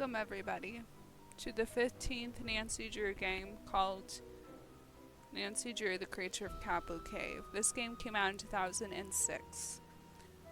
Welcome everybody to the 15th Nancy Drew game called Nancy Drew, the Creature of Kapu Cave. This game came out in 2006.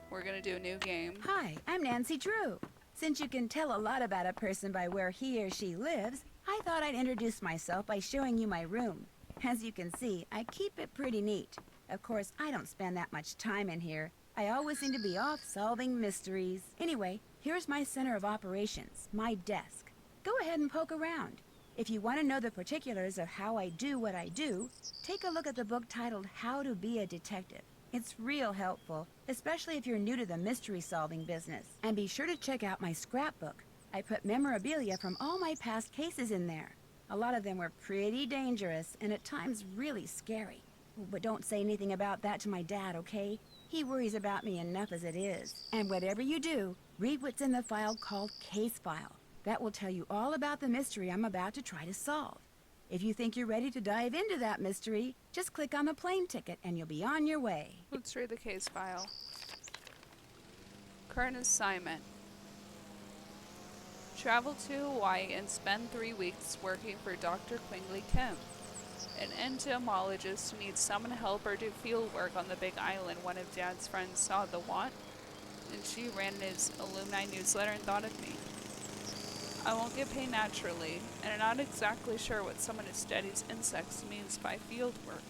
We're gonna do a new game. Hi, I'm Nancy Drew. Since you can tell a lot about a person by where he or she lives, I thought I'd introduce myself by showing you my room. As you can see, I keep it pretty neat. Of course, I don't spend that much time in here. I always seem to be off solving mysteries. Anyway, here's my center of operations, my desk. Go ahead and poke around. If you want to know the particulars of how I do what I do, take a look at the book titled How to Be a Detective. It's real helpful, especially if you're new to the mystery-solving business. And be sure to check out my scrapbook. I put memorabilia from all my past cases in there. A lot of them were pretty dangerous and at times really scary. But don't say anything about that to my dad, okay? He worries about me enough as it is. And whatever you do, read what's in the file called Case File. That will tell you all about the mystery I'm about to try to solve. If you think you're ready to dive into that mystery, just click on the plane ticket and you'll be on your way. Let's read the case file. Current assignment. Travel to Hawaii and spend 3 weeks working for Dr. Quingley Kim, an entomologist who needs someone to help her do field work on the Big Island. One of Dad's friends saw the want, and she ran his alumni newsletter and thought of me. I won't get paid naturally, and I'm not exactly sure what someone who studies insects means by field work.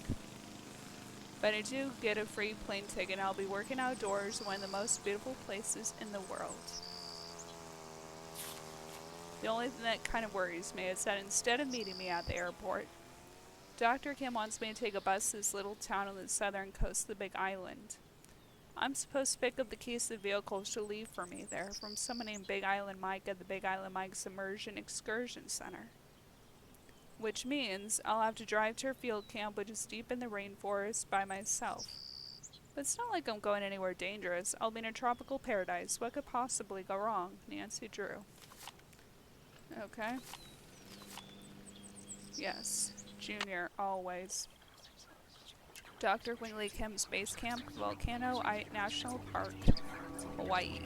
But I do get a free plane ticket, and I'll be working outdoors in one of the most beautiful places in the world. The only thing that kind of worries me is that instead of meeting me at the airport, Dr. Kim wants me to take a bus to this little town on the southern coast of the Big Island. I'm supposed to pick up the keys to the vehicles to leave for me there from someone named Big Island Mike at the Big Island Mike's Immersion Excursion Center. Which means I'll have to drive to her field camp, which is deep in the rainforest, by myself. But it's not like I'm going anywhere dangerous. I'll be in a tropical paradise. What could possibly go wrong? Nancy Drew. Okay. Yes. Junior, always. Dr. Quingley Kim's Base Camp, Volcano National Park, Hawaii.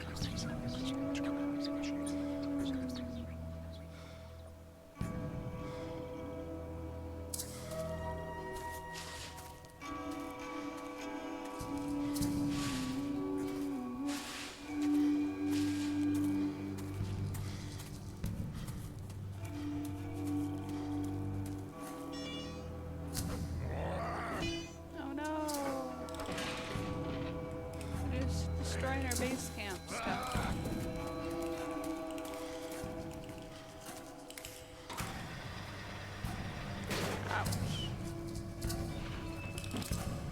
Destroying our base camp stuff. Ouch.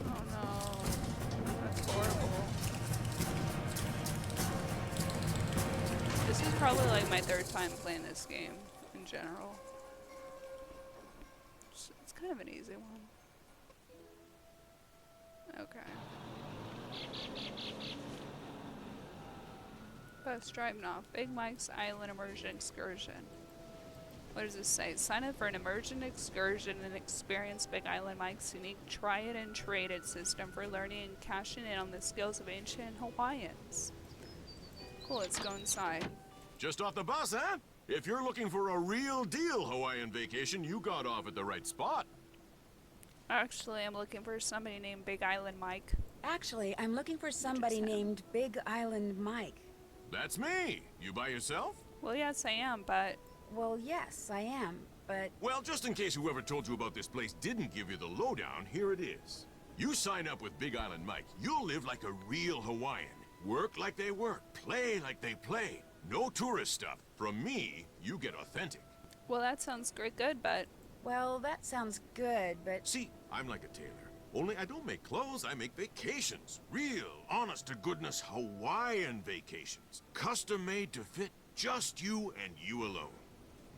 Oh no. That's horrible. This is probably like my third time playing this game in general. It's kind of an easy one. Okay. Bus driving off. Big Mike's Island Immersion Excursion. What does this say? Sign up for an immersion excursion and experience Big Island Mike's unique try it and trade it system for learning and cashing in on the skills of ancient Hawaiians. Cool, let's go inside. Just off the bus, huh? If you're looking for a real deal Hawaiian vacation, you got off at the right spot. Actually, I'm looking for somebody named Big Island Mike. Actually, I'm looking for somebody named Big Island Mike. That's me. You by yourself? Well, yes, I am, but... Well, yes, I am, but... Well, just in case whoever told you about this place didn't give you the lowdown, here it is. You sign up with Big Island Mike, you'll live like a real Hawaiian. Work like they work, play like they play. No tourist stuff. From me, you get authentic. Well, that sounds great good, but... Well, that sounds good, but... See, I'm like a tailor. Only I don't make clothes, I make vacations. Real, honest-to-goodness Hawaiian vacations. Custom-made to fit just you and you alone.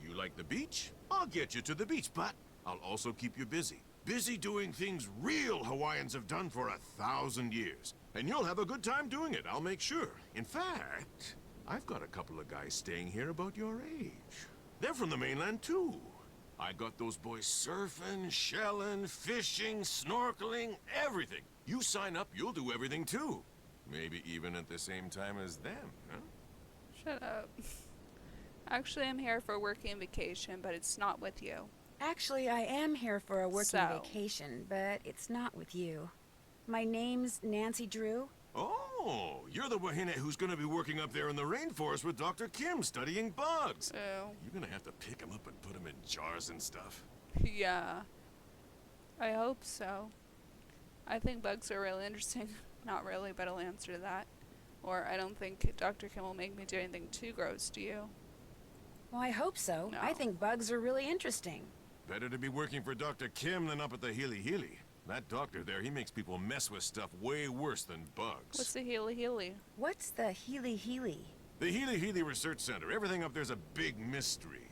You like the beach? I'll get you to the beach, but I'll also keep you busy. Busy doing things real Hawaiians have done for 1,000 years. And you'll have a good time doing it, I'll make sure. In fact, I've got a couple of guys staying here about your age. They're from the mainland, too. I got those boys surfing, shelling, fishing, snorkeling, everything. You sign up, you'll do everything too. Maybe even at the same time as them, huh? Shut up. Actually, I'm here for working vacation, but it's not with you. Actually, I am here for a working So. vacation, but it's not with you. My name's Nancy Drew. Oh, you're the wahine who's gonna be working up there in the rainforest with Dr. Kim studying bugs. Oh. You're gonna have to pick them up and put them in jars and stuff. Yeah. I hope so. I think bugs are really interesting. Not really, but I'll answer to that. Or I don't think Dr. Kim will make me do anything too gross, do you? Well, I hope so. No. I think bugs are really interesting. Better to be working for Dr. Kim than up at the Hilihili. That doctor there, he makes people mess with stuff way worse than bugs. What's the Hilihili? What's the Hilihili? The Hilihili Research Center, everything up there's a big mystery.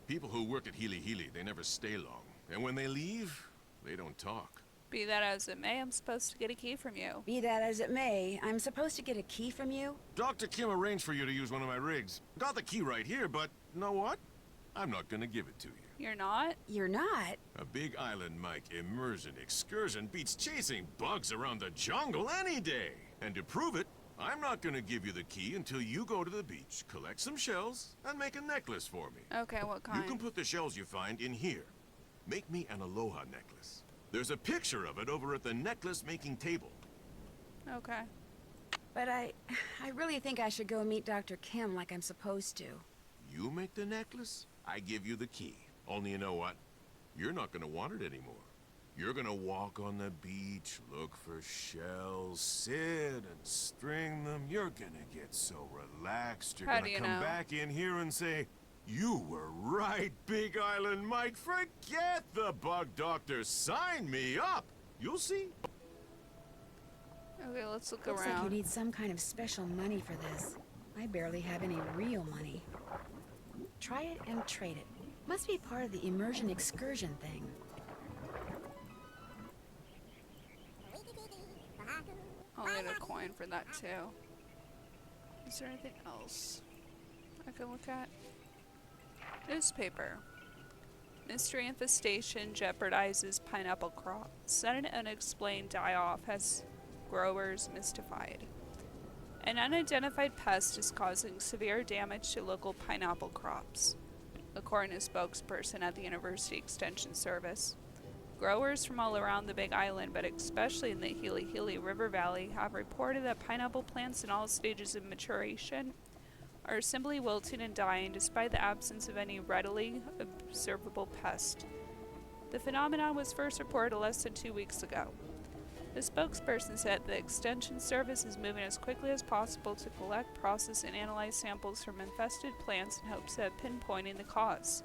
People who work at Hilihili, they never stay long. And when they leave, they don't talk. Be that as it may, I'm supposed to get a key from you. Be that as it may, I'm supposed to get a key from you? Dr. Kim arranged for you to use one of my rigs. Got the key right here, but know what? I'm not gonna give it to you. You're not? You're not? A big island Mike immersion excursion beats chasing bugs around the jungle any day. And to prove it, I'm not gonna give you the key until you go to the beach, collect some shells, and make a necklace for me. Okay, what kind? You can put the shells you find in here. Make me an Aloha necklace. There's a picture of it over at the necklace making table. Okay. But I really think I should go meet Dr. Kim like I'm supposed to. You make the necklace, I give you the key. Only you know what? You're not gonna want it anymore. You're gonna walk on the beach, look for shells, sit and string them. You're gonna get so relaxed, you're How gonna do you come know? back in here and say, "You were right, Big Island Mike. Forget the bug doctor. Sign me up." You'll see. Okay, let's look Looks like you around. need some kind of special money for this. I barely have any real money. Try it and trade it. Must be part of the immersion excursion thing. I'll need a coin for that too. Is there anything else I can look at? Newspaper. Mystery infestation jeopardizes pineapple crop. Sudden unexplained die-off has growers mystified. An unidentified pest is causing severe damage to local pineapple crops, according to a spokesperson at the University Extension Service. Growers from all around the Big Island, but especially in the Hilihili River Valley, have reported that pineapple plants in all stages of maturation are simply wilting and dying despite the absence of any readily observable pest. The phenomenon was first reported less than 2 weeks ago. The spokesperson said the Extension Service is moving as quickly as possible to collect, process, and analyze samples from infested plants in hopes of pinpointing the cause.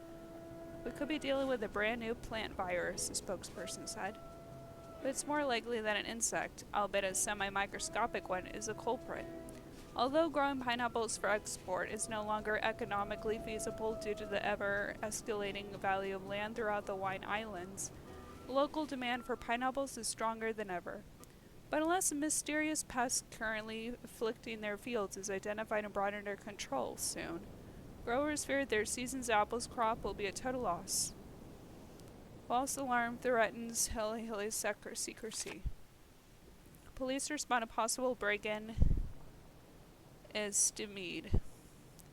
We could be dealing with a brand new plant virus, the spokesperson said. But it's more likely that an insect, albeit a semi-microscopic one, is the culprit. Although growing pineapples for export is no longer economically feasible due to the ever-escalating value of land throughout the Hawaiian Islands, local demand for pineapples is stronger than ever. But unless a mysterious pest currently afflicting their fields is identified and brought under control soon, growers fear their season's apples crop will be a total loss. False alarm threatens Hilihili secrecy. Police respond to possible break-in is stymied.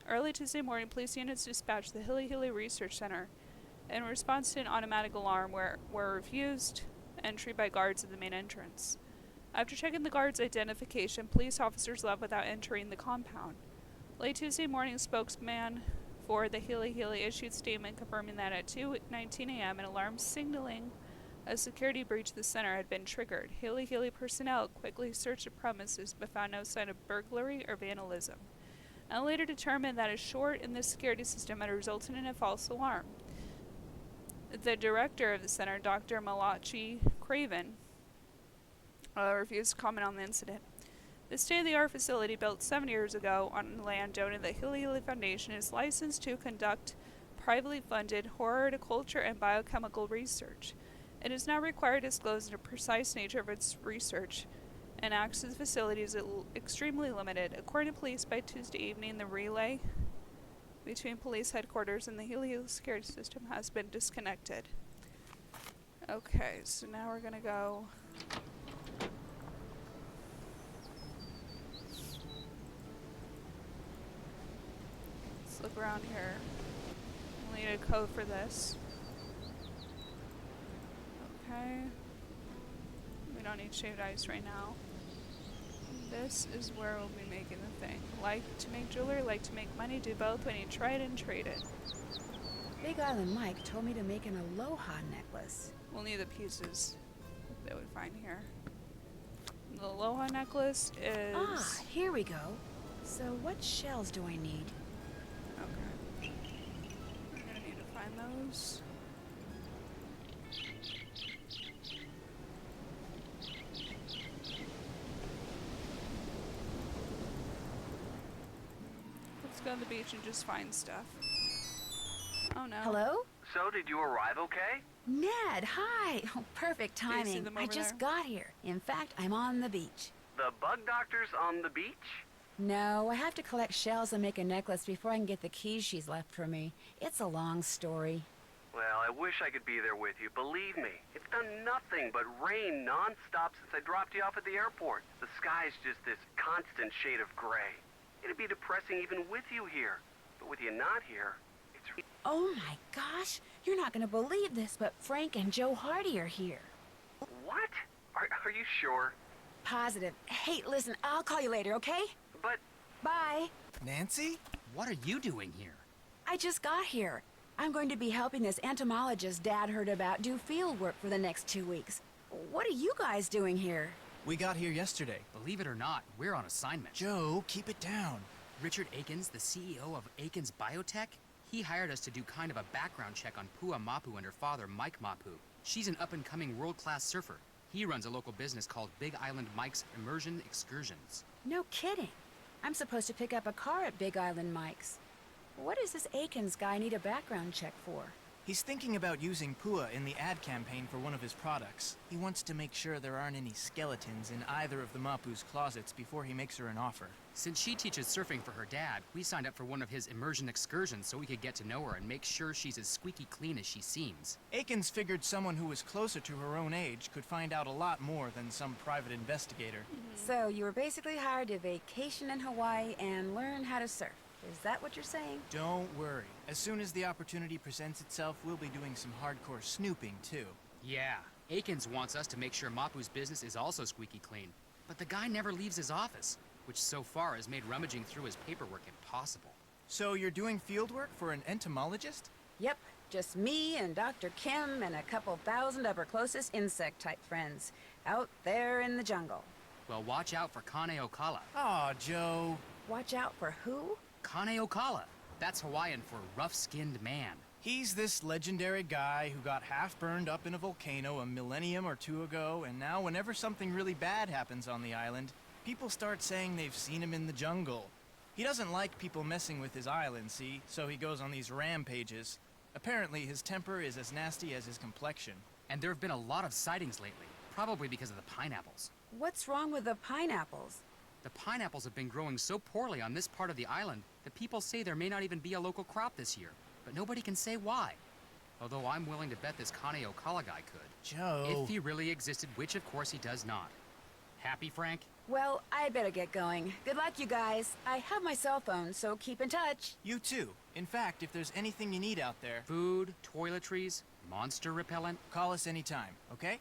Early Tuesday morning, police units dispatched the Hilihili Research Center in response to an automatic alarm were refused entry by guards at the main entrance. After checking the guards' identification, police officers left without entering the compound. Late Tuesday morning, spokesman for the Hilihili issued a statement confirming that at 2:19 a.m. an alarm signaling a security breach of the center had been triggered. Hilihili personnel quickly searched the premises but found no sign of burglary or vandalism, and later determined that a short in the security system had resulted in a false alarm. The director of the center, Dr. Malachi Craven, refused to comment on the incident. The state-of-the-art facility, built 7 years ago on land donated to the Hilihili Foundation, is licensed to conduct privately funded horticulture and biochemical research. It is not required to disclose the precise nature of its research, and access to the facility is extremely limited. According to police, by Tuesday evening, the relay between police headquarters and the Hilihili security system has been disconnected. Okay, so now we're gonna go. Let's look around here. We'll need a code for this. Okay. We don't need shaved ice right now. This is where we'll be making the thing. Like to make jewelry, like to make money, do both when you try it and trade it. Big Island Mike told me to make an Aloha necklace. We'll need the pieces that we find here. The Aloha necklace is... Ah, here we go. So what shells do I need? Okay. We're gonna need to find those. Let's go to the beach and just find stuff. Oh no. Hello? So, did you arrive okay? Ned, hi! Oh, perfect Do you see timing. them I over just there? got here. In fact, I'm on the beach. The bug doctor's on the beach? No, I have to collect shells and make a necklace before I can get the keys she's left for me. It's a long story. Well, I wish I could be there with you, believe me. It's done nothing but rain non-stop since I dropped you off at the airport. The sky's just this constant shade of gray. It'd be depressing even with you here. But with you not here, it's... Oh my gosh! You're not gonna believe this, but Frank and Joe Hardy are here. What? Are you sure? Positive. Hey, listen, I'll call you later, okay? But... Bye. Nancy? What are you doing here? I just got here. I'm going to be helping this entomologist Dad heard about do field work for the next 2 weeks. What are you guys doing here? We got here yesterday. Believe it or not, we're on assignment. Joe, keep it down. Richard Akins, the CEO of Akins Biotech, he hired us to do kind of a background check on Pua Mapu and her father, Mike Mapu. She's an up-and-coming world-class surfer. He runs a local business called Big Island Mike's Immersion Excursions. No kidding. I'm supposed to pick up a car at Big Island Mike's. What does this Akins guy need a background check for? He's thinking about using Pua in the ad campaign for one of his products. He wants to make sure there aren't any skeletons in either of the Mapu's closets before he makes her an offer. Since she teaches surfing for her dad, we signed up for one of his immersion excursions so we could get to know her and make sure she's as squeaky clean as she seems. Akins figured someone who was closer to her own age could find out a lot more than some private investigator. So you were basically hired to vacation in Hawaii and learn how to surf. Is that what you're saying? Don't worry. As soon as the opportunity presents itself, we'll be doing some hardcore snooping, too. Yeah, Akins wants us to make sure Mapu's business is also squeaky clean. But the guy never leaves his office, which so far has made rummaging through his paperwork impossible. So you're doing field work for an entomologist? Yep, just me and Dr. Kim and a couple thousand of her closest insect-type friends. Out there in the jungle. Well, watch out for Kane Okala. Aw, Joe. Watch out for who? Kane Okala. That's Hawaiian for rough-skinned man. He's this legendary guy who got half burned up in a volcano a millennium or two ago, and now whenever something really bad happens on the island, people start saying they've seen him in the jungle. He doesn't like people messing with his island, see, so he goes on these rampages. Apparently, his temper is as nasty as his complexion. And there have been a lot of sightings lately, probably because of the pineapples. What's wrong with the pineapples? The pineapples have been growing so poorly on this part of the island that people say there may not even be a local crop this year, but nobody can say why. Although I'm willing to bet this Kane Okala guy could. Joe. If he really existed, which of course he does not. Happy, Frank? Well, I better get going. Good luck, you guys. I have my cell phone, so keep in touch. You too. In fact, if there's anything you need out there, Food, toiletries, monster repellent. call us anytime, okay?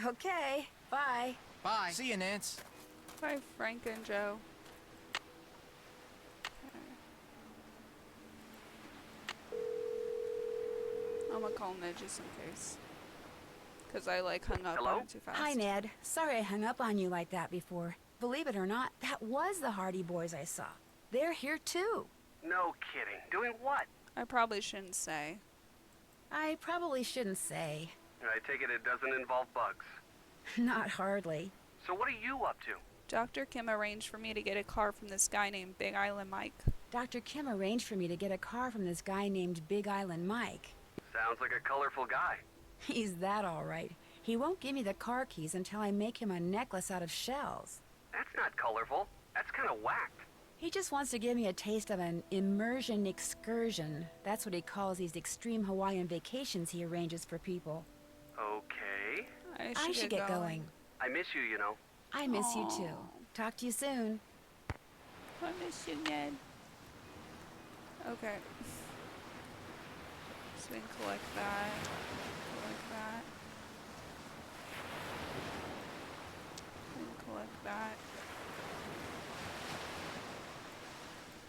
Okay, bye. Bye. See you, Nance. Bye, Frank and Joe. I'm gonna call Ned just in case. Because I hung up Hello? on it too fast. Hi, Ned. Sorry I hung up on you like that before. Believe it or not, that was the Hardy Boys I saw. They're here too. No kidding. Doing what? I probably shouldn't say. I probably shouldn't say. I take it doesn't involve bugs. Not hardly. So what are you up to? Dr. Kim arranged for me to get a car from this guy named Big Island Mike. Dr. Kim arranged for me to get a car from this guy named Big Island Mike. Sounds like a colorful guy. He's that all right. He won't give me the car keys until I make him a necklace out of shells. That's not colorful. That's kind of whacked. He just wants to give me a taste of an immersion excursion. That's what he calls these extreme Hawaiian vacations he arranges for people. Okay. I should get going. I miss you, you know. I miss you too. Aw. Talk to you soon. I miss you, Ned. Okay. So we can collect that. Collect that. And collect that.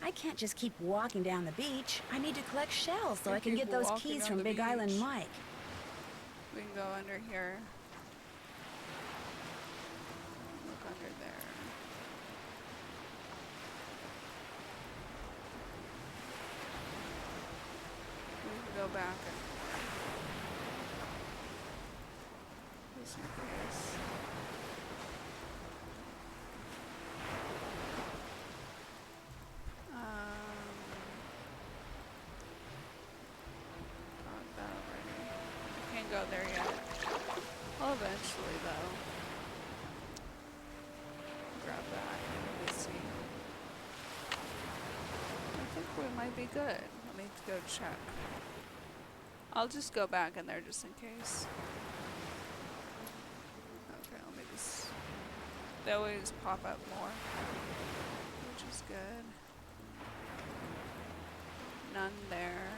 I can't just keep walking down the beach. I need to collect shells so We I can keep get those walking keys down from the Big Island beach. Mike. We can go under here. Look under there. We can go back and just in case. Got that already. I can't go there yet. Well, eventually, though. Grab that. Let's see. I think we might be good. Let me go check. I'll just go back in there just in case. Okay, let me just... They always pop up more, which is good. None there.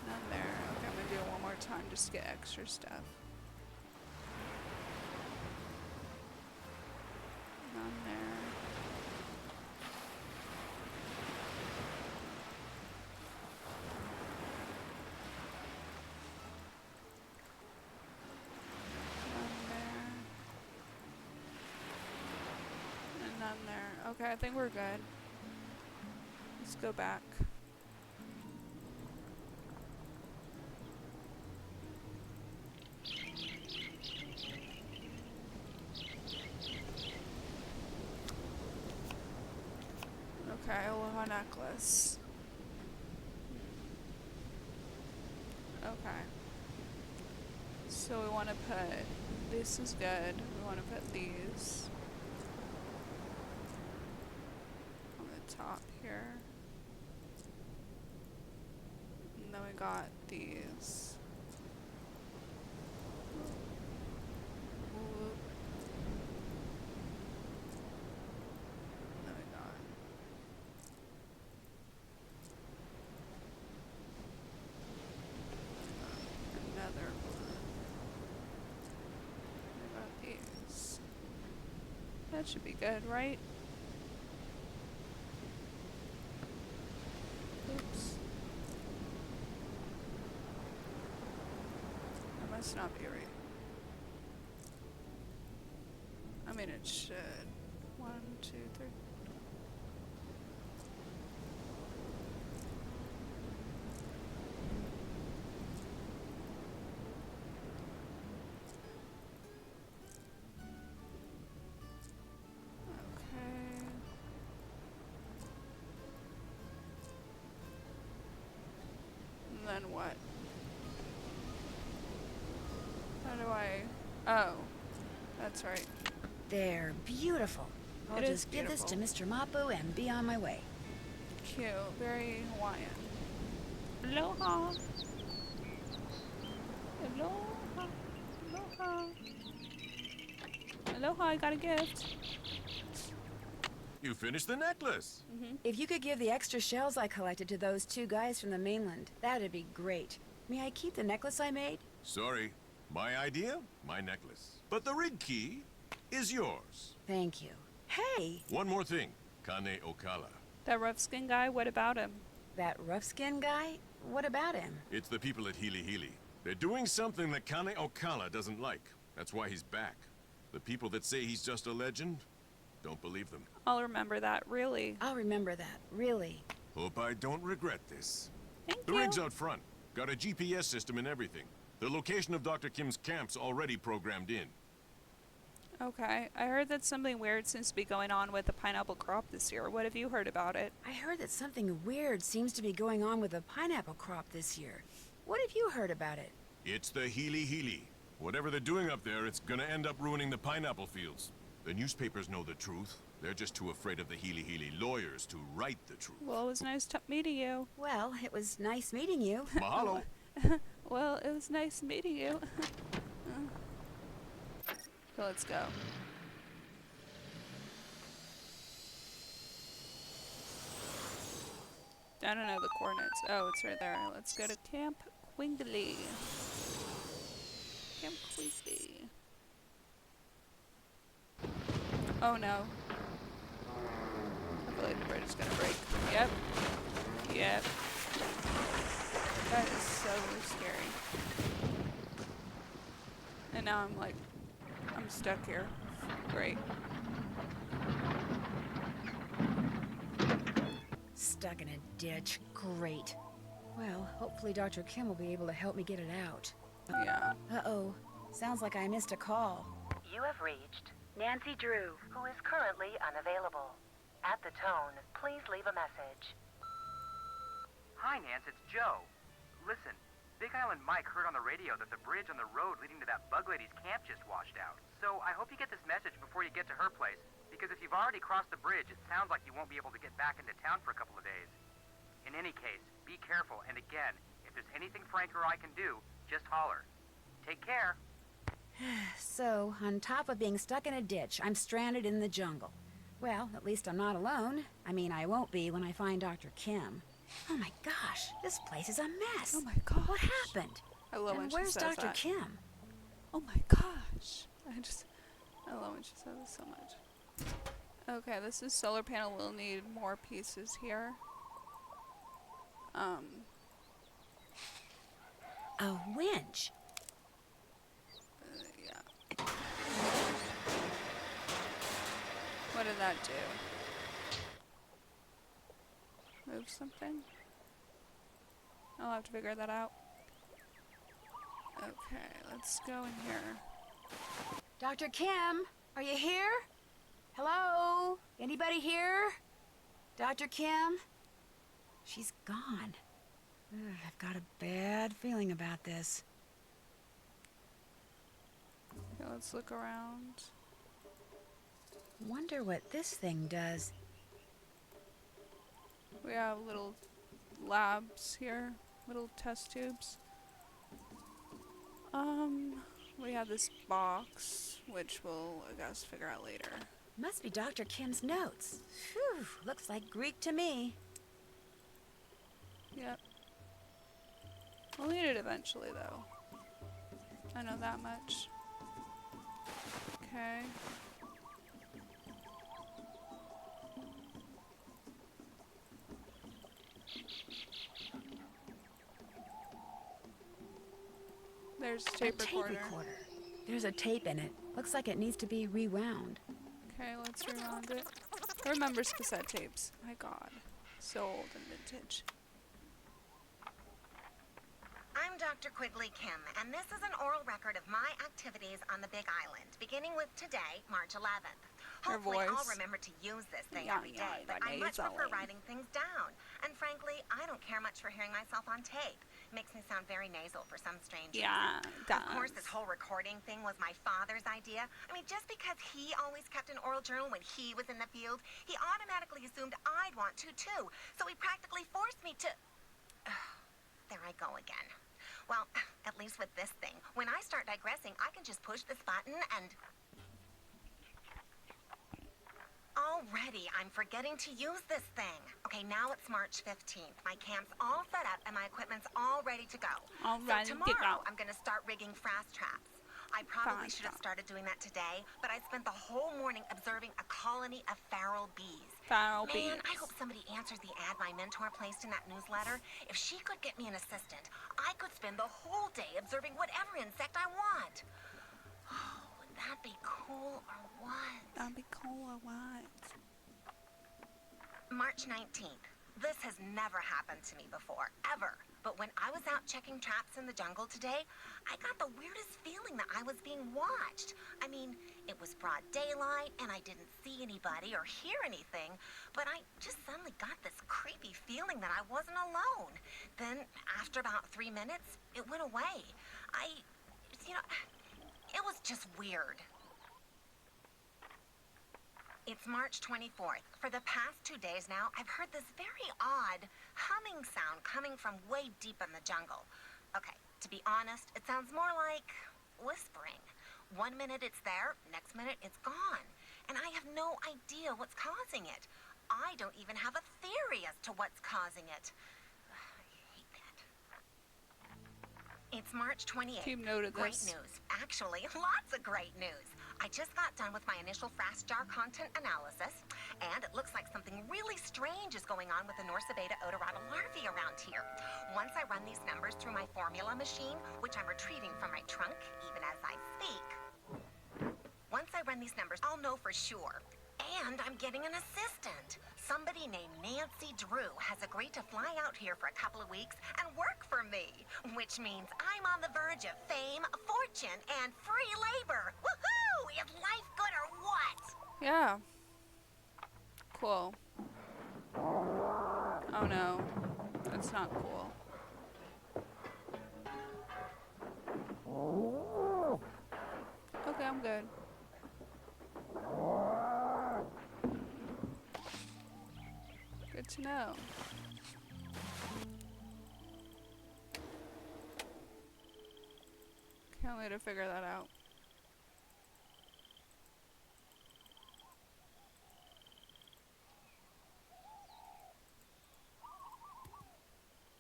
None there. Okay, I'm gonna do it one more time just to get extra stuff. None there. None there. And none there. Okay, I think we're good. Let's go back. Okay, Aloha necklace. Okay. So we want to put, this is good. We want to put these on the top here. And then we got these. Whoop. And then we got another one. What about these? That should be good, right? Oops. That must not be right. I mean, it should. 1, 2, 3. Okay. And then what? How do I... Oh. That's right. They're beautiful. I'll It is just give this to beautiful. Mr. Mapu and be on my way. Cute. Very Hawaiian. Aloha. Aloha. Aloha. Aloha, I got a gift. You finished the necklace. If you could give the extra shells I collected to those 2 guys from the mainland, that'd be great. May I keep the necklace I made? Sorry. My idea, my necklace. But the rig key is yours. Thank you. Hey, One more thing. Kane Okala. That rough skin guy, what about him? that rough-skinned guy? What about him? It's the people at Hilihili. They're doing something that Kane Okala doesn't like. That's why he's back. The people that say he's just a legend, don't believe them. I'll remember that, really. I'll remember that, really. Hope I don't regret this. Thank The you. rig's out front. Got a GPS system and everything. The location of Dr. Kim's camp's already programmed in. Okay. I heard that something weird seems to be going on with the pineapple crop this year. What have you heard about it? I heard that something weird seems to be going on with the pineapple crop this year. What have you heard about it? It's the Hilihili. Whatever they're doing up there, it's gonna end up ruining the pineapple fields. The newspapers know the truth. They're just too afraid of the Hilihili lawyers to write the truth. Well, it was nice meeting you. Well, it was nice meeting you. Mahalo. Well, it was nice meeting you. So let's go. I don't know the coordinates. Oh, it's right there. Let's go to Camp Quingley. Camp Quingley. Oh no. I feel like the bridge is gonna break. Yep. Yep. That is so scary. And now I'm stuck here. Great. Stuck in a ditch. Great. Well, hopefully Dr. Kim will be able to help me get it out. Yeah. Uh-oh. Sounds like I missed a call. You have reached Nancy Drew, who is currently unavailable. At the tone, please leave a message. Hi, Nance, it's Joe. Listen, Big Island Mike heard on the radio that the bridge on the road leading to that bug lady's camp just washed out. So I hope you get this message before you get to her place, because if you've already crossed the bridge, it sounds like you won't be able to get back into town for a couple of days. In any case, be careful, and again, if there's anything Frank or I can do, just holler. Take care. So, on top of being stuck in a ditch, I'm stranded in the jungle. Well, at least I'm not alone. I mean, I won't be when I find Dr. Kim. Oh my gosh, this place is a mess. Oh my gosh. What happened? I love when And she where's says Dr. that. Kim? Oh my gosh. I love when she says this so much. Okay, this is solar panel. We'll need more pieces here. A winch. Yeah. What did that do? Move something? I'll have to figure that out. Okay, let's go in here. Dr. Kim, are you here? Hello? Anybody here? Dr. Kim? She's gone. Ugh, I've got a bad feeling about this. Okay, let's look around. Wonder what this thing does. We have little labs here, little test tubes. We have this box, which we'll, I guess, figure out later. Must be Dr. Kim's notes. Phew, looks like Greek to me. Yep. We'll need it eventually, though. I know that much. Okay. There's tape recorder. There's a tape in it. Looks like it needs to be rewound. Okay, let's rewound it. Who remembers cassette tapes? My god. So old and vintage. I'm Dr. Quigley Kim, and this is an oral record of my activities on the Big Island, beginning with today, March 11th. Her Hopefully, I'll voice. remember to use this thing Yeah, every yeah, day, but but I much prefer nasally. writing things down. And frankly, I don't care much for hearing myself on tape. It makes me sound very nasal for some strange reason. Yeah, it Of course, does. this whole recording thing was my father's idea. I mean, just because he always kept an oral journal when he was in the field, he automatically assumed I'd want to, too. So he practically forced me to... There I go again. Well, at least with this thing, when I start digressing, I can just push this button and... Already, I'm forgetting to use this thing. Okay, now it's March 15th. My camp's all set up and my equipment's all ready to go. All ready to so tomorrow, go. I'm gonna start rigging fast traps. I probably should have started doing that today, but I spent the whole morning observing a colony of feral bees. Feral Man, bees. I hope somebody answers the ad my mentor placed in that newsletter. If she could get me an assistant, I could spend the whole day observing whatever insect I want. Would that be cool or what? That'd be cool or what? March 19th. This has never happened to me before, ever. But when I was out checking traps in the jungle today, I got the weirdest feeling that I was being watched. I mean, it was broad daylight, and I didn't see anybody or hear anything, but I just suddenly got this creepy feeling that I wasn't alone. Then, after about 3 minutes, it went away. It was just weird. It's March 24th. For the past 2 days now, I've heard this very odd humming sound coming from way deep in the jungle. Okay, To be honest, it sounds more like whispering. One minute it's there, next minute it's gone. And I have no idea what's causing it. I don't even have a theory as to what's causing it. I hate that. It's March 28th. Keep note of Great this. news. Actually, lots of great news. I just got done with my initial fast jar content analysis, and it looks like something really strange is going on with the Norsa beta odorata larvae around here. Once I run these numbers through my formula machine, which I'm retrieving from my trunk even as I speak, once I run these numbers, I'll know for sure. And I'm getting an assistant. Somebody named Nancy Drew has agreed to fly out here for a couple of weeks and work for me, which means I'm on the verge of fame, fortune, and free labor. Woohoo! Is life good or what? Yeah. Cool. Oh no. That's not cool. Okay, I'm good. Good to know. Can't wait to figure that out.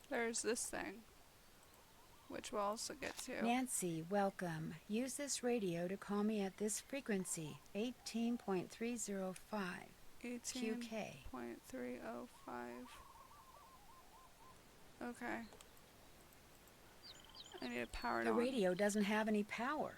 There's this thing, which we'll also get to. Nancy, welcome. Use this radio to call me at this frequency, 18.305. QK. 18.305. Okay. I need to power it The on. radio doesn't have any power.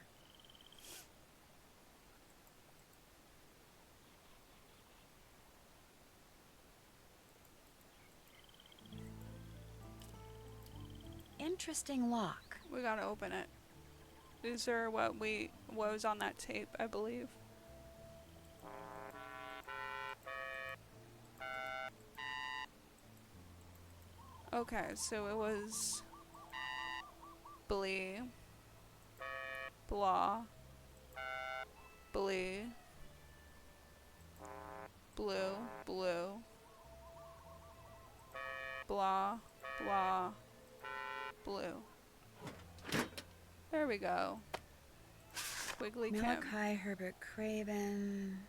Interesting lock. We gotta open it. These are what was on that tape, I believe. Okay, so it was blee, blah, blee, blue, blue, blah, blah, blue. There we go. Wiggly Kim. Malachi Herbert Craven.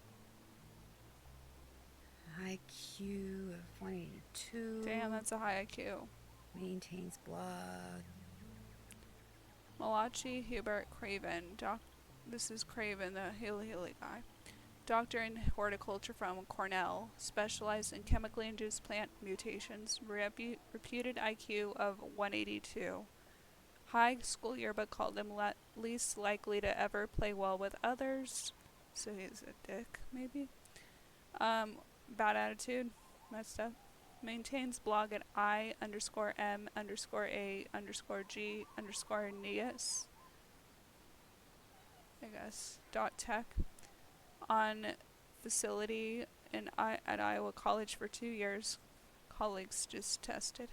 IQ of 182. Damn, that's a high IQ. Maintains blog. Malachi Hubert Craven. This is Craven, the Hilihili guy. Doctor in horticulture from Cornell, specialized in chemically induced plant mutations, reputed IQ of 182. High school yearbook called him least likely to ever play well with others. So he's a dick, maybe. Bad attitude, messed up. Maintains blog at I_M_A_G_Neas. I guess. .tech. On facility at Iowa College for 2 years. Colleagues just detested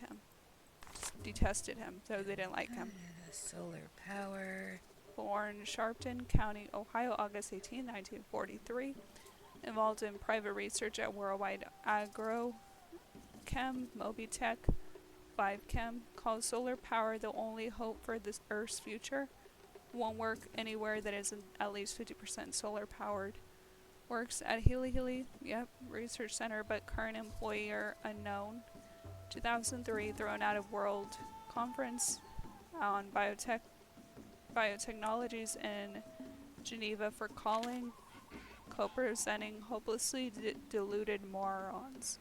him, so they didn't like him. Solar power. Born Sharpton County, Ohio, August 18, 1943. Involved in private research at Worldwide Agrochem, Mobitech, ViveChem. Calls solar power the only hope for this Earth's future. Won't work anywhere that isn't at least 50% solar powered. Works at Hilihili, Research Center, but current employer unknown. 2003, thrown out of World Conference on Biotechnologies in Geneva for calling, co-presenting hopelessly deluded morons.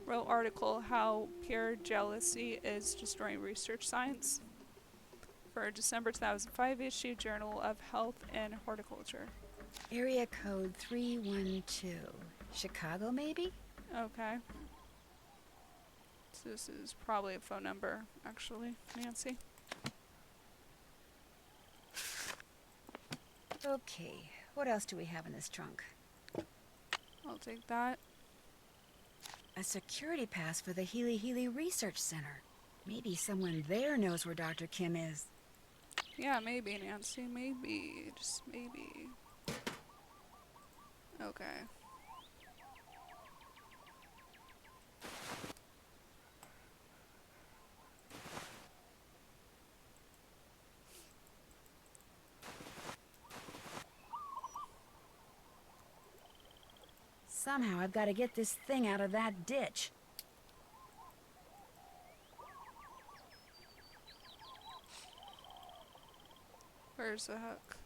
Wrote article, How Pure Jealousy is Destroying Research Science, for December 2005 issue, Journal of Health and Horticulture. Area code 312. Chicago, maybe? Okay. So this is probably a phone number, actually, Nancy. Okay, what else do we have in this trunk? I'll take that. A security pass for the Hilihili Research Center. Maybe someone there knows where Dr. Kim is. Yeah, maybe, Nancy. Maybe. Just maybe. Okay. Somehow I've got to get this thing out of that ditch. Where's the hook?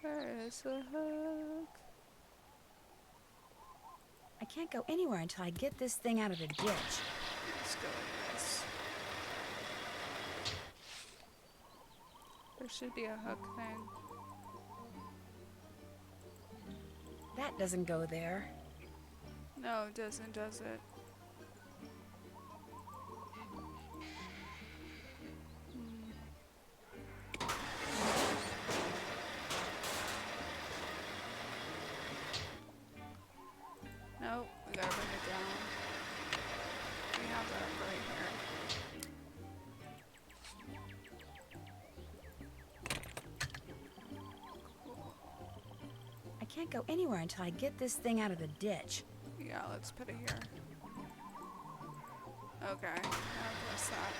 Where is the hook? I can't go anywhere until I get this thing out of the ditch. Let's go like this. There should be a hook thing. That doesn't go there. No, it doesn't, does it? Nope, we gotta bring it down. We have that right here. I can't go anywhere until I get this thing out of the ditch. Yeah, let's put it here. Okay, now press that.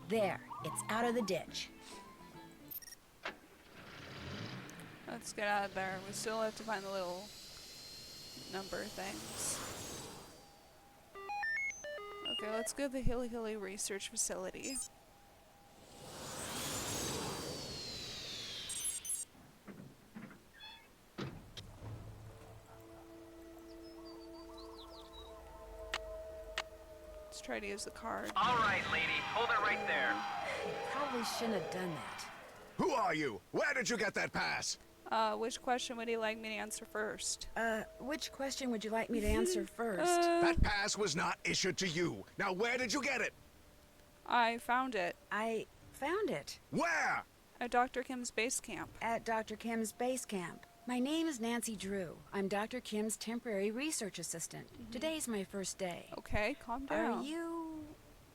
There, it's out of the ditch. Let's get out of there. We still have to find the little number things. Okay, let's go to the Hilihili Research Facility. Let's try to use the card. All right, lady, hold it right there. Probably shouldn't have done that. Who are you? Where did you get that pass? Which question would you like me to answer first? Which question would you like me to answer first? That pass was not issued to you. Now, where did you get it? I found it I found it Where? at Dr. Kim's base camp. at Dr. Kim's base camp. My name is Nancy Drew. I'm Dr. Kim's temporary research assistant. Today's my first day. Okay, calm down. Are you...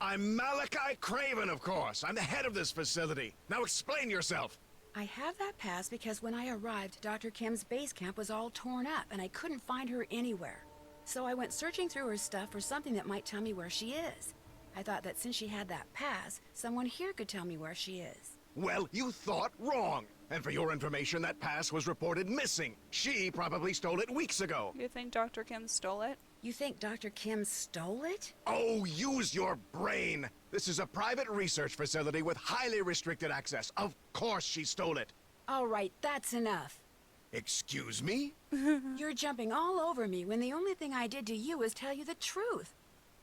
I'm Malachi Craven, of course. I'm the head of this facility. Now explain yourself. I have that pass because when I arrived, Dr. Kim's base camp was all torn up and I couldn't find her anywhere. So I went searching through her stuff for something that might tell me where she is. I thought that since she had that pass, someone here could tell me where she is. Well, you thought wrong. And for your information, that pass was reported missing. She probably stole it weeks ago. You think Dr. Kim stole it? You think Dr. Kim stole it? Oh, use your brain. This is a private research facility with highly restricted access. Of course she stole it. All right, that's enough. Excuse me? You're jumping all over me when the only thing I did to you was tell you the truth.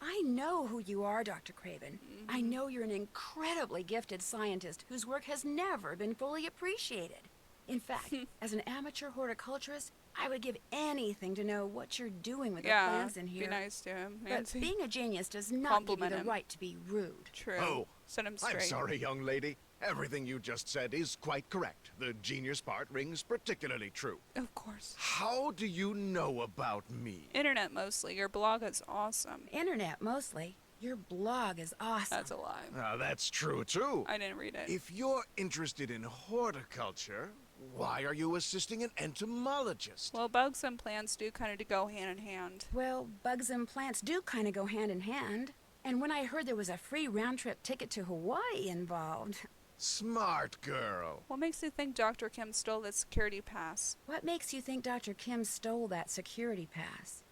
I know who you are, Dr. Craven. I know you're an incredibly gifted scientist whose work has never been fully appreciated. In fact, as an amateur horticulturist, I would give anything to know what you're doing with the plants in here. Be nice to him, But Nancy. being a genius does not give you Compliment the him. right to be rude. True. Oh, Set him straight. I'm sorry, young lady. Everything you just said is quite correct. The genius part rings particularly true. Of course. How do you know about me? Internet mostly. Your blog is awesome. Internet, mostly. Your blog is awesome. That's a lie. That's true, too. I didn't read it. If you're interested in horticulture, why are you assisting an entomologist? Well, bugs and plants do kind of go hand in hand. Well, bugs and plants do kind of go hand in hand. And when I heard there was a free round-trip ticket to Hawaii involved... Smart girl. What makes you think Dr. Kim stole the security pass? What makes you think Dr. Kim stole that security pass?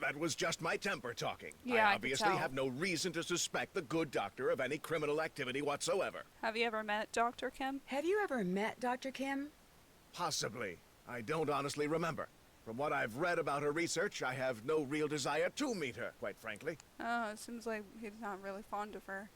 That was just my temper talking. Yeah, I I could obviously tell. have no reason to suspect the good doctor of any criminal activity whatsoever. Have you ever met Dr. Kim? Have you ever met Dr. Kim? Possibly. I don't honestly remember. From what I've read about her research, I have no real desire to meet her, quite frankly. Oh, it seems like he's not really fond of her.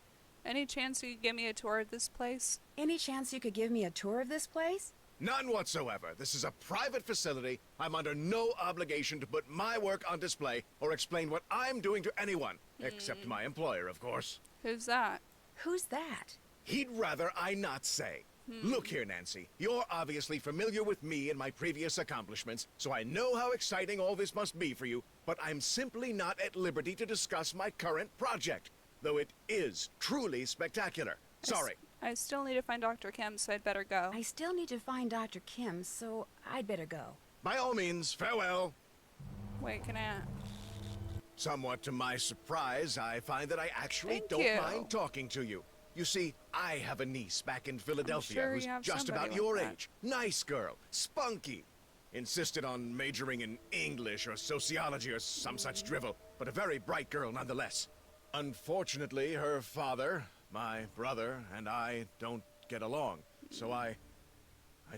Any chance you could give me a tour of this place? Any chance you could give me a tour of this place? None whatsoever. This is a private facility. I'm under no obligation to put my work on display or explain what I'm doing to anyone. Except my employer, of course. Who's that? Who's that? He'd rather I not say. Look here, Nancy. You're obviously familiar with me and my previous accomplishments, so I know how exciting all this must be for you, but I'm simply not at liberty to discuss my current project, though it is truly spectacular. Sorry. I still need to find Dr. Kim, so I'd better go. I still need to find Dr. Kim, so I'd better go. By all means, farewell. Wait, can I... Somewhat to my surprise, I find that I actually Thank don't you. mind talking to you. You see, I have a niece back in Philadelphia sure who's you have just somebody about like your that. age. Nice girl, spunky. Insisted on majoring in English or sociology or some such drivel, but a very bright girl nonetheless. Unfortunately, her father, my brother, and I don't get along, so I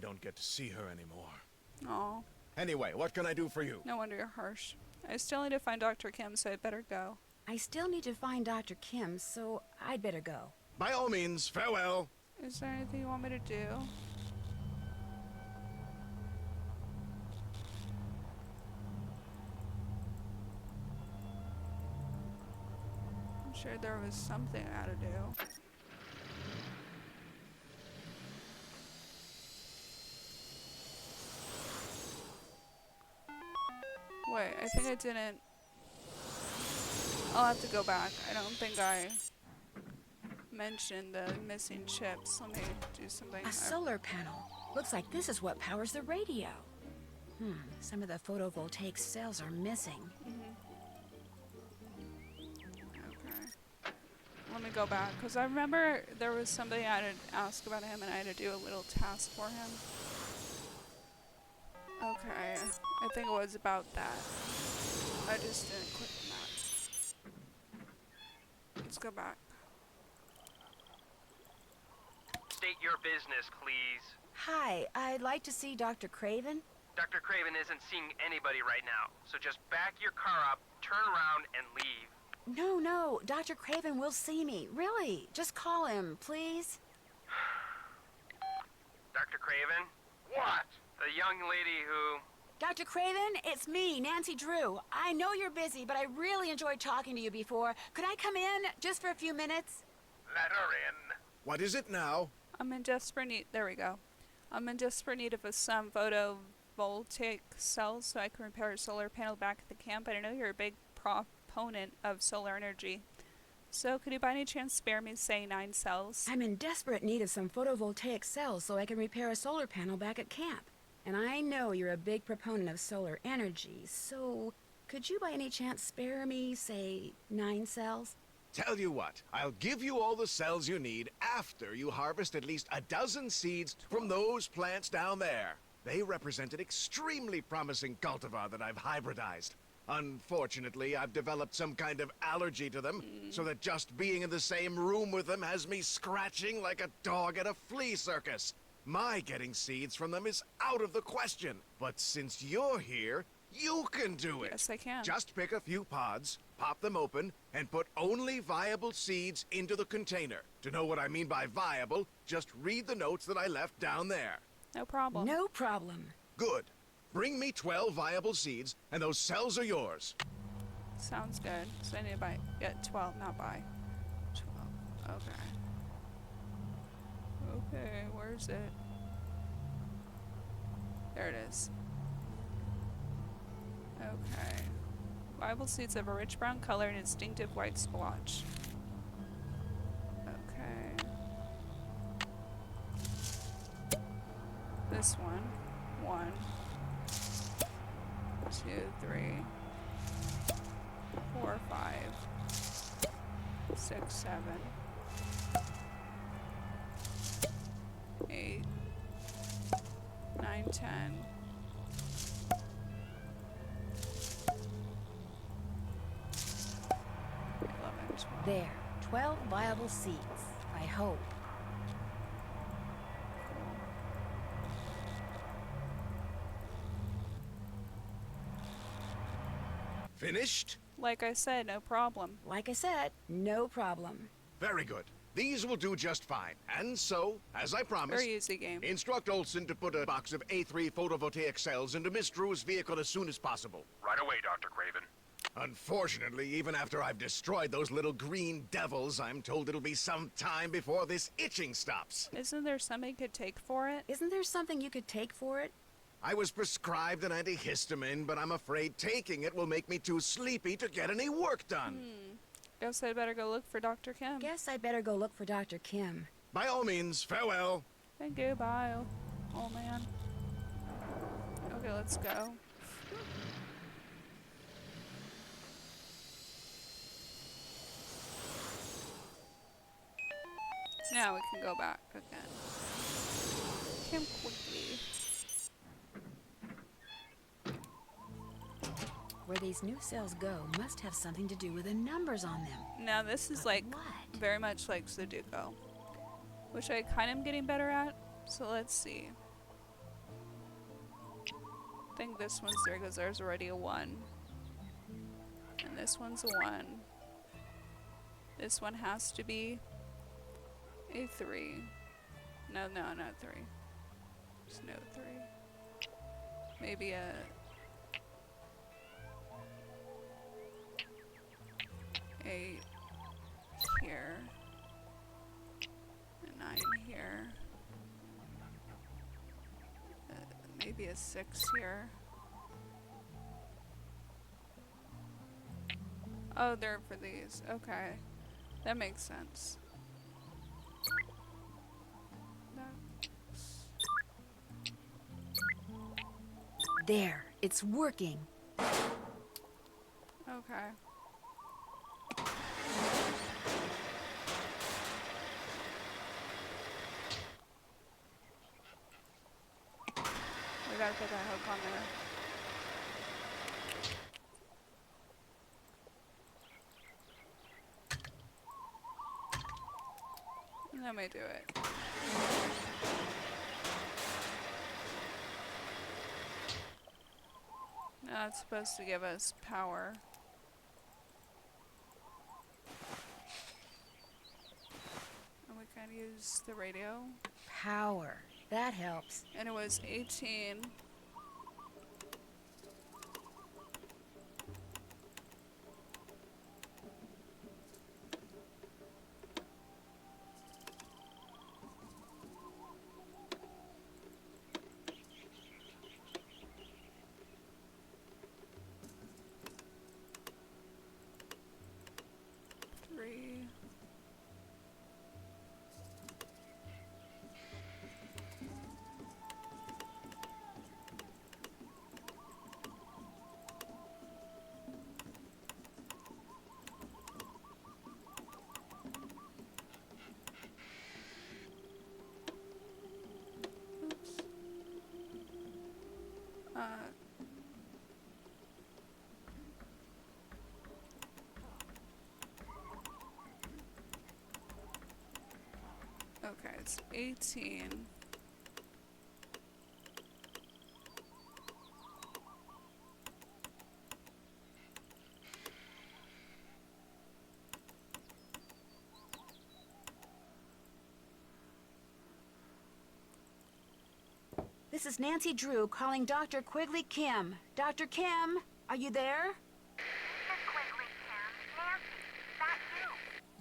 don't get to see her anymore. Aw, Anyway, what can I do for you? no wonder you're harsh. I still need to find Dr. Kim, so I better go. I still need to find Dr. Kim, so I'd better go. By all means, farewell. Is there anything you want me to do? I'm sure there was something I had to do. Wait, I think I didn't. I'll have to go back. I don't think I mentioned the missing chips. Let me do something. A solar panel. Looks like this is what powers the radio. Some of the photovoltaic cells are missing. Okay. Let me go back, because I remember there was somebody I had to ask about him, and I had to do a little task for him. Okay, I think it was about that. I just didn't click on that. Let's go back. State your business, please. Hi, I'd like to see Dr. Craven. Dr. Craven isn't seeing anybody right now, so just back your car up, turn around, and leave. No, Dr. Craven will see me. Really, just call him, please. Dr. Craven? What? The young lady who... Dr. Craven, it's me, Nancy Drew. I know you're busy, but I really enjoyed talking to you before. Could I come in just for a few minutes? Let her in. What is it now? I'm in desperate need. There we go. I'm in desperate need of some photovoltaic cells so I can repair a solar panel back at the camp. I know you're a big proponent of solar energy. So could you by any chance spare me, say, 9 cells? I'm in desperate need of some photovoltaic cells so I can repair a solar panel back at camp. And I know you're a big proponent of solar energy, so could you by any chance spare me, say, 9 cells? Tell you what, I'll give you all the cells you need after you harvest at least a dozen seeds from those plants down there. They represent an extremely promising cultivar that I've hybridized. Unfortunately, I've developed some kind of allergy to them, so that just being in the same room with them has me scratching like a dog at a flea circus. My getting seeds from them is out of the question. But since you're here, you can do it. Yes, I can. Just pick a few pods, pop them open, and put only viable seeds into the container. To know what I mean by viable, just read the notes that I left down there. No problem. No problem. Good. Bring me 12 viable seeds, and those cells are yours. Sounds good. So I need to buy, 12, not buy. 12. Okay. Okay, where's it? There it is. Okay. Viable seeds have a rich brown color and instinctive white splotch. Okay. This one. 1, 2, 3, 4, 5, 6, 7, 8, 9, 10. There, 12 viable seeds, I hope. Finished? Like I said, no problem. Like I said, no problem. Very good. These will do just fine. And so, as I promised, Very easy game. instruct Olson to put a box of A3 photovoltaic cells into Miss Drew's vehicle as soon as possible. Right away, Dr. Craven. Unfortunately, even after I've destroyed those little green devils, I'm told it'll be some time before this itching stops. Isn't there something you could take for it? Isn't there something you could take for it? I was prescribed an antihistamine, but I'm afraid taking it will make me too sleepy to get any work done. Guess I better go look for Dr. Kim. Guess I better go look for Dr. Kim. By all means, farewell. Thank you, bye, old man. Okay, let's go. Now we can go back again. Camp quickly. Where these new cells go must have something to do with the numbers on them. Now this is But like what? very much like Sudoku, which I kind of am getting better at. So let's see. I think this one's there because there's already a 1. And this one's a 1. This one has to be a 3. No, not 3. There's no 3. Maybe a 8 here. A 9 here. Maybe a 6 here. Oh, they're for these. Okay. That makes sense. There, it's working. Okay. We gotta put that hook on there. And that may do it. Now it's supposed to give us power. And we can use the radio. Power. That helps. And it was 18. Okay, it's 18. This is Nancy Drew calling Dr. Quigley Kim. Dr. Kim, are you there? Miss Quigley, Kim. Nancy, is that you?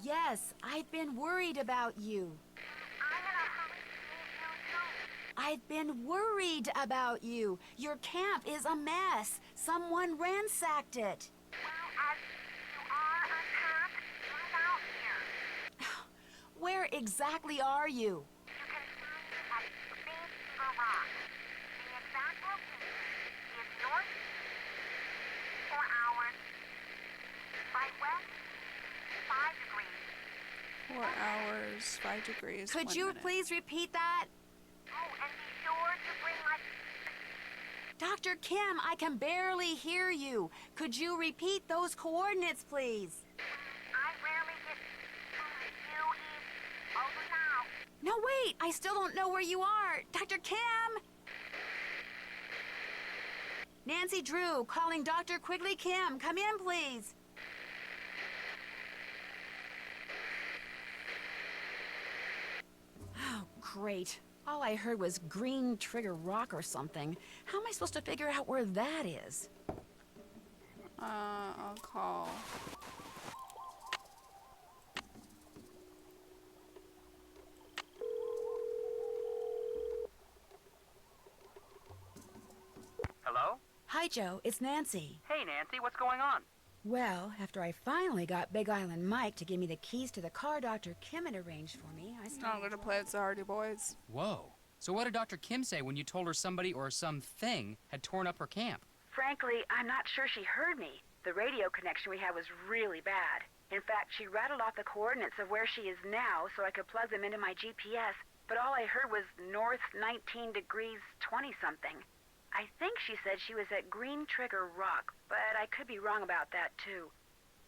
Yes, I've been worried about you. I'm in a hurry to meet you, too. I've been worried about you. Your camp is a mess. Someone ransacked it. Well, as you are unpacked, move out here. Where exactly are you? You can find me at Big Beaver Rock. The exact location is northeast, 4 hours, right west, 5 degrees. 4 hours, 5 degrees. Could 1 you minute. please repeat that? Oh, and be sure to bring my... Dr. Kim, I can barely hear you. Could you repeat those coordinates, please? I rarely get you is over now. No, wait, I still don't know where you are. Dr. Kim! Nancy Drew calling Dr. Quigley Kim. Come in, please. Oh, great. All I heard was Green Trigger Rock or something. How am I supposed to figure out where that is? I'll call. Hello? Hi, Joe. It's Nancy. Hey, Nancy, what's going on? Well, after I finally got Big Island Mike to give me the keys to the car Dr. Kim had arranged for me, I I'm started... gonna play with the Hardy Boys. Whoa. So what did Dr. Kim say when you told her somebody or something had torn up her camp? Frankly, I'm not sure she heard me. The radio connection we had was really bad. In fact, she rattled off the coordinates of where she is now so I could plug them into my GPS, but all I heard was north 19 degrees 20-something. I think she said she was at Green Trigger Rock, but I could be wrong about that, too.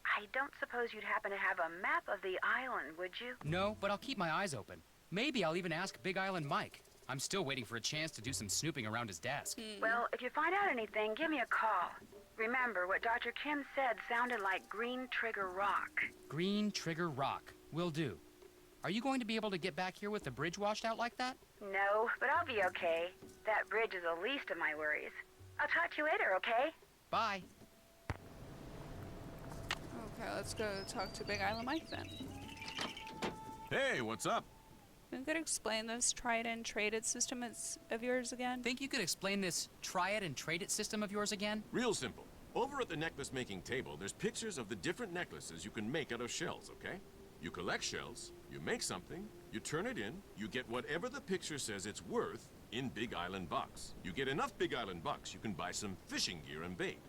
I don't suppose you'd happen to have a map of the island, would you? No, but I'll keep my eyes open. Maybe I'll even ask Big Island Mike. I'm still waiting for a chance to do some snooping around his desk. Well, if you find out anything, give me a call. Remember, what Dr. Kim said sounded like Green Trigger Rock. Green Trigger Rock. Will do. Are you going to be able to get back here with the bridge washed out like that? No, but I'll be okay. That bridge is the least of my worries. I'll talk to you later, okay? Bye. Okay, let's go talk to Big Island Mike then. Hey, what's up? You could explain this try-it and trade-it system of yours again? Think you could explain this try it and trade it system of yours again? Real simple. Over at the necklace making table, there's pictures of the different necklaces you can make out of shells, okay? You collect shells, you make something, you turn it in, you get whatever the picture says it's worth in Big Island bucks. You get enough Big Island bucks, you can buy some fishing gear and bait.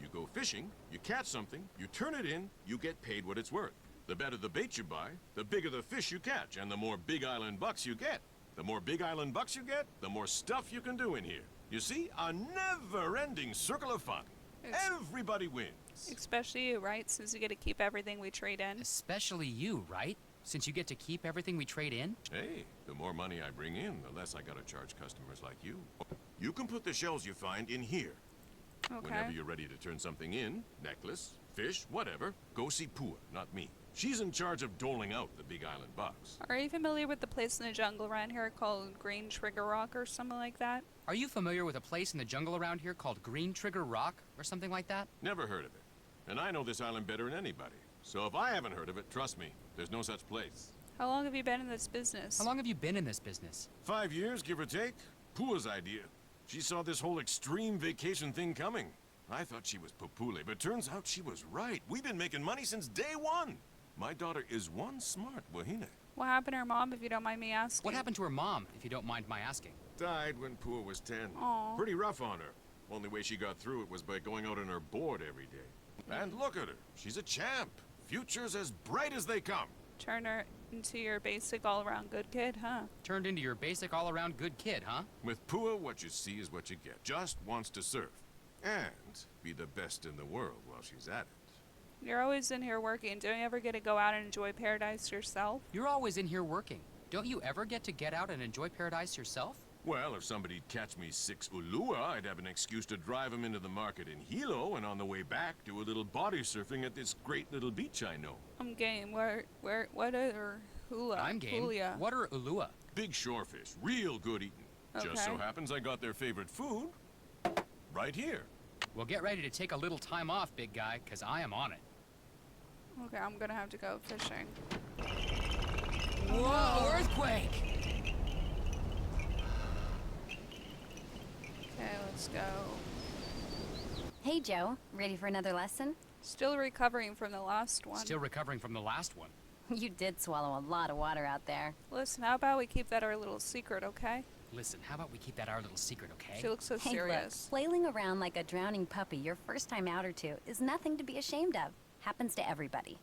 You go fishing, you catch something, you turn it in, you get paid what it's worth. The better the bait you buy, the bigger the fish you catch, and the more Big Island bucks you get. The more Big Island bucks you get, the more stuff you can do in here. You see, a never-ending circle of fun. Everybody wins. Especially you, right? Since you get to keep everything we trade in. Especially you, right? Since you get to keep everything we trade in? Hey, the more money I bring in, the less I gotta charge customers like you. You can put the shells you find in here. Okay. Whenever you're ready to turn something in, necklace, fish, whatever, go see Pua, not me. She's in charge of doling out the Big Island bucks. Are you familiar with the place in the jungle around here called Green Trigger Rock or something like that? Are you familiar with a place in the jungle around here called Green Trigger Rock or something like that? Never heard of it. And I know this island better than anybody. So if I haven't heard of it, trust me, there's no such place. How long have you been in this business? How long have you been in this business? 5 years, give or take. Pua's idea. She saw this whole extreme vacation thing coming. I thought she was popule, but turns out she was right. We've been making money since day one. My daughter is one smart wahine. What happened to her mom, if you don't mind me asking? What happened to her mom, if you don't mind my asking? Died when Pua was 10. Aw. Pretty rough on her. Only way she got through it was by going out on her board every day. And look at her. She's a champ. Future's as bright as they come. Turn her into your basic all-around good kid, huh? Turned into your basic all-around good kid, huh? With Pua, what you see is what you get. Just wants to surf. And be the best in the world while she's at it. You're always in here working. Don't you ever get to go out and enjoy paradise yourself? You're always in here working. Don't you ever get to get out and enjoy paradise yourself? Well, if somebody'd catch me 6 ulua, I'd have an excuse to drive them into the market in Hilo, and on the way back, do a little body surfing at this great little beach I know. I'm game. What are hula? I'm game. Hulia. What are ulua? Big shorefish, real good eating. Just so Okay. happens I got their favorite food right here. Well, get ready to take a little time off, big guy, because I am on it. Okay, I'm gonna have to go fishing. Whoa, earthquake! Okay, let's go. Hey, Joe. Ready for another lesson? Still recovering from the last one. Still recovering from the last one. You did swallow a lot of water out there. Listen, how about we keep that our little secret, okay? Listen, how about we keep that our little secret, okay? She looks so Hey, serious. look, flailing around like a drowning puppy your first time out or two is nothing to be ashamed of. Happens to everybody.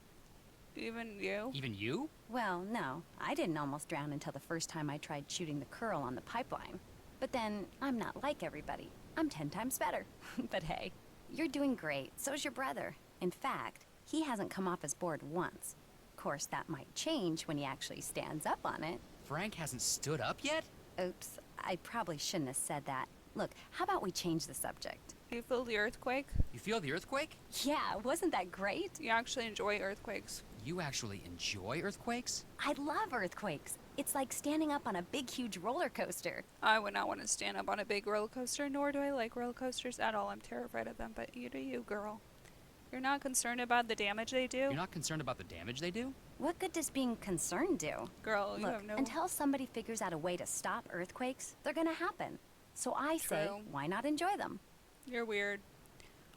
Even you? Even you? Well, no. I didn't almost drown until the first time I tried shooting the curl on the pipeline. But then, I'm not like everybody. I'm 10 times better. But hey, you're doing great. So's your brother. In fact, he hasn't come off his board once. Of course, that might change when he actually stands up on it. Frank hasn't stood up yet? Oops, I probably shouldn't have said that. Look, how about we change the subject? Do you feel the earthquake? You feel the earthquake? Yeah, wasn't that great? You actually enjoy earthquakes. You actually enjoy earthquakes? I love earthquakes. It's like standing up on a big, huge roller coaster. I would not want to stand up on a big roller coaster, nor do I like roller coasters at all. I'm terrified of them, but you do you, girl. You're not concerned about the damage they do? You're not concerned about the damage they do? What good does being concerned do? Girl, you Look, have no... until somebody figures out a way to stop earthquakes, they're gonna happen. So I say, True. why not enjoy them? You're weird.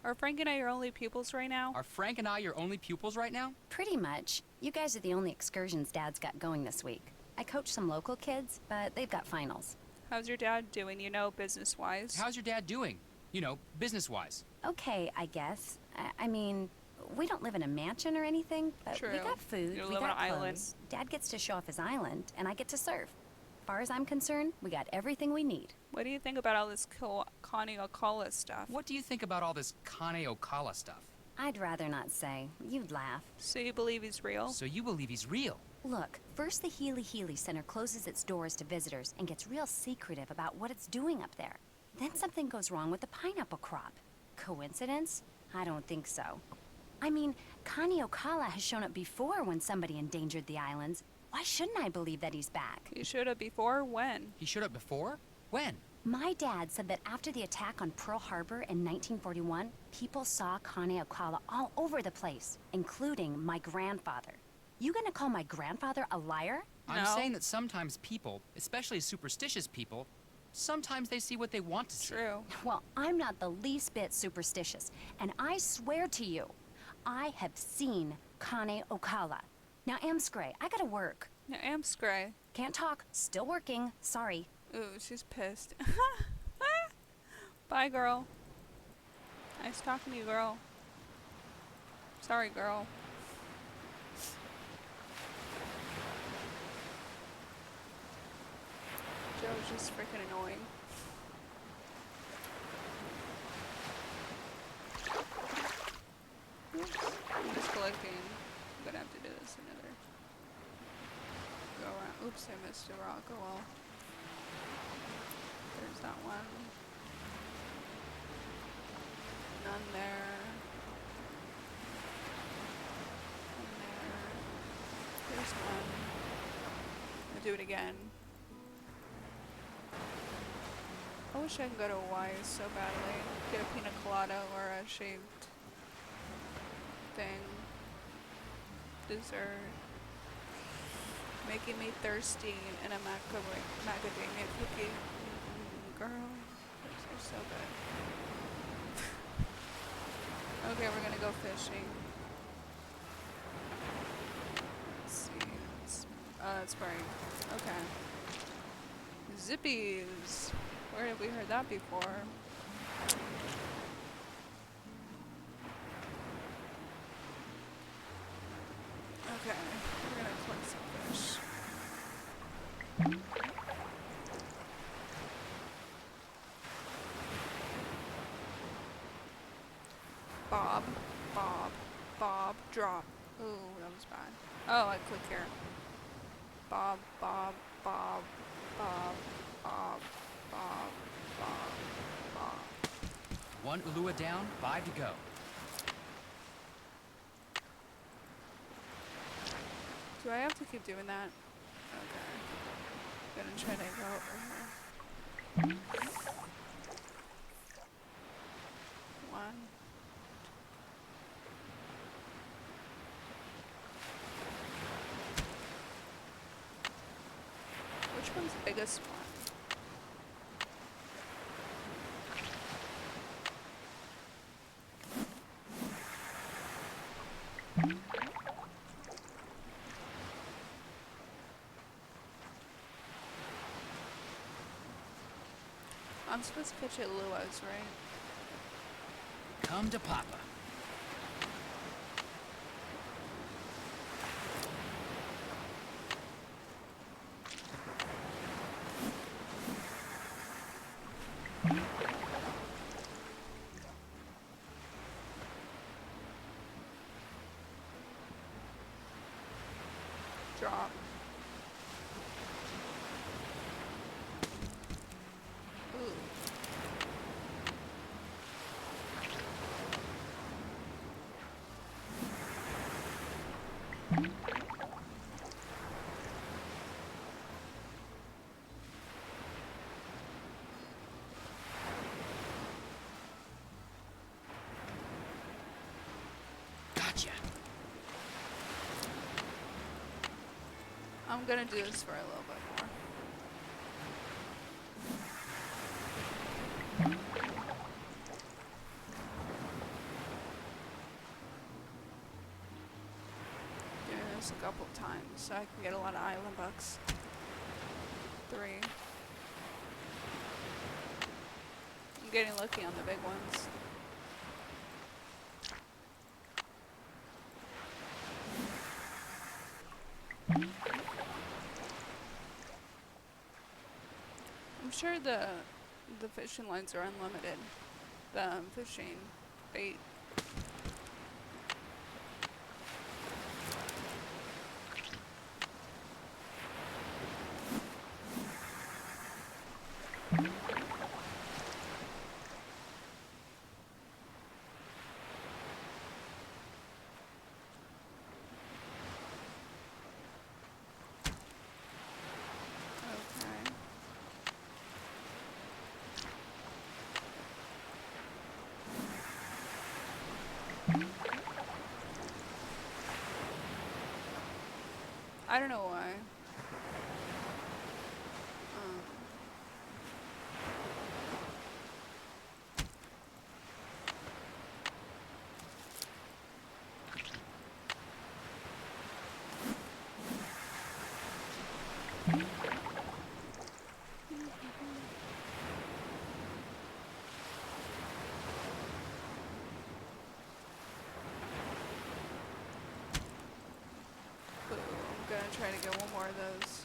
Are Frank and I your only pupils right now? Are Frank and I your only pupils right now? Pretty much. You guys are the only excursions Dad's got going this week. I coach some local kids, but they've got finals. How's your dad doing, business-wise? How's your dad doing? You know, business-wise. Okay, I guess. I mean, We don't live in a mansion or anything, but True. we got food, You we live on got an clothes. island. Dad gets to show off his island, and I get to surf. Far as I'm concerned, we got everything we need. What do you think about all this Kane Okala stuff? What do you think about all this Kane Okala stuff? I'd rather not say. You'd laugh. So you believe he's real? So you believe he's real? Look, first the Hilihili Center closes its doors to visitors and gets real secretive about what it's doing up there. Then something goes wrong with the pineapple crop. Coincidence? I don't think so. I mean, Kane Okala has shown up before when somebody endangered the islands. Why shouldn't I believe that he's back? He showed up before? When? He showed up before? When? My dad said that after the attack on Pearl Harbor in 1941, people saw Kane Okala all over the place, including my grandfather. You gonna call my grandfather a liar? I'm No. saying that sometimes people, especially superstitious people, sometimes they see what they want to see. True. Well, I'm not the least bit superstitious, and I swear to you, I have seen Kane Okala. Now, Amscray, I gotta work. Yeah, Amscray. Can't talk, still working, sorry. Ooh, she's pissed. Bye, girl. Nice talking to you, girl. Sorry, girl. Joe's just freaking annoying. Oops. I'm just collecting. I'm gonna have to do this another go around. Oops, I missed a rock. Oh well. There's that one. None there. None there. There's one. I'll do it again. I wish I could go to Hawaii so badly. Get a pina colada or a shaved thing. Dessert. Making me thirsty and a macadamia cookie. Girl, those are so good. Okay, we're gonna go fishing. Let's see. It's spring. Okay. Zippies. Where have we heard that before? Okay, we're gonna collect some fish. Bob, Bob, Bob, drop. Ooh, that was bad. Oh, I click here. Bob, Bob, Bob, Bob, Bob, Bob, Bob, Bob. 1 Ulua down, 5 to go. Do I have to keep doing that? Okay. Gonna try to go over here. 1. Which one's the biggest one? I'm supposed to catch it Lua's, right? Come to Papa. Drop. Ooh. Gotcha. I'm gonna do this for a little bit more. Doing this a couple times so I can get a lot of island bucks. 3. I'm getting lucky on the big ones. sure the fishing lines are unlimited. The fishing bait. Okay. I don't know why. Boo, I'm gonna try to get one more of those.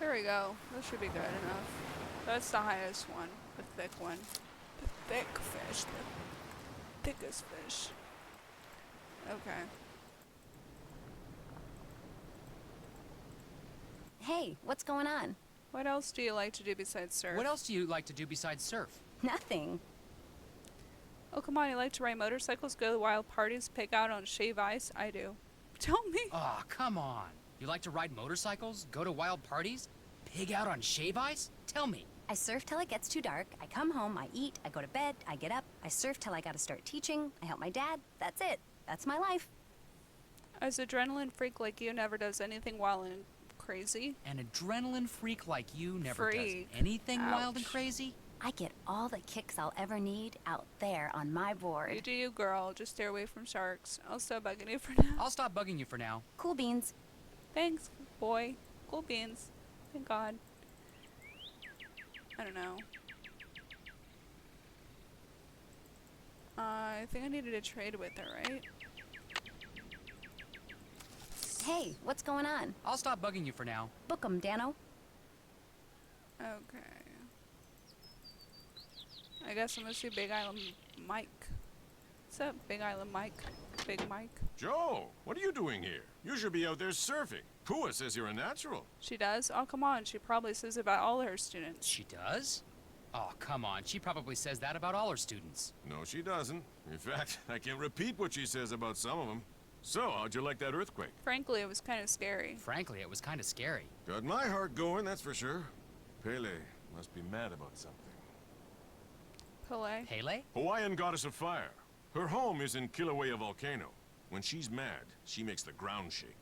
There we go. That should be good enough. That's the highest one. The thick one. The thick fish. The thickest fish. Okay. Hey, what's going on? What else do you like to do besides surf? What else do you like to do besides surf? Nothing. Oh, come on. You like to ride motorcycles, go to wild parties, pick out on shave ice? I do. Tell me. Aw, come on. You like to ride motorcycles, go to wild parties, pig out on shave ice? Tell me. I surf till it gets too dark. I come home, I eat, I go to bed, I get up. I surf till I gotta start teaching. I help my dad. That's it. That's my life. As adrenaline freak like you never does anything wild and crazy. An adrenaline freak like you never Freak. does anything wild and Ouch. crazy? I get all the kicks I'll ever need out there on my board. You do you, girl. Just stay away from sharks. I'll stop bugging you for now. I'll stop bugging you for now. Cool beans. Thanks, boy. Cool beans. Thank God. I don't know. I think I needed to trade with her, right? Hey, what's going on? I'll stop bugging you for now. Book 'em, Dano. Okay. I guess I'm gonna see Big Island Mike. What's up, Big Island Mike? Big Mike. Joe, what are you doing here? You should be out there surfing. Pua says you're a natural. She does? Oh, come on. She probably says about all her students. She does? Oh, come on. She probably says that about all her students. No, she doesn't. In fact, I can repeat what she says about some of them. So, how'd you like that earthquake? Frankly, it was kind of scary. Frankly, it was kind of scary. Got my heart going, that's for sure. Pele must be mad about something. Pele? Pele? Hawaiian goddess of fire. Her home is in Kilauea volcano. When she's mad, she makes the ground shake.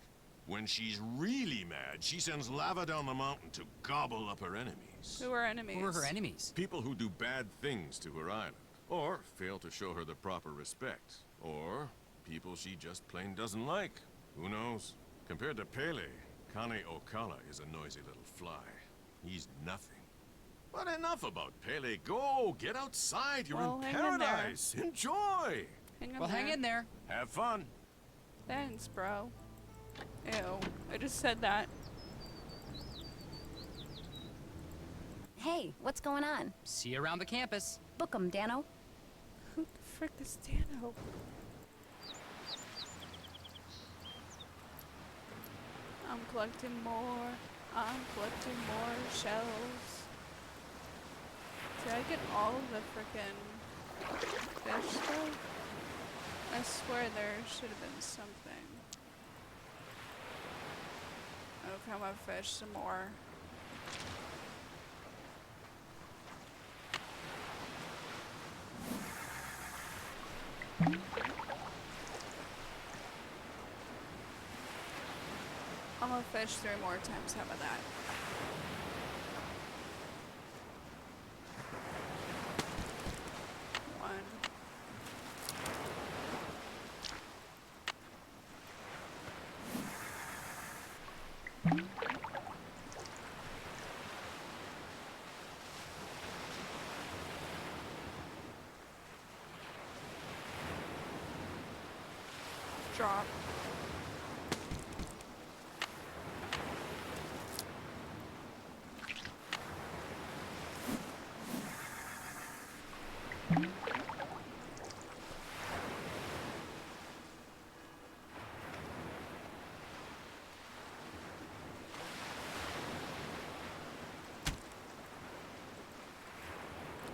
When she's really mad, she sends lava down the mountain to gobble up her enemies. Who are enemies? Who are her enemies? People who do bad things to her island, or fail to show her the proper respect, or people she just plain doesn't like. Who knows? Compared to Pele, Kane Okala is a noisy little fly. He's nothing. But enough about Pele. Go, get outside. You're Well, in hang in there. paradise. Enjoy. Well, hang in there. Have fun. Thanks, bro. Ew. I just said that. Hey, what's going on? See you around the campus. Book 'em, Dano. Who the frick is Dano? I'm collecting more. I'm collecting more shells. Did I get all of the frickin' fish though? I swear there should have been something. Okay, I'm gonna fish some more. I'm gonna fish 3 more times, how about that? One. drop.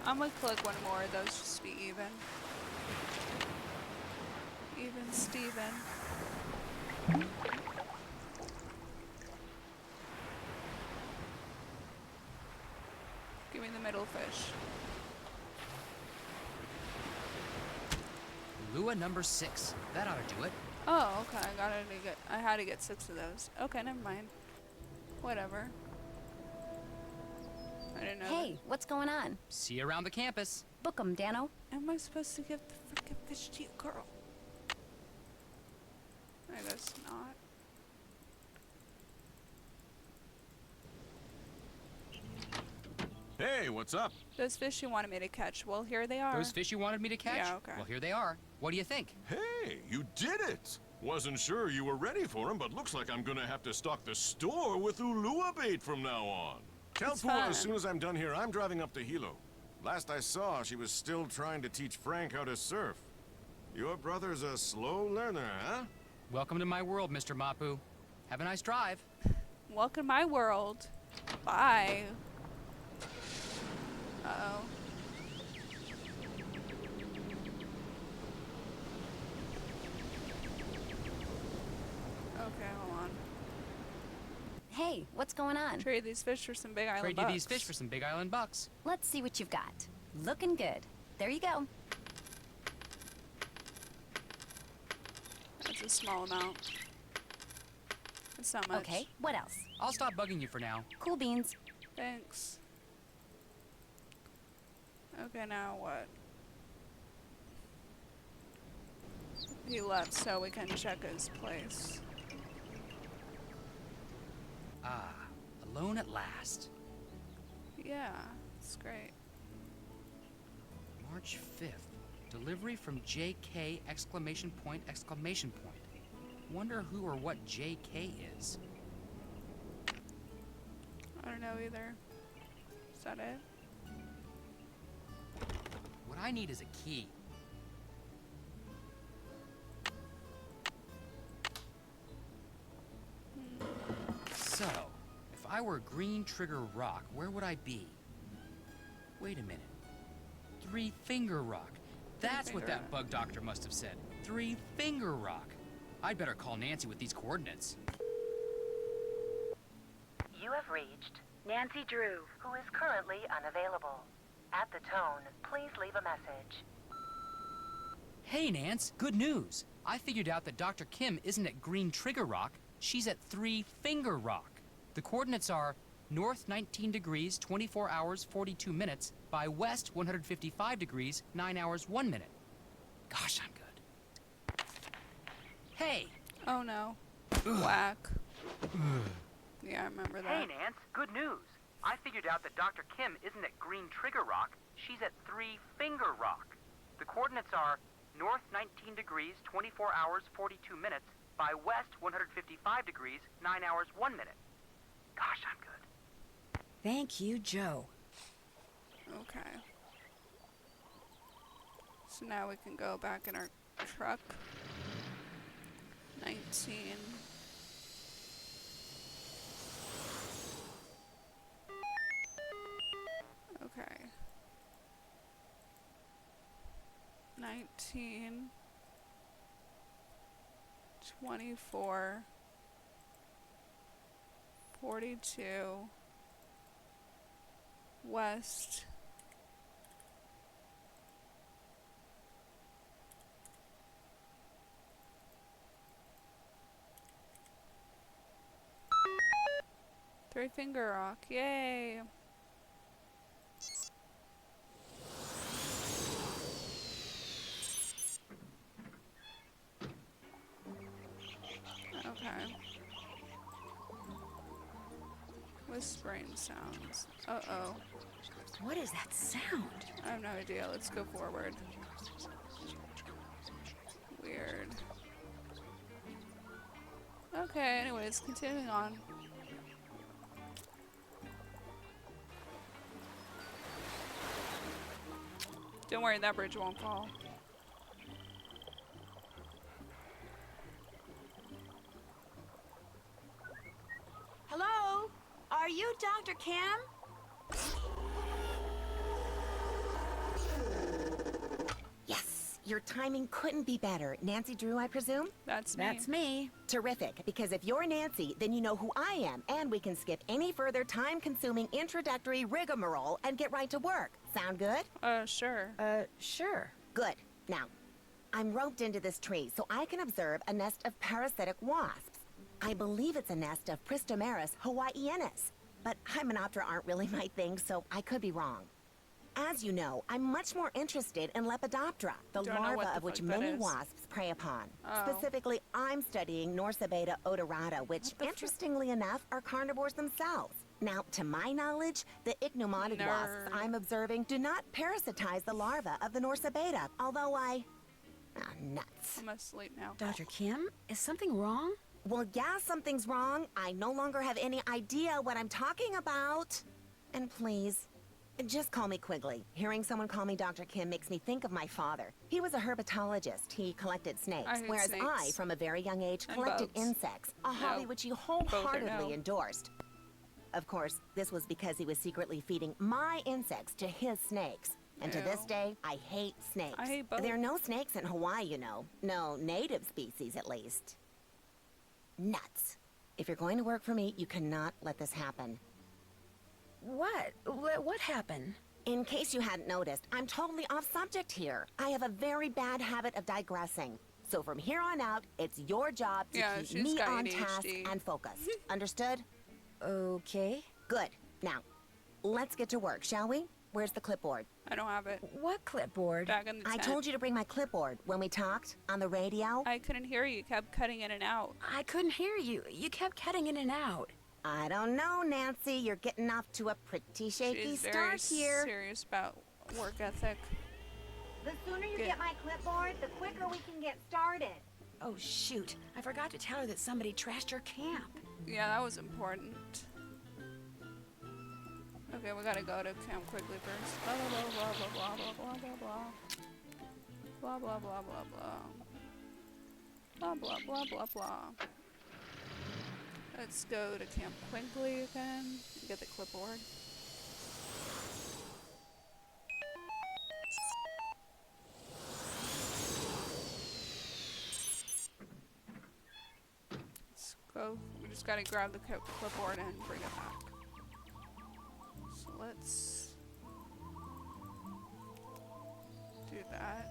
I'm gonna click one more of those just to be even. Even Steven. Give me the middle fish. Lua number 6. That ought to do it. Oh, okay. I had to get 6 of those. Okay, never mind. Whatever. I didn't know. Hey, what's going on? See you around the campus. Book 'em, Dano. Am I supposed to give the freaking fish to you, girl? I guess not. Hey, what's up? Those fish you wanted me to catch. Well, here they are. Those fish you wanted me to catch? Yeah, okay. Well, here they are. What do you think? Hey, you did it! Wasn't sure you were ready for him, but looks like I'm gonna have to stock the store with Ulua bait from now on. Tell It's Pua fun. as soon as I'm done here, I'm driving up to Hilo. Last I saw, she was still trying to teach Frank how to surf. Your brother's a slow learner, huh? Welcome to my world, Mr. Mapu. Have a nice drive. Welcome to my world. Bye. Uh-oh. Okay, hold on. Hey, what's going on? Trade these fish for some Big Island Trade you bucks. these fish for some Big Island bucks. Let's see what you've got. Looking good. There you go. That's a small amount. That's not much. Okay, what else? I'll stop bugging you for now. Cool beans. Thanks. Okay, now what? He left so we can check his place. Ah, alone at last. Yeah, it's great. March 5th. Delivery from JK exclamation point exclamation point. Wonder who or what JK is. I don't know either. Is that it? What I need is a key. So, if I were Green Trigger Rock, where would I be? Wait a minute. Three Finger Rock. That's what that bug doctor must have said. Three Finger Rock. I'd better call Nancy with these coordinates. You have reached Nancy Drew, who is currently unavailable. At the tone, please leave a message. Hey, Nance, good news. I figured out that Dr. Kim isn't at Green Trigger Rock. She's at Three Finger Rock. The coordinates are north 19 degrees, 24 hours, 42 minutes, by west 155 degrees, 9 hours, 1 minute. Gosh, I'm good. Hey! Oh no. Whack. Yeah, I remember that. Hey, Nance, good news. I figured out that Dr. Kim isn't at Green Trigger Rock. She's at Three Finger Rock. The coordinates are north 19 degrees, 24 hours, 42 minutes, by west 155 degrees, 9 hours, 1 minute. Gosh, I'm good. Thank you, Joe. Okay. So now we can go back in our truck. 19. Okay. 19. 24. 42. West. Three Finger Rock, yay! Okay. Whispering sounds. Uh-oh. What is that sound? I have no idea. Let's go forward. Weird. Okay, anyways, continuing on. Don't worry, that bridge won't fall. Hello? Are you Dr. Kim? Yes, your timing couldn't be better. Nancy Drew, I presume? That's me. That's me. Terrific, because if you're Nancy, then you know who I am, and we can skip any further time-consuming introductory rigmarole and get right to work. Sound good? Sure. Sure. Good. Now, I'm roped into this tree so I can observe a nest of parasitic wasps. I believe it's a nest of Pristomeris hawaiianus, but Hymenoptera aren't really my thing, so I could be wrong. As you know, I'm much more interested in Lepidoptera, the Don't know what larva the of which fuck that many is. wasps prey upon. Oh. Specifically, I'm studying Norsabeta odorata, which, interestingly enough, are carnivores themselves. Now, to my knowledge, the ichneumoniid wasps Nerd. I'm observing do not parasitize the larva of the Norsabeta, although nuts. I'm asleep now. Dr. Kim, is something wrong? Well, yeah, something's wrong. I no longer have any idea what I'm talking about. And please, just call me Quigley. Hearing someone call me Dr. Kim makes me think of my father. He was a herpetologist. He collected snakes, I hate whereas snakes. I, from a very young age, And collected bugs. insects, a hobby No. which he Both are wholeheartedly no. endorsed. Of course, this was because he was secretly feeding my insects to his snakes. And to this Ew. day, I hate snakes. I hate both. There are no snakes in Hawaii, you know. No native species, at least. Nuts. If you're going to work for me, you cannot let this happen. What? What happened? In case you hadn't noticed, I'm totally off subject here. I have a very bad habit of digressing. So from here on out, it's your job to Yeah, keep she's me got on task ADHD. and focused. Understood? Okay. Good. Now, let's get to work, shall we? Where's the clipboard? I don't have it. What clipboard? Back in the I tent. told you to bring my clipboard when we talked on the radio. I couldn't hear you. You kept cutting in and out. I couldn't hear you. You kept cutting in and out. I don't know, Nancy. You're getting off to a pretty shaky She's very start here. serious about work ethic. The sooner you Good. get my clipboard, the quicker we can get started. Oh, shoot. I forgot to tell her that somebody trashed her camp. Yeah, that was important. Okay, we gotta go to Camp Quigley first. Blah blah blah blah blah blah blah blah blah blah blah blah blah blah blah blah blah blah. Let's go to Camp Quigley again and get the clipboard. Let's go. We just gotta grab the clipboard and bring it back. So let's do that.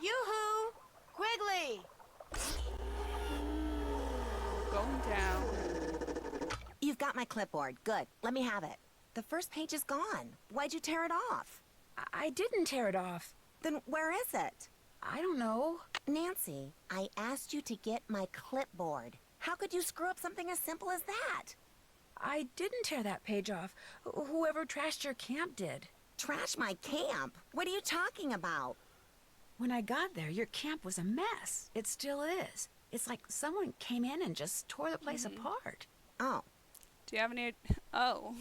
Yoo-hoo! Quigley! Going down. You've got my clipboard. Good. Let me have it. The first page is gone. Why'd you tear it off? I didn't tear it off. Then where is it? I don't know. Nancy, I asked you to get my clipboard. How could you screw up something as simple as that? I didn't tear that page off. Whoever trashed your camp did. Trash my camp? What are you talking about? When I got there, your camp was a mess. It still is. It's like someone came in and just tore the place apart. Oh, Do you have any? Oh.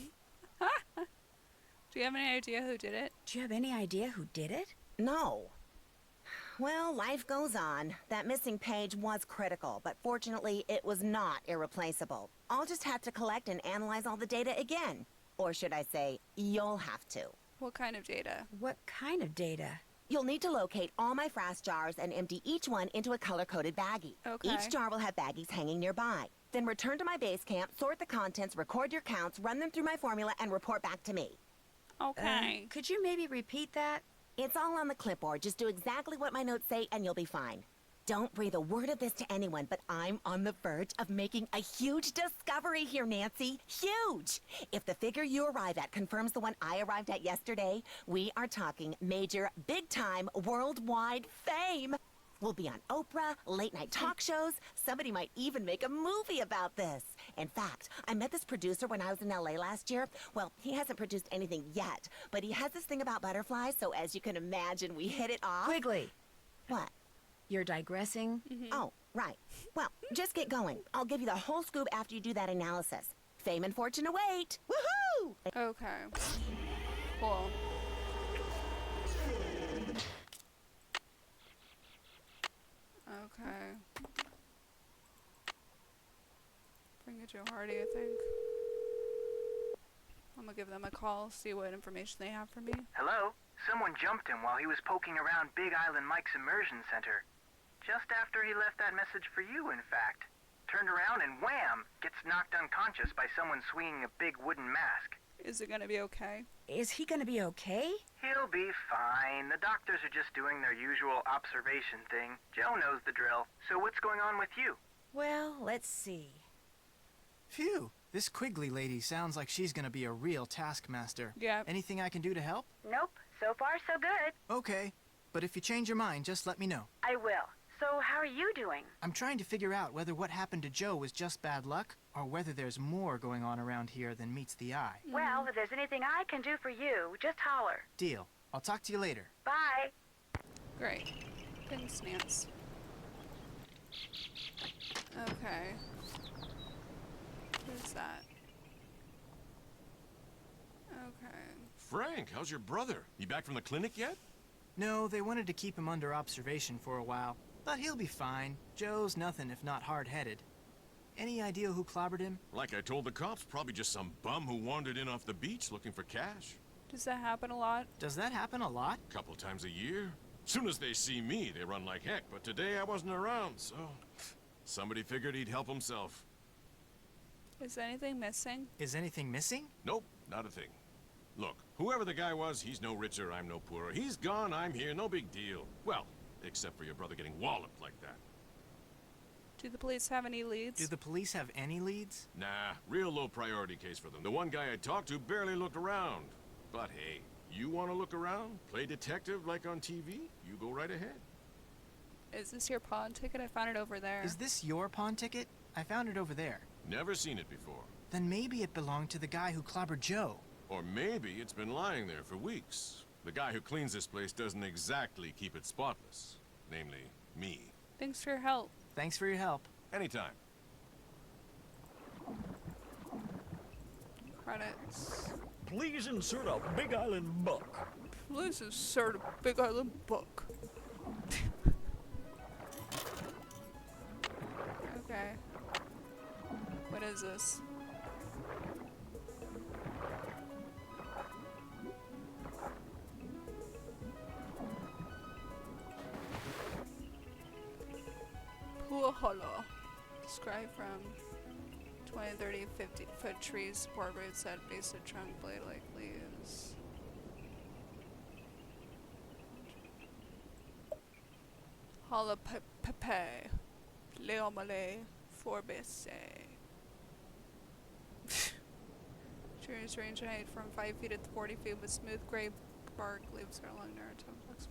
Do you have any idea who did it? Do you have any idea who did it? no. Well, life goes on. That missing page was critical, but fortunately, it was not irreplaceable. I'll just have to collect and analyze all the data again. Or should I say, you'll have to. What kind of data? What kind of data? You'll need to locate all my frass jars and empty each one into a color-coded baggie. Okay. Each jar will have baggies hanging nearby. Then return to my base camp, sort the contents, record your counts, run them through my formula, and report back to me. Okay. Could you maybe repeat that? It's all on the clipboard. Just do exactly what my notes say and you'll be fine. Don't breathe a word of this to anyone, but I'm on the verge of making a huge discovery here, Nancy. Huge! If the figure you arrive at confirms the one I arrived at yesterday, we are talking major, big-time, worldwide fame. We'll be on Oprah, late-night talk shows. Somebody might even make a movie about this. In fact, I met this producer when I was in LA last year. Well, he hasn't produced anything yet, but he has this thing about butterflies, so as you can imagine, we hit it off. Quigley, What? you're digressing. Oh, right. Well, just get going. I'll give you the whole scoop after you do that analysis. Fame and fortune await. Woohoo! Okay. Cool. Okay. Bring it to Hardy, I think. I'm gonna give them a call, see what information they have for me. Hello? Someone jumped him while he was poking around Big Island Mike's immersion center. Just after he left that message for you, in fact. Turned around and wham! Gets knocked unconscious by someone swinging a big wooden mask. Is it gonna be okay? Is he gonna be okay? He'll be fine. The doctors are just doing their usual observation thing. Joe knows the drill. So what's going on with you? Well, let's see. Phew, this Quigley lady sounds like she's gonna be a real taskmaster. Yeah. Anything I can do to help? Nope. So far, so good. Okay, but if you change your mind, just let me know. I will. So how are you doing? I'm trying to figure out whether what happened to Joe was just bad luck, or whether there's more going on around here than meets the eye. Well, if there's anything I can do for you, just holler. Deal. I'll talk to you later. Bye. Great. Thanks, Nance. Okay. Who's that? Okay. Frank, how's your brother? He back from the clinic yet? No, they wanted to keep him under observation for a while, but he'll be fine. Joe's nothing if not hard-headed. Any idea who clobbered him? Like I told the cops, probably just some bum who wandered in off the beach looking for cash. Does that happen a lot? Does that happen a lot? Couple times a year. Soon as they see me, they run like heck, but today I wasn't around, so somebody figured he'd help himself. Is anything missing? Is anything missing? Nope, not a thing. Look, whoever the guy was, he's no richer, I'm no poorer. He's gone, I'm here, no big deal. Well, except for your brother getting walloped like that. Do the police have any leads? Do the police have any leads? Nah, real low priority case for them. The one guy I talked to barely looked around. But hey, you want to look around? Play detective like on TV? You go right ahead. Is this your pawn ticket? I found it over there. Is this your pawn ticket? I found it over there. Never seen it before. Then maybe it belonged to the guy who clobbered Joe. Or maybe it's been lying there for weeks. The guy who cleans this place doesn't exactly keep it spotless. Namely, me. Thanks for your help. Thanks for your help. Anytime. Credits. Please insert a Big Island buck. Please insert a Big Island book. Okay. What is this? Puahala. Described from 20, 30, 50-foot trees, support roots at base of trunk, blade-like leaves. Hala pepe. Leomale forbese. Trees range in height from 5 feet to 40 feet with smooth gray bark. Leaves are long, narrow, complex.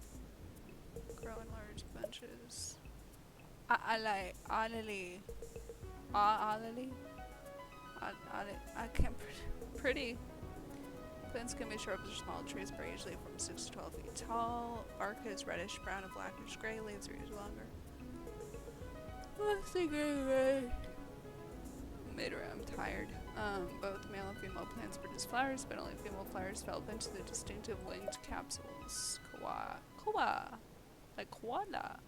Grow in large bunches. Alali. I can't. Pretty. Plants can be shrubs or small trees, but usually from 6 to 12 feet tall. Bark is reddish brown and blackish gray. Leaves are usually longer. Let's see, gray. I'm tired. Both male and female plants produce flowers, but only female flowers develop into the distinctive winged capsules. Koala. Like koala.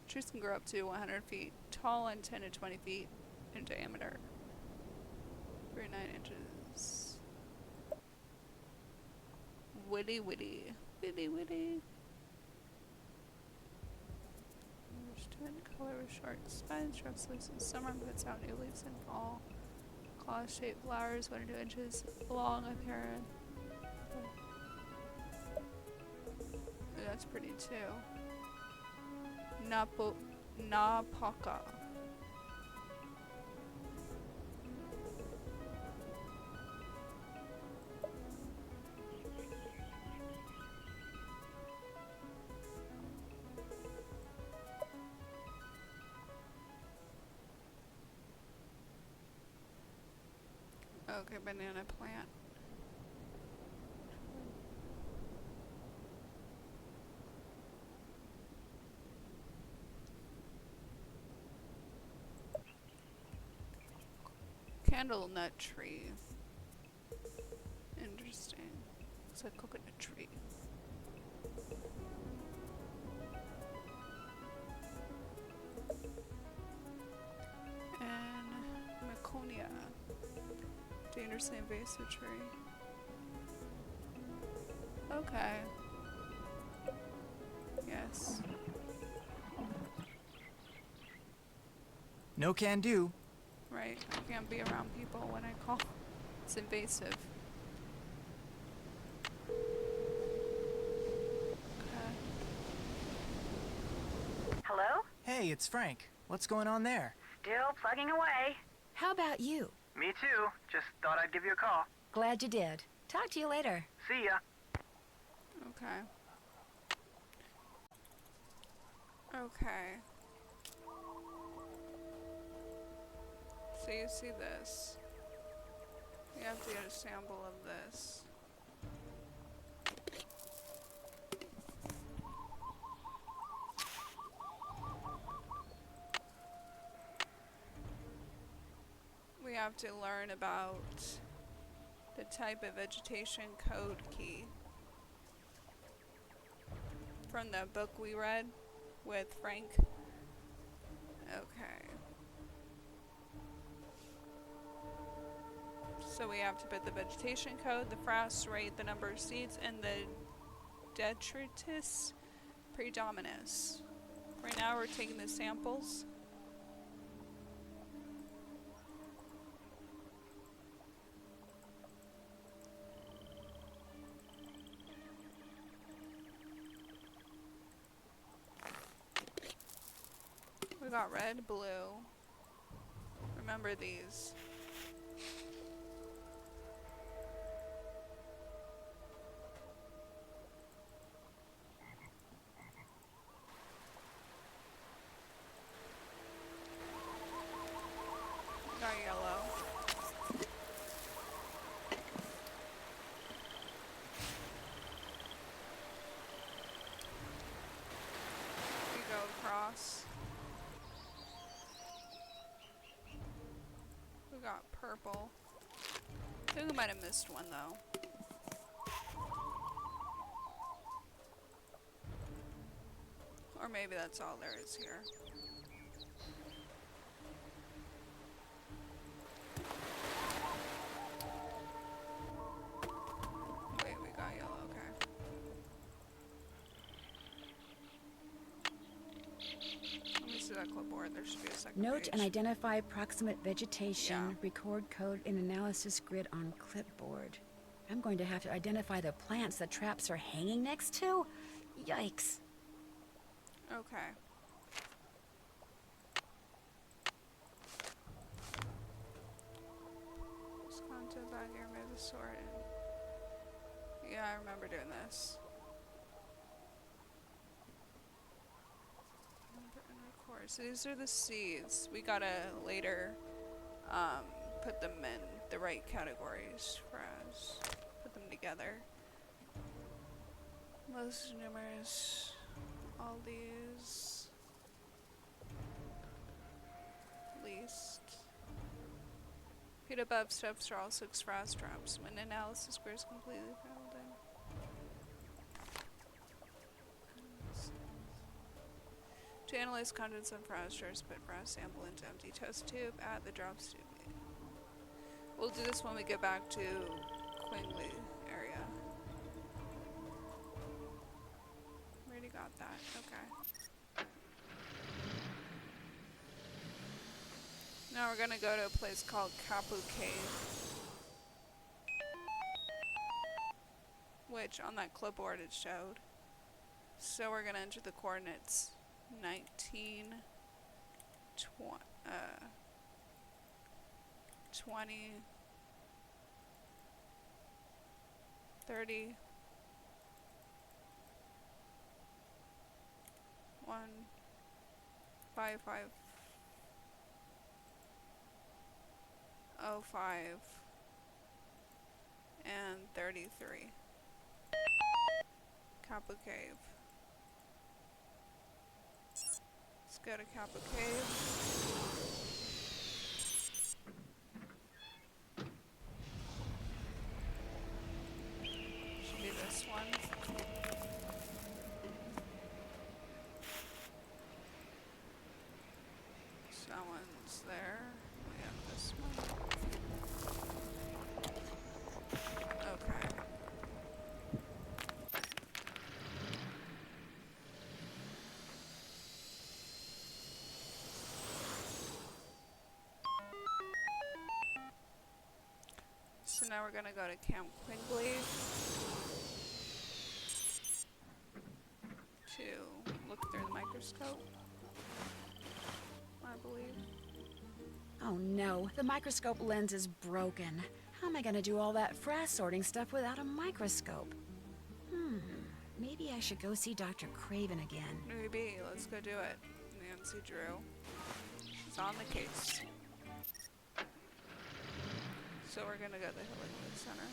Trees can grow up to 100 feet tall and 10 to 20 feet in diameter. 3 to 9 inches. Witty. Color with short spines, shrubs leaves in summer and puts out new leaves in fall. Claw-shaped flowers, 1 to 2 inches long, apparent. That's pretty too. Napaka. Okay, banana plant. Candle nut tree. Interesting. It's a coconut tree. And Meconia. Dangerously invasive tree. Okay. Yes. No can do. Right. I can't be around people when I call. It's invasive. Okay. Hello? Hey, it's Frank. What's going on there? Still plugging away. How about you? Me too. Just thought I'd give you a call. Glad you did. Talk to you later. See ya. Okay. Okay. So you see this. You have to get a sample of this. We have to learn about the type of vegetation code key from the book we read with Frank. Okay. So we have to put the vegetation code, the frost rate, the number of seeds, and the detritus predominus. Right now we're taking the samples. We got red, blue. Remember these. We got yellow. We go across. We got purple. I think we might have missed one though. Or maybe that's all there is here. Wait, we got yellow, okay. Let me see that clipboard. There should be a second Note page. and identify proximate vegetation. Yeah. Record code in analysis grid on clipboard. I'm going to have to identify the plants the traps are hanging next to? Yikes. Okay. Just gone to the bag here, move the sword in. Yeah, I remember doing this. And record. So these are the seeds. We gotta later put them in the right categories for us. Put them together. Most numerous. All these. Least. Feet above steps are all 6 frost traps. When analysis square is completely filled in. To analyze contents of frost jars, put frost sample into empty test tube. Add the drops to. We'll do this when we get back to Quingley area. Already got that. Okay. Now we're gonna go to a place called Kapu Cave, which on that clipboard it showed. So we're gonna enter the coordinates 19, 20, 30, 1, 5, 5, 0, 5, and 33. Kapu Cave. Let's go to Kapu Cave. Should be this one. Someone's there. We have this one. Okay. So now we're gonna go to Camp Quigley to look through the microscope, I believe. Oh no, the microscope lens is broken. How am I gonna do all that frass sorting stuff without a microscope? Maybe I should go see Dr. Craven again. Maybe. Let's go do it. Nancy Drew. She's on the case. So we're gonna go to the Hilihili Center.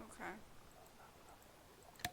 Okay.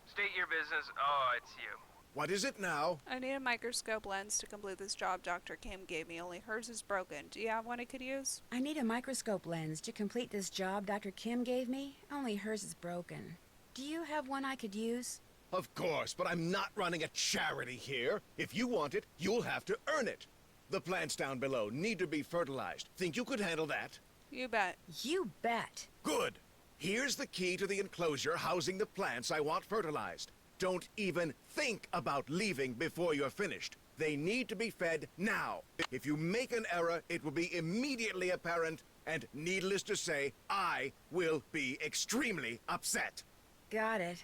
State your business. Oh, it's you. What is it now? I need a microscope lens to complete this job Dr. Kim gave me, only hers is broken. Do you have one I could use? I need a microscope lens to complete this job Dr. Kim gave me, only hers is broken. Do you have one I could use? Of course, but I'm not running a charity here. If you want it, you'll have to earn it. The plants down below need to be fertilized. Think you could handle that? You bet. You bet. Good. Here's the key to the enclosure housing the plants I want fertilized. Don't even think about leaving before you're finished. They need to be fed now. If you make an error, it will be immediately apparent, and needless to say, I will be extremely upset. Got it.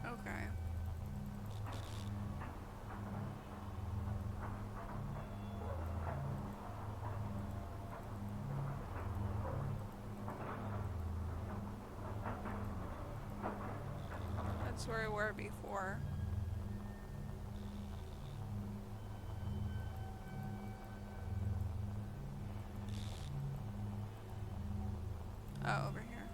Okay. That's where we were before. Oh, over here.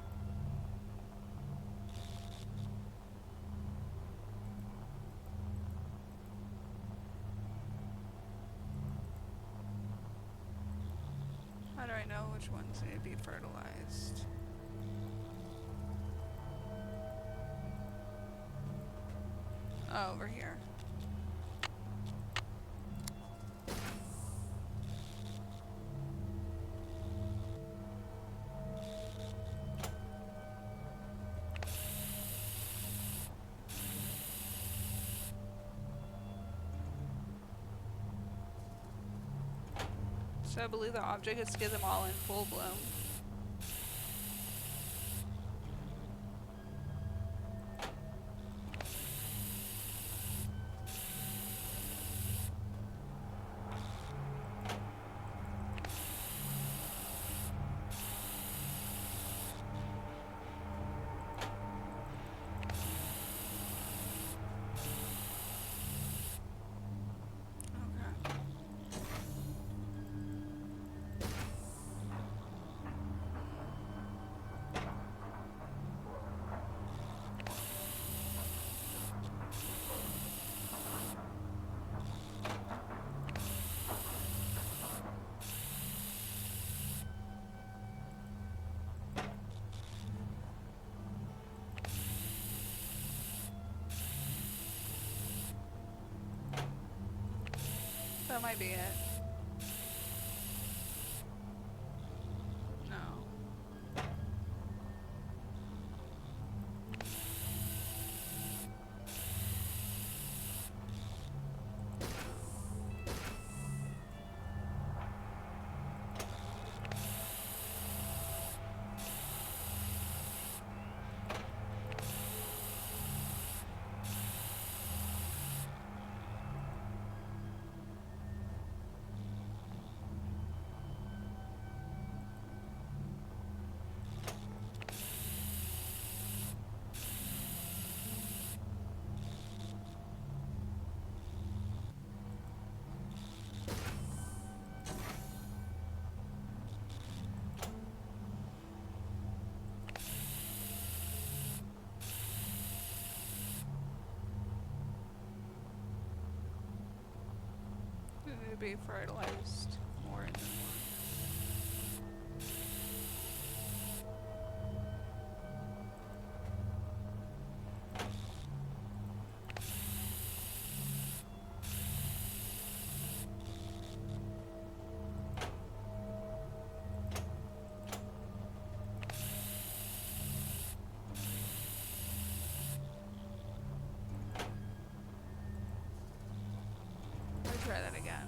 How do I know which ones need to be fertilized? Oh, over here. So I believe the object is to get them all in full bloom. That might be it. No. be fertilized more and more. Try that again.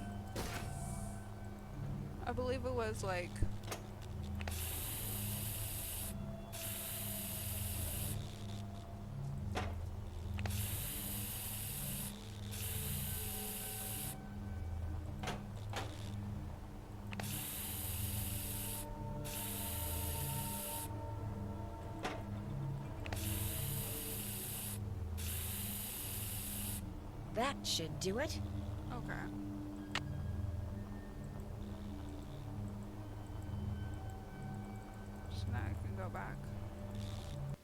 I believe it was like That should do it. okay. So now I can go back.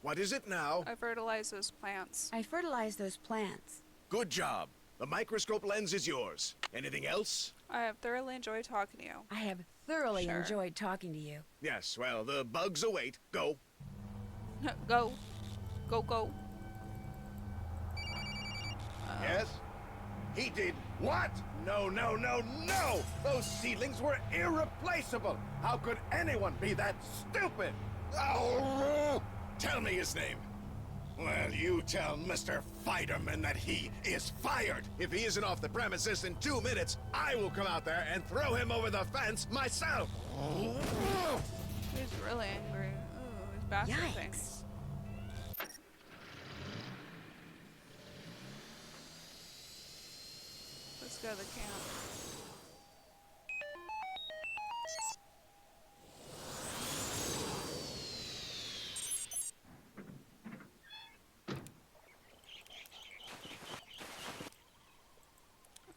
What is it now? I fertilize those plants. I fertilized those plants. Good job. The microscope lens is yours. Anything else? I have thoroughly enjoyed talking to you. I have thoroughly Sure. enjoyed talking to you. Yes, well, the bugs await. Go. Go. Go, go. Yes? He did what? No, no, no, no! Those seedlings were irreplaceable! How could anyone be that stupid? Oh! Tell me his name. Well, you tell Mr. Fiderman that he is fired. If he isn't off the premises in 2 minutes, I will come out there and throw him over the fence myself. He's really angry. Ooh, he's bashing Yikes. things. Let's go to the camp.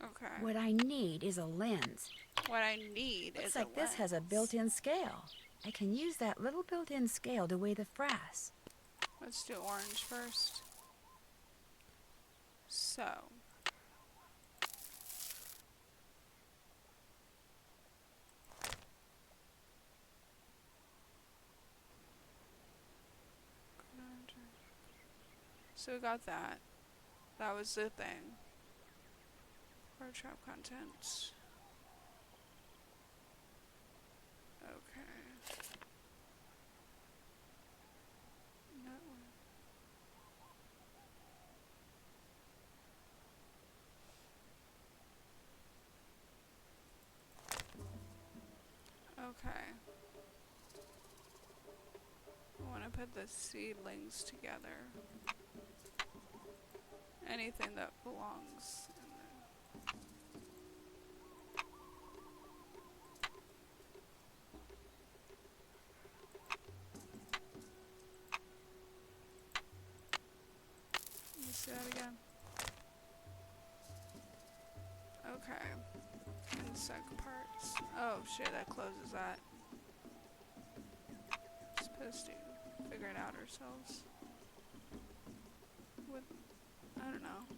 Okay. What I need is a lens. What I need Looks is like a this has a lens. built-in scale. I can use that little built-in scale to weigh the frass. Let's do orange first. So. So we got that. That was the thing. Core trap contents. Okay. That one. Okay. I want to put the seedlings together. Anything that belongs in there. Let's do that again. Okay. Insect parts. Oh shit, that closes that. Supposed to figure it out ourselves. With, I don't know.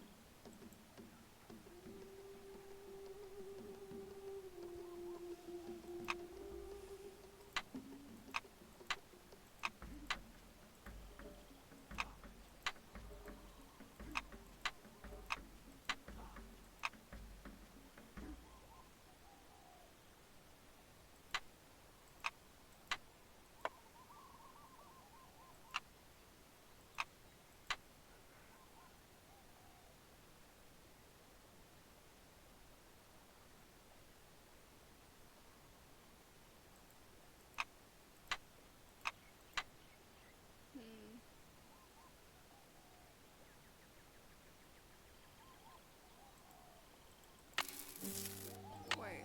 Wait.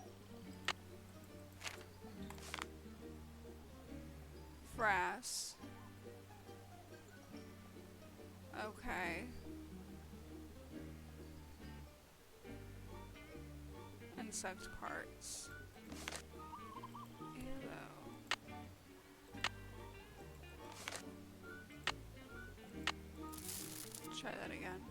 Frass. Okay. Insect parts. Ew. Try that again.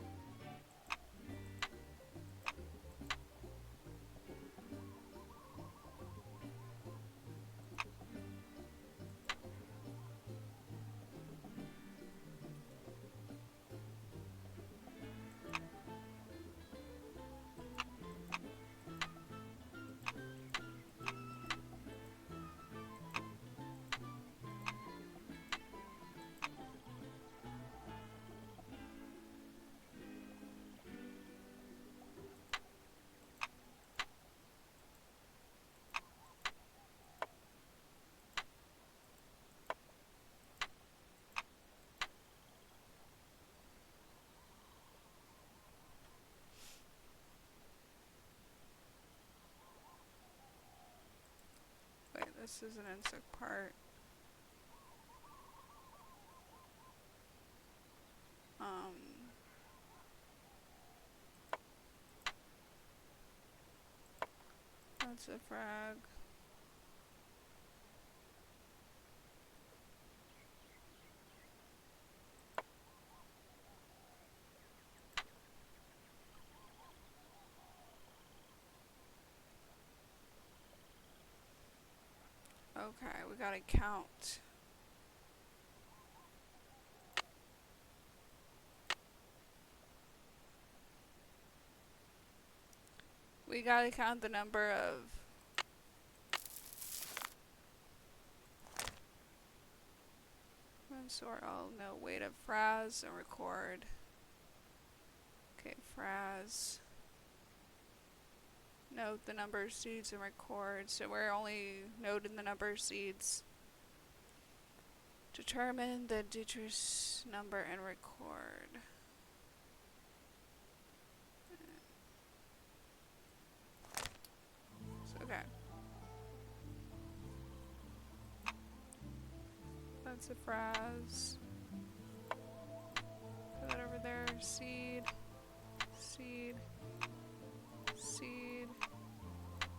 This is an insect part. That's a frag. Okay, we gotta count. We gotta count the number of sort. I'll know weight of frass and record. Okay, frass. Note the number of seeds and record. So we're only noting the number of seeds. Determine the Dietrich's number and record. So, okay. That's a frass. Put that over there. Seed. Seed. Seed.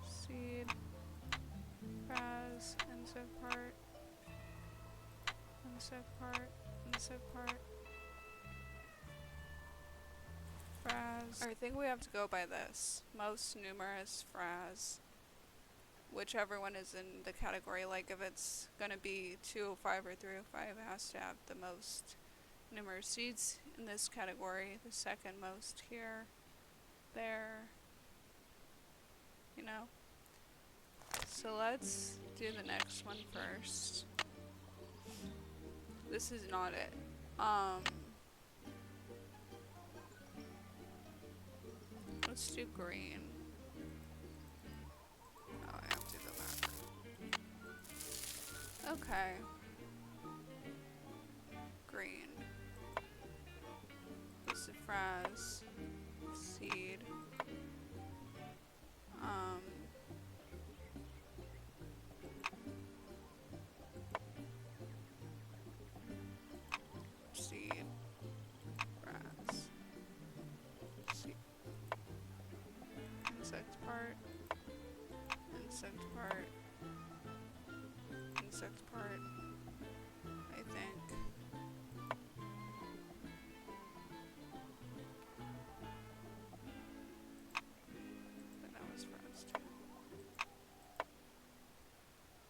Seed. Frass. Insect part. Insect part. Insect part. Frass. I think we have to go by this. Most numerous frass. Whichever one is in the category. Like if it's gonna be 205 or 305, it has to have the most numerous seeds in this category. The second most here. There. You know? So let's do the next one first. This is not it. Let's do green. Oh, I have to go back. Okay. Green. This is frass. Seed. Seed. Frass. Seed. Insect part. Insect part. Insect part. I think. But that was frass too.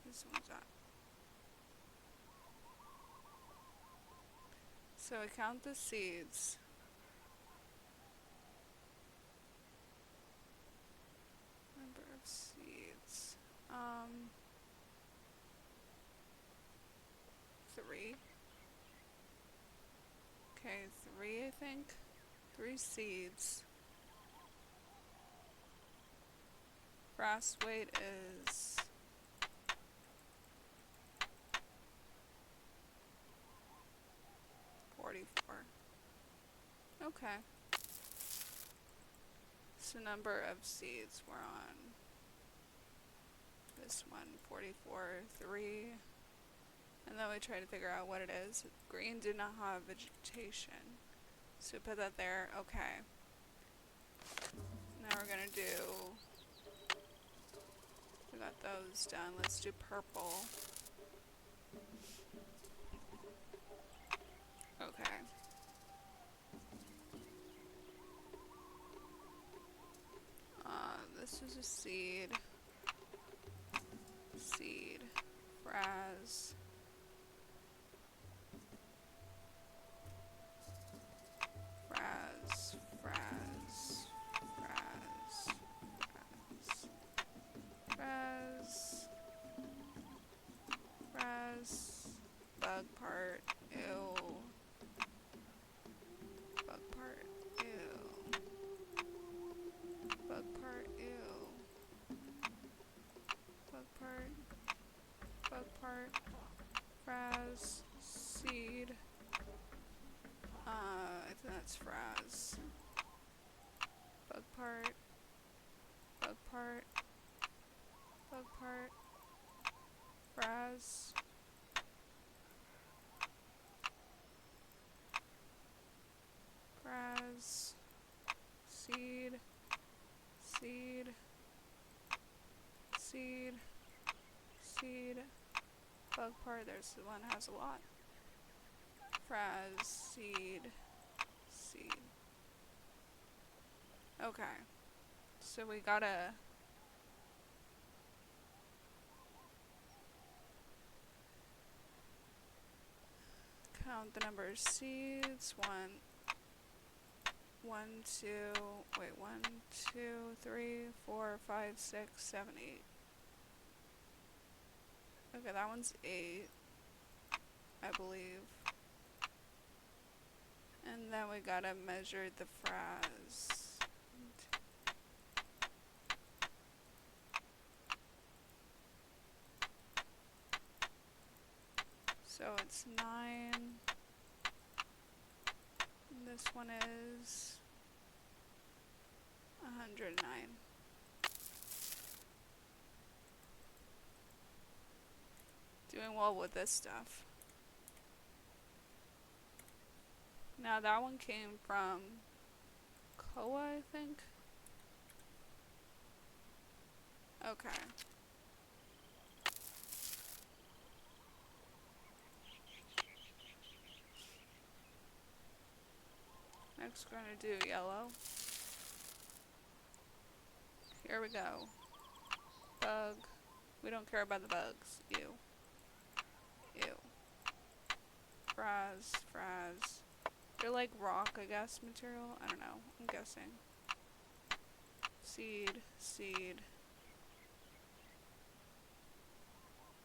This one's that. So I count the seeds. Number of seeds. 3. Okay, 3 I think. 3 seeds. Frass weight is 44. Okay. So number of seeds we're on. This one, 44, 3. And then we try to figure out what it is. Green did not have vegetation. So put that there. Okay. Now we're gonna do... We got those done. Let's do purple. Okay. This is a seed. Seed. Frass. Frass. Frass. Frass. Frass. Frass. Frass. Bug part. Ew. Bug part. Ew. Bug part. Ew. Bug part. Bug part. Frass. Seed. I think that's frass. Bug part. Bug part. Bug part. Fraz. Fraz. Seed. Seed. Seed. Seed. Bug part, there's the one that has a lot. Fraz. Seed. Seed. Okay. So we gotta count the number of seeds. 8. Okay, that one's 8, I believe. And then we gotta measure the fraz. So it's 9. And this one is 109. Doing well with this stuff. Now that one came from Koa, I think. Okay. Next we're gonna do yellow. Here we go. Bug. We don't care about the bugs. Ew. Ew. Fraz. Fraz. They're like rock, I guess, material. I don't know. I'm guessing. Seed. Seed.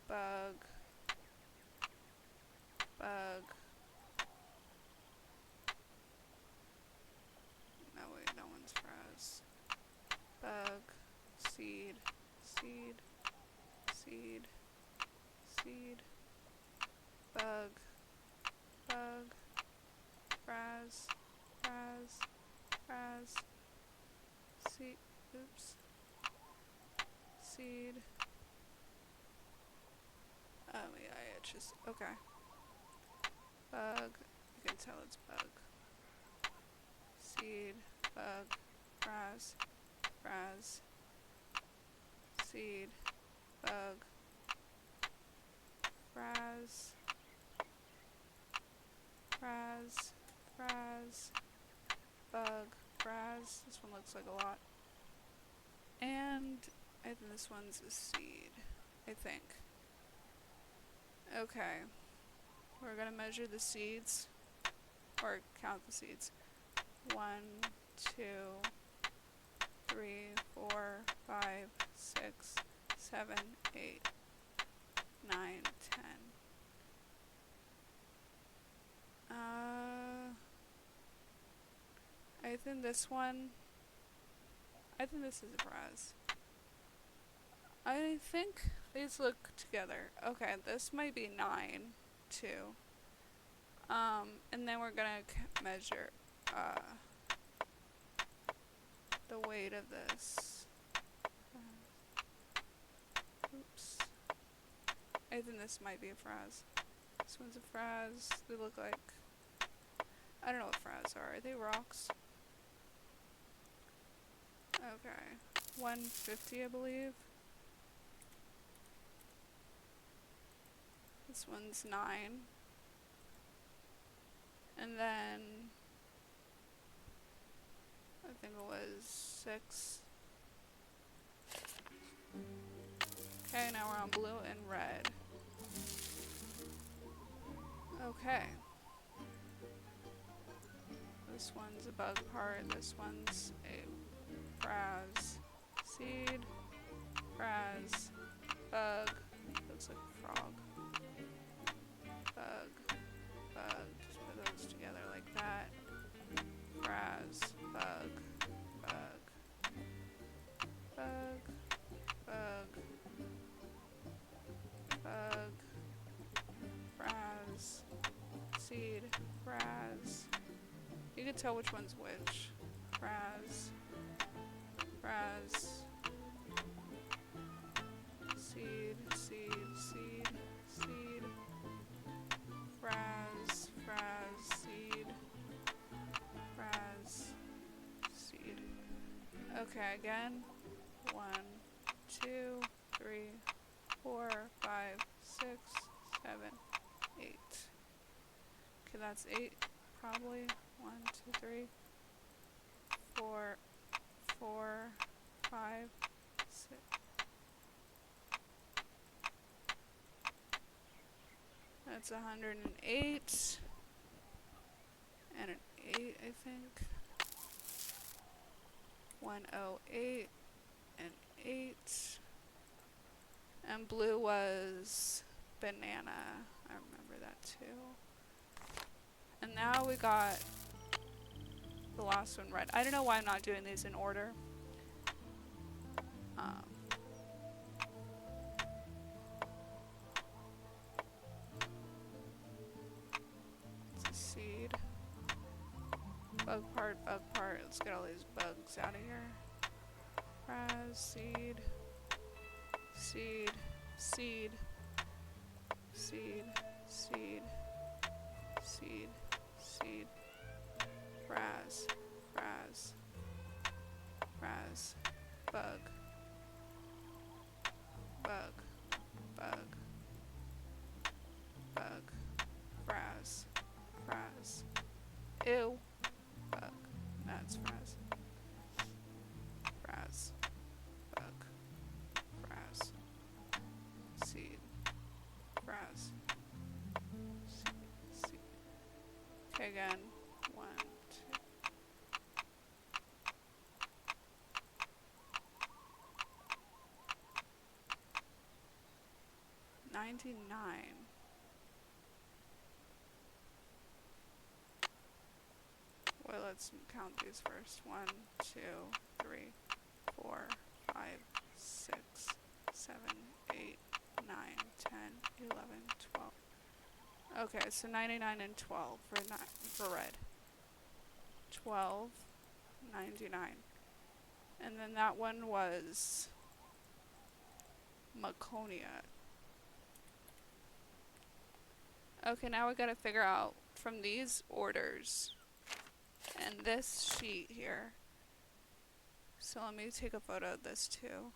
Bug. Bug. No, wait, that one's fraz. Bug. Seed. Seed. Seed. Seed. Bug. Bug. Fraz. Fraz. Fraz. Seed. Oops. Seed. Oh yeah, it's just okay. Bug. You can tell it's bug. Seed. Bug. Fraz. Fraz. Seed. Bug. Fraz. Fraz. Fraz. Bug. Fraz. This one looks like a lot. And I think this one's a seed. I think. Okay. We're gonna measure the seeds. Or count the seeds. 1, 2, 3, 4, 5, 6, 7, 8, 9, 10. I think this one. I think this is a fraz. I think these look together. Okay, this might be 9 too. And then we're gonna measure the weight of this. Oops. I think this might be a fraz. This one's a fraz. They look like, I don't know what fraz are. Are they rocks? Okay. 150, I believe. This one's 9. And then I think it was 6. Okay, now we're on blue and red. Okay. This one's a bug part, this one's a fraz. Seed, fraz, bug, looks like a frog. Bug, bug, just put those together like that. Fraz, bug, bug, bug, bug, bug, fraz, seed, fraz. You can tell which one's which. Fraz, fraz, seed, seed, seed, Okay, again. 1, 2, 3, 4, 5, 6, 7, 8. Okay, that's 8, probably. 1, 2, 3, 4, 4, 5, 6. That's 108. And an 8, I think. 108 and 8. And blue was banana. I remember that too. And now we got the last one red. I don't know why I'm not doing these in order. It's a seed. Bug part, bug part. Let's get all these bugs out of here. Raz, seed, seed, seed, seed, seed, seed, seed, Raz, Raz, Raz, bug, bug, bug, bug, Raz, Raz, ew, bug, that's Raz, Raz, bug, Raz, seed, Raz, seed, seed. Okay, again, 1, 2. 99. Well, let's count these first. 1, 2, 3, 4, 5, 6, 7, 8, 9, 10, 11, 12. Okay, so 99 and 12 for red. 12, 99. And then that one was Maconia. Okay, now we gotta figure out from these orders and this sheet here. So let me take a photo of this too.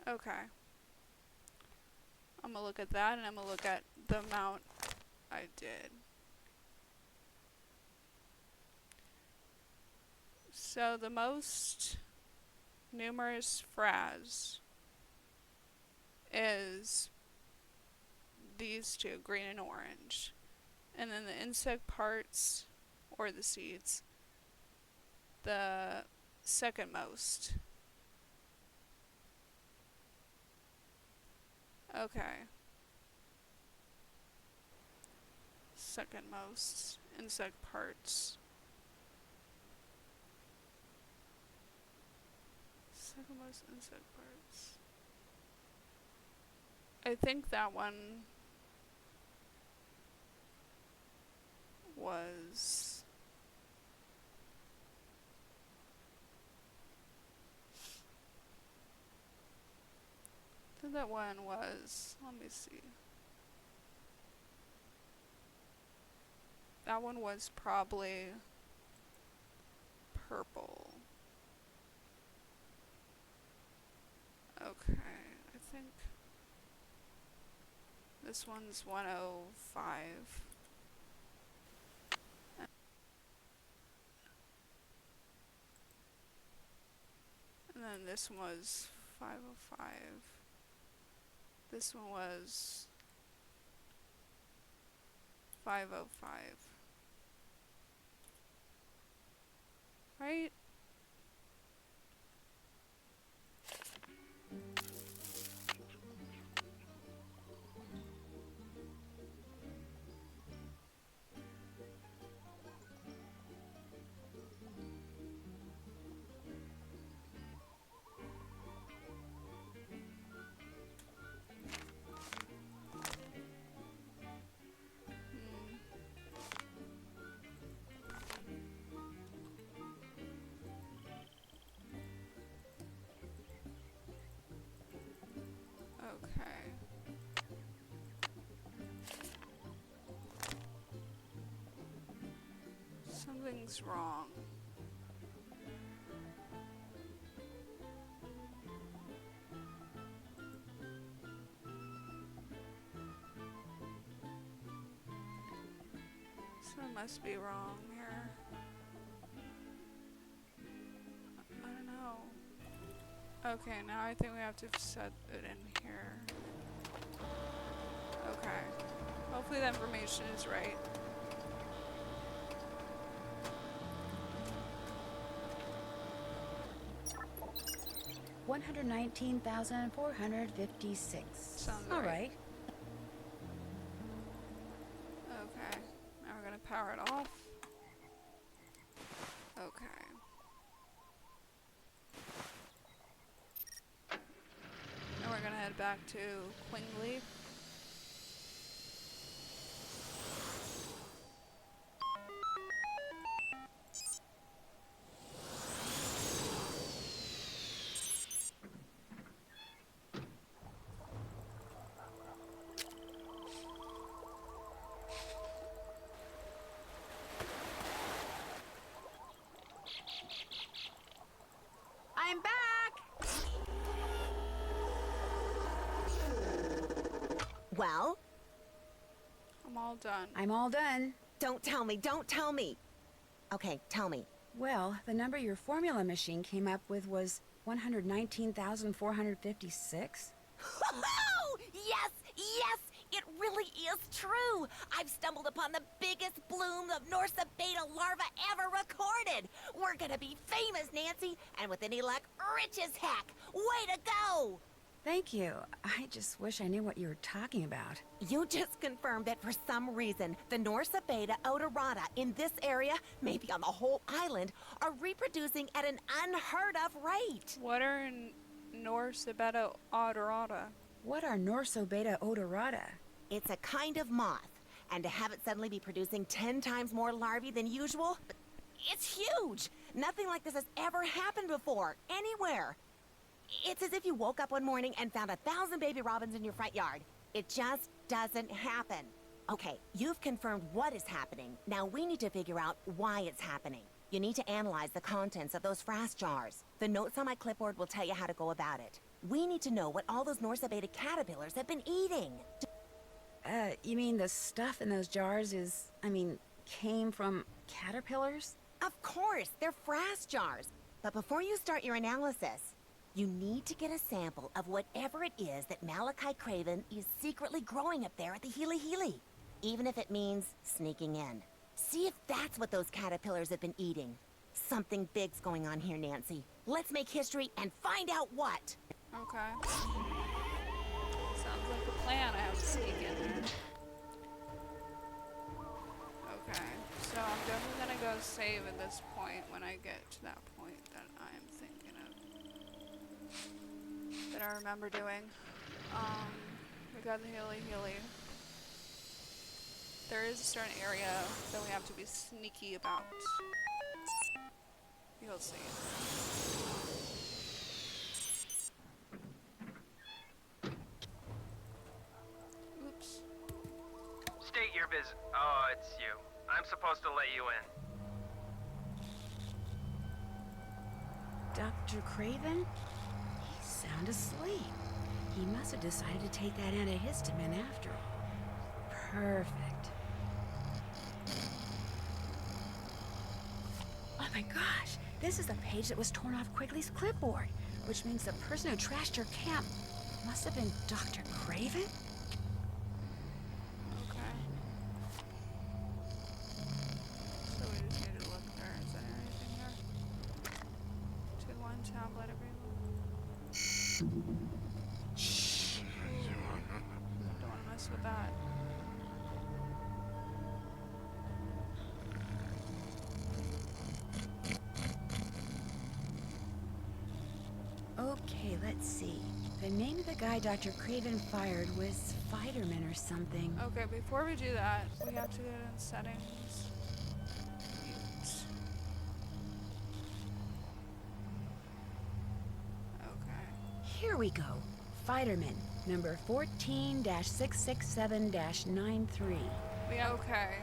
Okay. I'm gonna look at that and I'm gonna look at the amount I did. So the most numerous Fraz is these two, green and orange. And then the insect parts, or the seeds, the second most. Okay. Second most insect parts. Second most insect parts. I think that one was I think that one was, let me see. That one was probably purple. Okay, I think this one's 105. And then this one was 505. This one was 505. Right? Something's wrong. Something must be wrong here. I don't know. Okay, now I think we have to set it in here. Okay. Hopefully the information is right. $119,456. Sounds All right. right. Okay. Now we're gonna power it off. Okay. Now we're gonna head back to Quingley. I'm back! Well, I'm all done. I'm all done. don't tell me, don't tell me. Okay, tell me. Well, the number your formula machine came up with was 119,456. Yes, yes, it really is true. I've stumbled upon the biggest bloom of Norsa beta larva ever recorded. We're gonna be famous, Nancy, and with any luck, rich as heck. Way to go! Thank you. I just wish I knew what you were talking about. You just confirmed that for some reason, the Norsa beta odorata in this area, maybe on the whole island, are reproducing at an unheard of rate. What are Norse beta odorata? What are Norsobeta odorata? It's a kind of moth, and to have it suddenly be producing 10 times more larvae than usual, it's huge. Nothing like this has ever happened before, anywhere. It's as if you woke up one morning and found 1,000 baby robins in your front yard. It just doesn't happen. Okay, you've confirmed what is happening. Now we need to figure out why it's happening. You need to analyze the contents of those frass jars. The notes on my clipboard will tell you how to go about it. We need to know what all those Norsa beta caterpillars have been eating. You mean the stuff in those jars came from caterpillars? Of course, they're frass jars. But before you start your analysis, you need to get a sample of whatever it is that Malachi Craven is secretly growing up there at the Hilihili. Even if it means sneaking in. See if that's what those caterpillars have been eating. Something big's going on here, Nancy. Let's make history and find out what. Okay. Sounds like a plan. I have to sneak in there. Okay. So I'm definitely gonna go save at this point when I get to that point that I'm thinking of. That I remember doing. We got the Hilihili. There is a certain area that we have to be sneaky about. You'll see. Oops. State your business. Oh, it's you. I'm supposed to let you in. Dr. Craven? He's sound asleep. He must have decided to take that antihistamine after all. Perfect. Oh my gosh! This is the page that was torn off Quigley's clipboard, which means the person who trashed your camp must have been Dr. Craven? Okay. So we just need to look there. Is there anything here? 2-1 tablet everyone. Shh. Don't want to mess with that. Okay, let's see. The name of the guy Dr. Craven fired was Fiderman or something. Okay, before we do that, we have to go in settings. Mute. Okay. Here we go. Fiderman, number 14-667-93. Yeah, okay.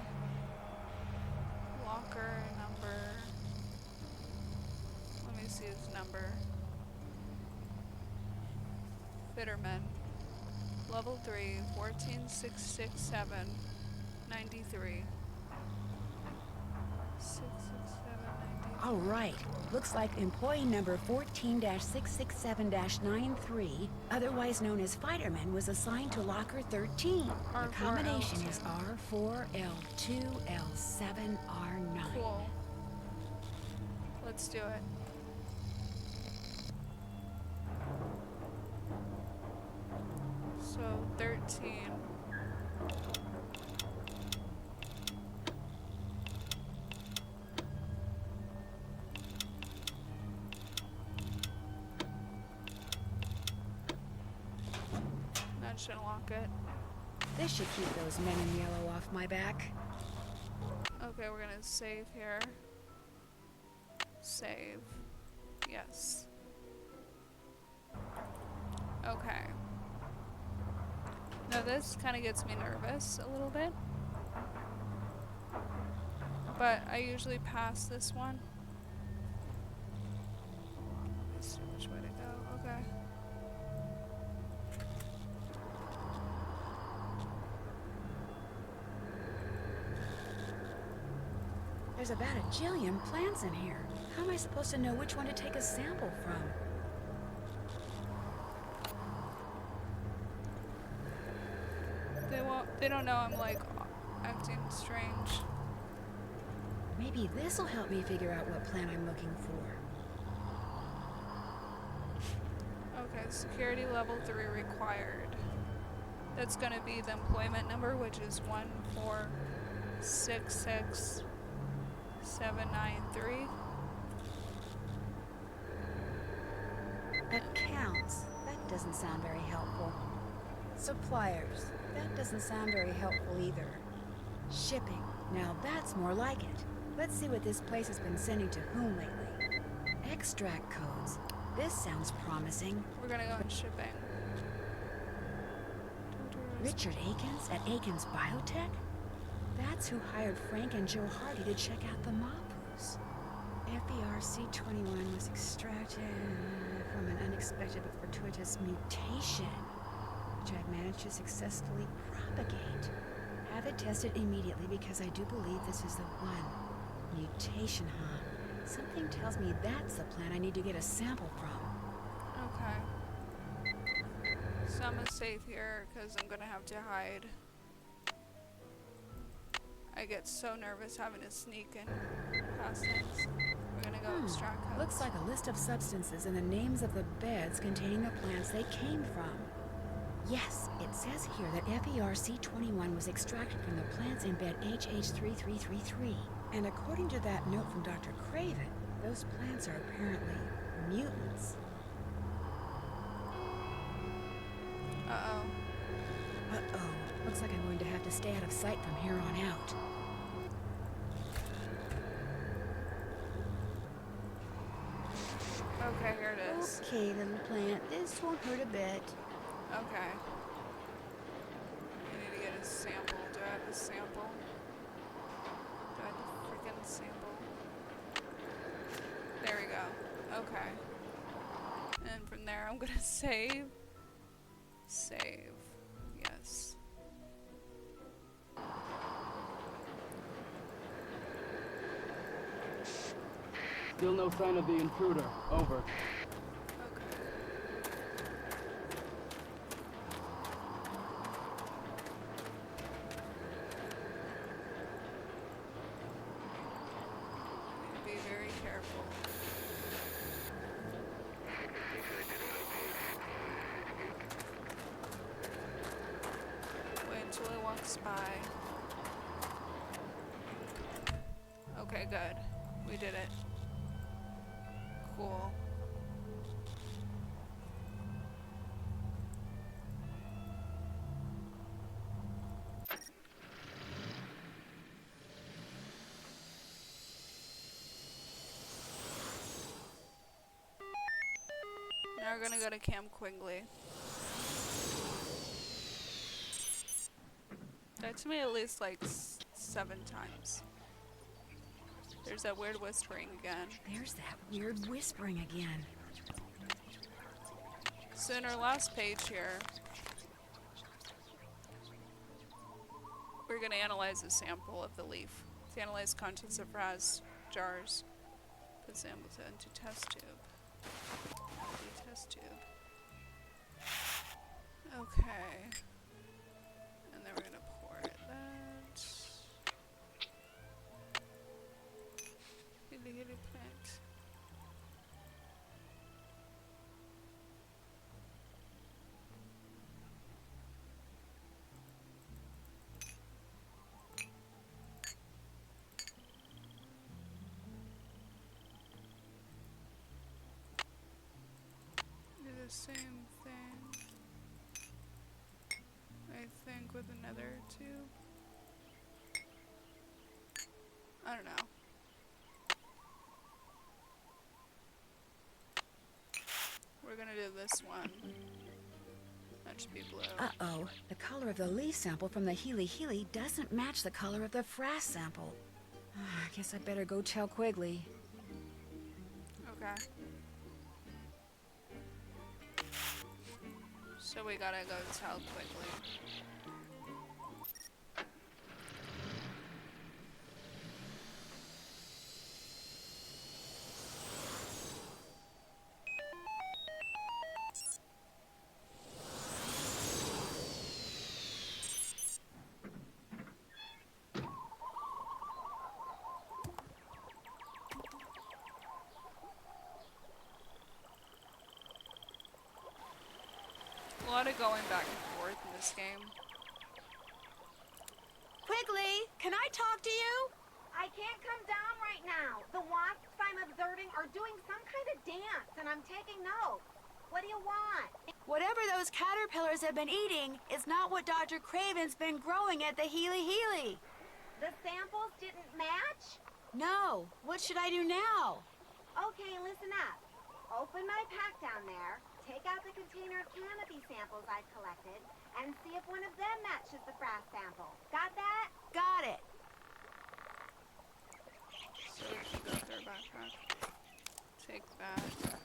Locker number number. Fitterman. Level 3, 14667, 93. 667, 93. All right. Looks like employee number 14-667-93, otherwise known as Fighterman, was assigned to locker 13. The combination is R4L2L7R9. Cool. Let's do it. So 13. That should lock it. This should keep those men in yellow off my back. Okay, we're gonna save here. Save. Yes. Okay. Now this kind of gets me nervous a little bit. But I usually pass this one. Let's see which way to go. Okay. There's about a jillion plants in here. How am I supposed to know which one to take a sample from? They don't know I'm like acting strange. Maybe this'll help me figure out what plant I'm looking for. Okay, security level 3 required. That's gonna be the employment number, which is 1466793. Accounts. That doesn't sound very helpful. Suppliers. That doesn't sound very helpful either. Shipping. Now that's more like it. Let's see what this place has been sending to whom lately. Extract codes. This sounds promising. We're gonna go in shipping. Richard Akins at Akins Biotech? That's who hired Frank and Joe Hardy to check out the Mapus. FERC21 was extracted from an unexpected but fortuitous mutation, which I've managed to successfully propagate. Have it tested immediately because I do believe this is the one. Mutation, huh? Something tells me that's the plant I need to get a sample from. Okay. So I'm gonna save here because I'm gonna have to hide. I get so nervous having to sneak in past things. We're gonna go extract codes. Looks like a list of substances and the names of the beds containing the plants they came from. Yes, it says here that FERC21 was extracted from the plants in bed HH3333. And according to that note from Dr. Craven, those plants are apparently mutants. Uh-oh. Uh-oh. Looks like I'm going to have to stay out of sight from here on out. Okay, here it is. Okay, little plant. This won't hurt a bit. Okay. I need to get a sample. Do I have a sample? Do I have the freaking sample? There we go. Okay. And from there, I'm gonna save. Save. Yes. Still no sign of the intruder. Over. Be very careful. Wait until it walks by. Okay, good. We did it. Cool. Now we're gonna go to Camp Quigley. That to me at least like 7 times. There's that weird whispering again. There's that weird whispering again. So in our last page here, we're going to analyze a sample of the leaf. To analyze contents of brass jars. Put samples into test tube. Test tube. Okay. And then we're going to pour that. Hilihili plant. Do the same thing, I think, with another tube. I don't know. We're gonna do this one. That should be blue. Uh-oh. The color of the leaf sample from the Hilihili doesn't match the color of the frass sample. I guess I better go tell Quigley. Okay. So we gotta go tell quickly. A lot of going back and forth in this game. Quigley, can I talk to you? I can't come down right now. The wasps I'm observing are doing some kind of dance, and I'm taking notes. What do you want? Whatever those caterpillars have been eating is not what Dr. Craven's been growing at the Hilihili. The samples didn't match? No. What should I do now? Okay, listen up. Open my pack down there, take out the container of canopy samples I've collected, and see if one of them matches the frass sample. Got that? Got it. So we should go with our backpack. Take that.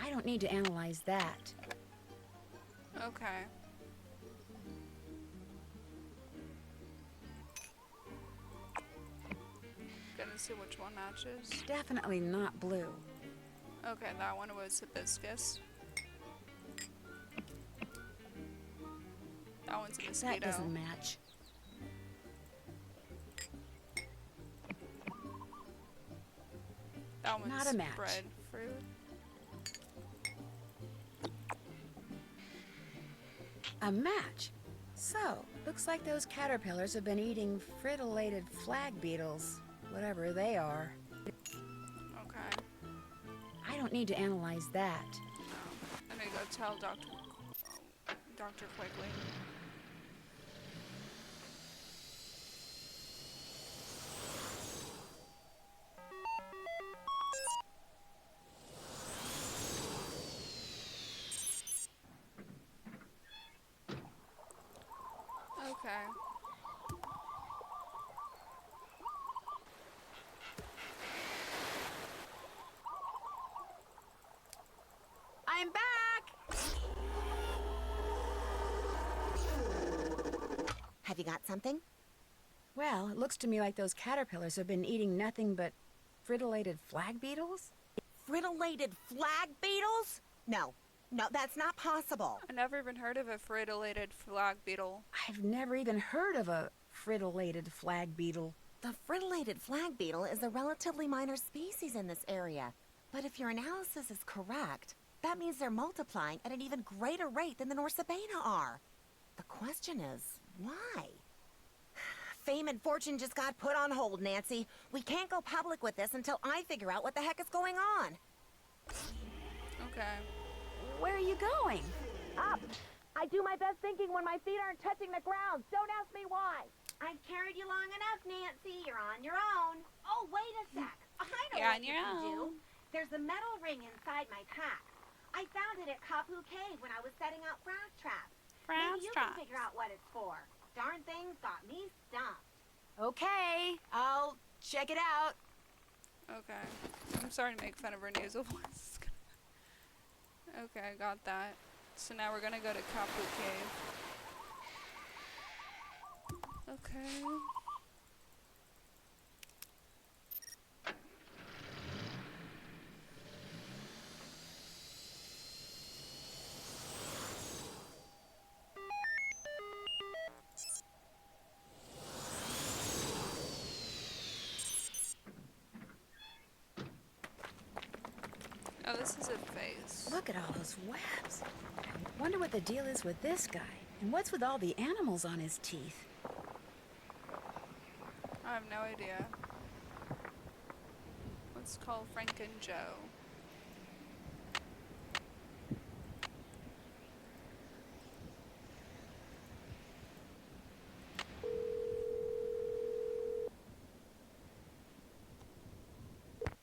I don't need to analyze that. Okay. Gonna see which one matches. Definitely not blue. Okay, that one was hibiscus. That one's a mosquito. That doesn't match. That one's Not a match. bread fruit. A match. So, looks like those caterpillars have been eating fritillated flag beetles, whatever they are. Okay. I don't need to analyze that. I'm gonna go tell Dr. Quigley. Okay. I'm back! Have you got something? Well, it looks to me like those caterpillars have been eating nothing but fritillated flag beetles. Fritillated flag beetles? No, that's not possible. I never even heard of a fritillated flag beetle. I've never even heard of a fritillated flag beetle. The fritillated flag beetle is a relatively minor species in this area. But if your analysis is correct, that means they're multiplying at an even greater rate than the Norsabena are. The question is, why? fame and fortune just got put on hold, Nancy. We can't go public with this until I figure out what the heck is going on. Okay. Where are you going? Up! I do my best thinking when my feet aren't touching the ground. Don't ask me why. I've carried you long enough, Nancy. You're on your own. Oh, wait a sec. I know You're what on you your can do. own. There's a metal ring inside my pack. I found it at Kapu Cave when I was setting out grass traps. Maybe you can figure out what it's for. Darn thing's got me stumped. Okay, I'll check it out. Okay. I'm sorry to make fun of her nasal voice. Okay, I got that. So now we're gonna go to Kapu Cave. Okay. Oh, this is a face. Look at all those webs. Wonder what the deal is with this guy. And what's with all the animals on his teeth? I have no idea. Let's call Frank and Joe.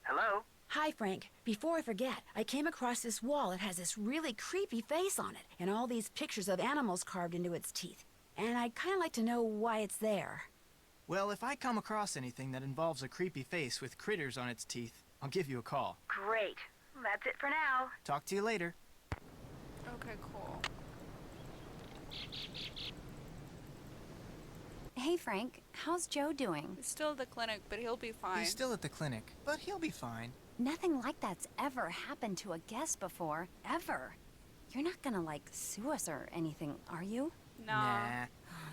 Hello? Hi, Frank. Before I forget, I came across this wall. It has this really creepy face on it, and all these pictures of animals carved into its teeth. And I'd kind of like to know why it's there. Well, if I come across anything that involves a creepy face with critters on its teeth, I'll give you a call. Great. That's it for now. Talk to you later. Okay, cool. Hey, Frank. How's Joe doing? He's still at the clinic, but he'll be fine. He's still at the clinic, but he'll be fine. Nothing like that's ever happened to a guest before. Ever. You're not gonna, like, sue us or anything, are you? Nah.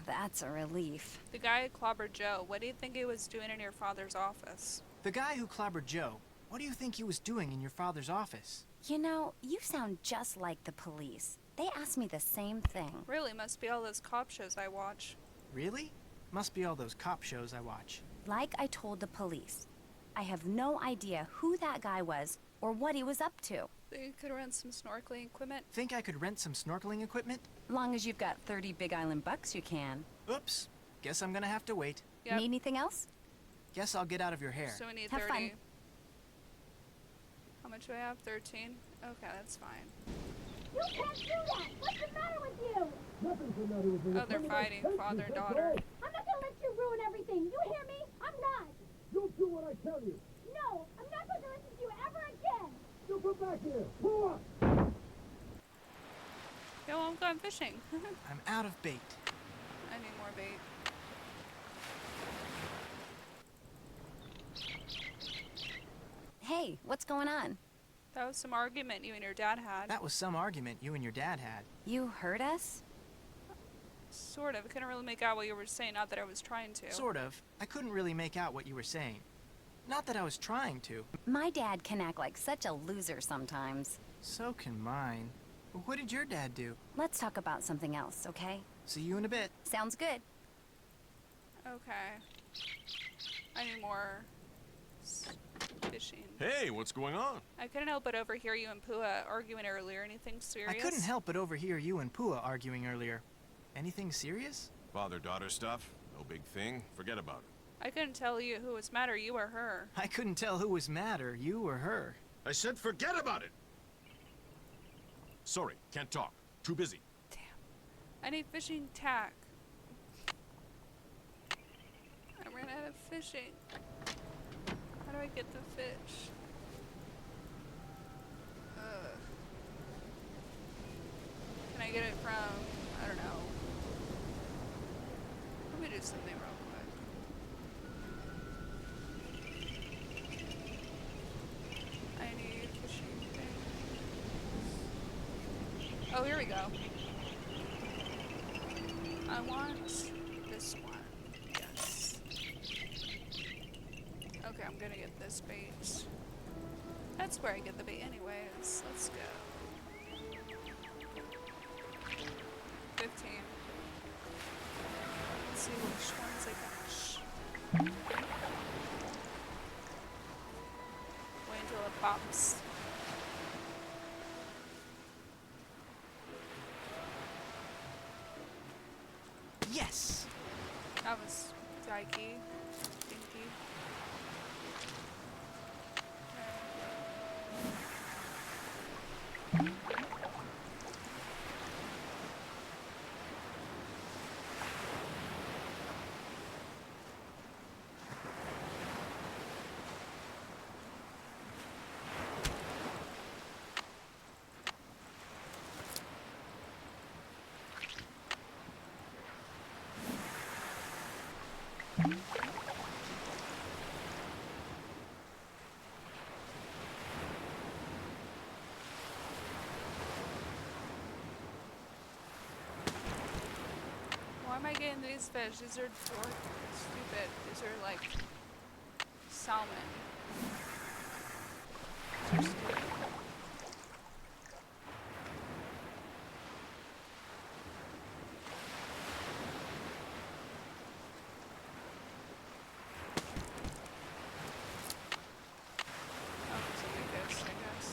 That's a relief. The guy who clobbered Joe, what do you think he was doing in your father's office? The guy who clobbered Joe, what do you think he was doing in your father's office? You know, you sound just like the police. They asked me the same thing. Really, must be all those cop shows I watch. Really? Must be all those cop shows I watch. Like I told the police, I have no idea who that guy was or what he was up to. Think you could rent some snorkeling equipment? Think I could rent some snorkeling equipment? Long as you've got 30 Big Island bucks, you can. Oops. Guess I'm gonna have to wait. Yep. Need anything else? Guess I'll get out of your hair. So we need Have 30. fun. How much do I have? 13? Okay, that's fine. You can't do that! What's the matter with you? Nothing's the matter with me. Oh, they're fighting, father and daughter. I'm not gonna let you ruin everything. You hear me? I'm not. Don't do what I tell you. No, I'm not going to listen to you ever again. You come back here. Pull up. Yo, I'm going fishing. I'm out of bait. I need more bait. Hey, what's going on? That was some argument you and your dad had. That was some argument you and your dad had. You heard us? Sort of. I couldn't really make out what you were saying, not that I was trying to. Sort of. I couldn't really make out what you were saying. Not that I was trying to. My dad can act like such a loser sometimes. So can mine. But what did your dad do? Let's talk about something else, okay? See you in a bit. Sounds good. Okay. I need more fishing. Hey, what's going on? I couldn't help but overhear you and Pua arguing earlier. Anything serious? I couldn't help but overhear you and Pua arguing earlier. Anything serious? Father-daughter stuff? No big thing. Forget about it. I couldn't tell you who was madder, you or her. I couldn't tell who was madder, you or her. I said forget about it! Sorry, can't talk. Too busy. Damn. I need fishing tack. I ran out of fishing. How do I get the fish? Ugh. Can I get it from, I don't know. Let me do something real quick. I need fishing things. Oh, here we go. I want this one. Yes. Okay, I'm gonna get this bait. That's where I get the bait anyways. Let's go. 15. Let's see which ones I can Wait until it pops. Yes! That was dikey. Dinky. Why am I getting these fish? These are stupid. These are like salmon. These are stupid. Oh, it's a big fish, I guess.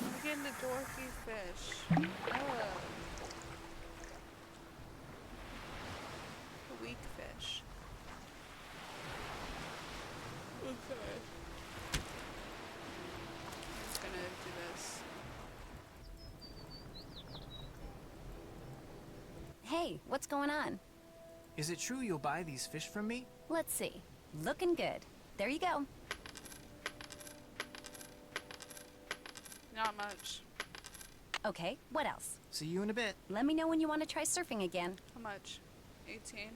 I'm getting the dorky fish. Oh. The weak fish. Okay. I'm just gonna do this. Hey, what's going on? Is it true you'll buy these fish from me? Let's see. Looking good. There you go. Not much. Okay, what else? See you in a bit. Let me know when you want to try surfing again. How much? 18.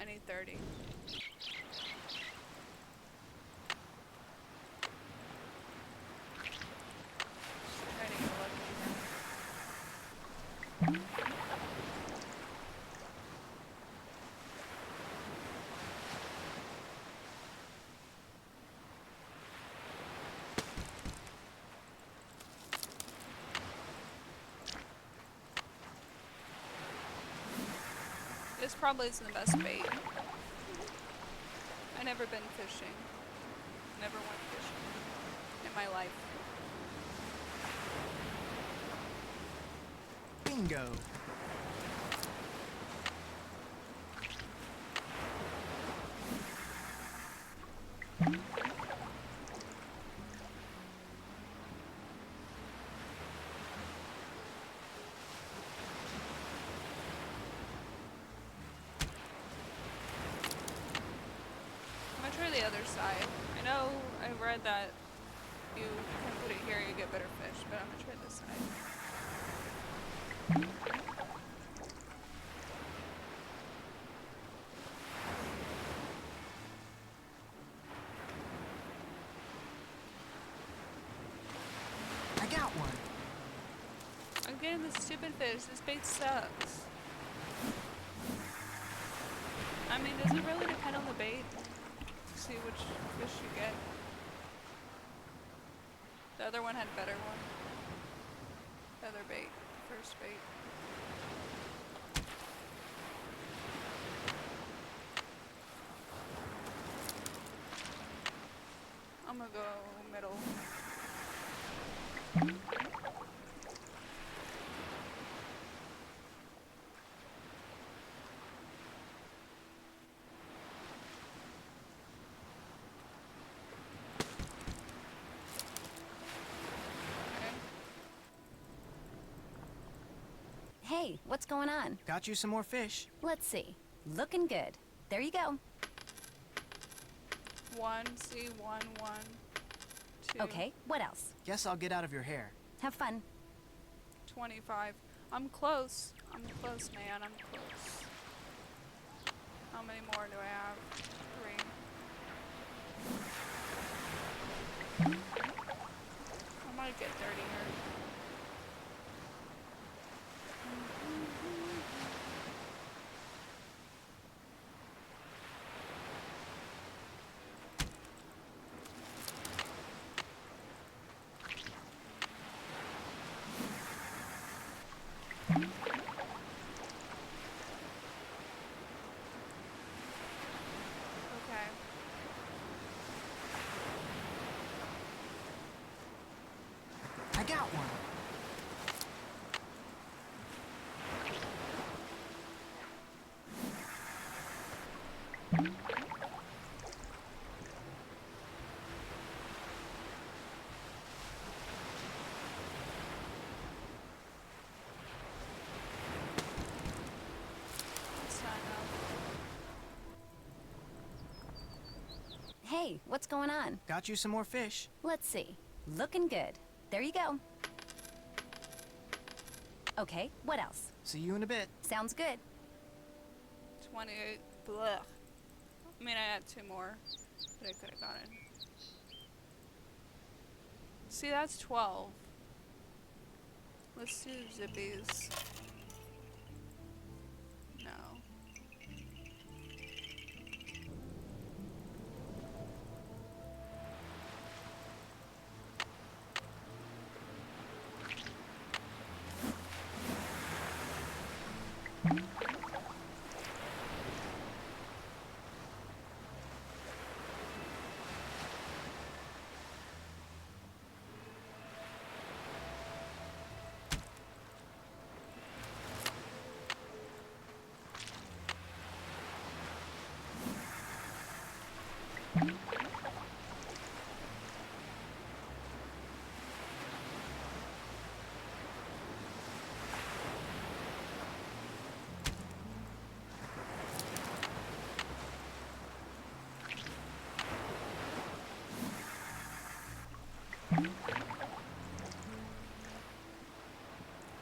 I need 30. Try to get lucky here. This probably isn't the best bait. I never been fishing. Never went fishing in my life. Bingo! I'm gonna try the other side. I know I read that you can put it here, you get better fish, but I'm gonna try this side. I got one! I'm getting this stupid fish. This bait sucks. I mean, does it really depend on the bait to see which fish you get? The other one had a better one. The other bait. First bait. I'm gonna go middle. Hey, what's going on? Got you some more fish. Let's see. Looking good. There you go. 1, see, 1, 1, 2. Okay, what else? Guess I'll get out of your hair. Have fun. 25. I'm close. I'm close, man. I'm close. How many more do I have? 3. I might get 30 here. Okay. I got one. That's not enough. Hey, what's going on? Got you some more fish. Let's see. Looking good. There you go. Okay, what else? See you in a bit. Sounds good. 28. Blech. I mean, I had 2 more that I could have gotten. See, that's 12. Let's do zippies. No.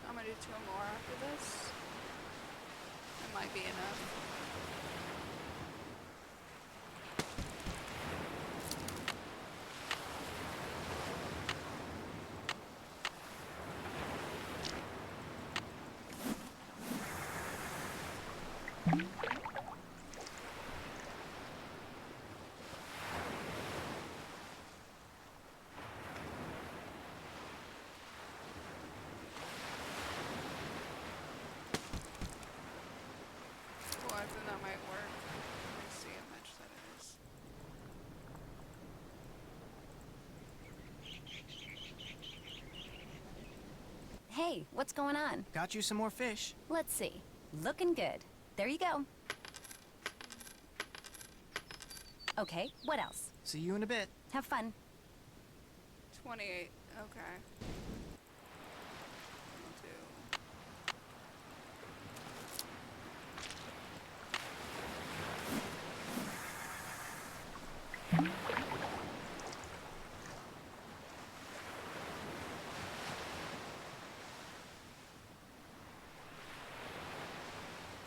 I'm gonna do 2 more after this. It might be enough. Oh, I think that might work. Let me see how much that is. Hey, what's going on? Got you some more fish. Let's see. Looking good. There you go. Okay, what else? See you in a bit. Have fun. 28. Okay. I'll do.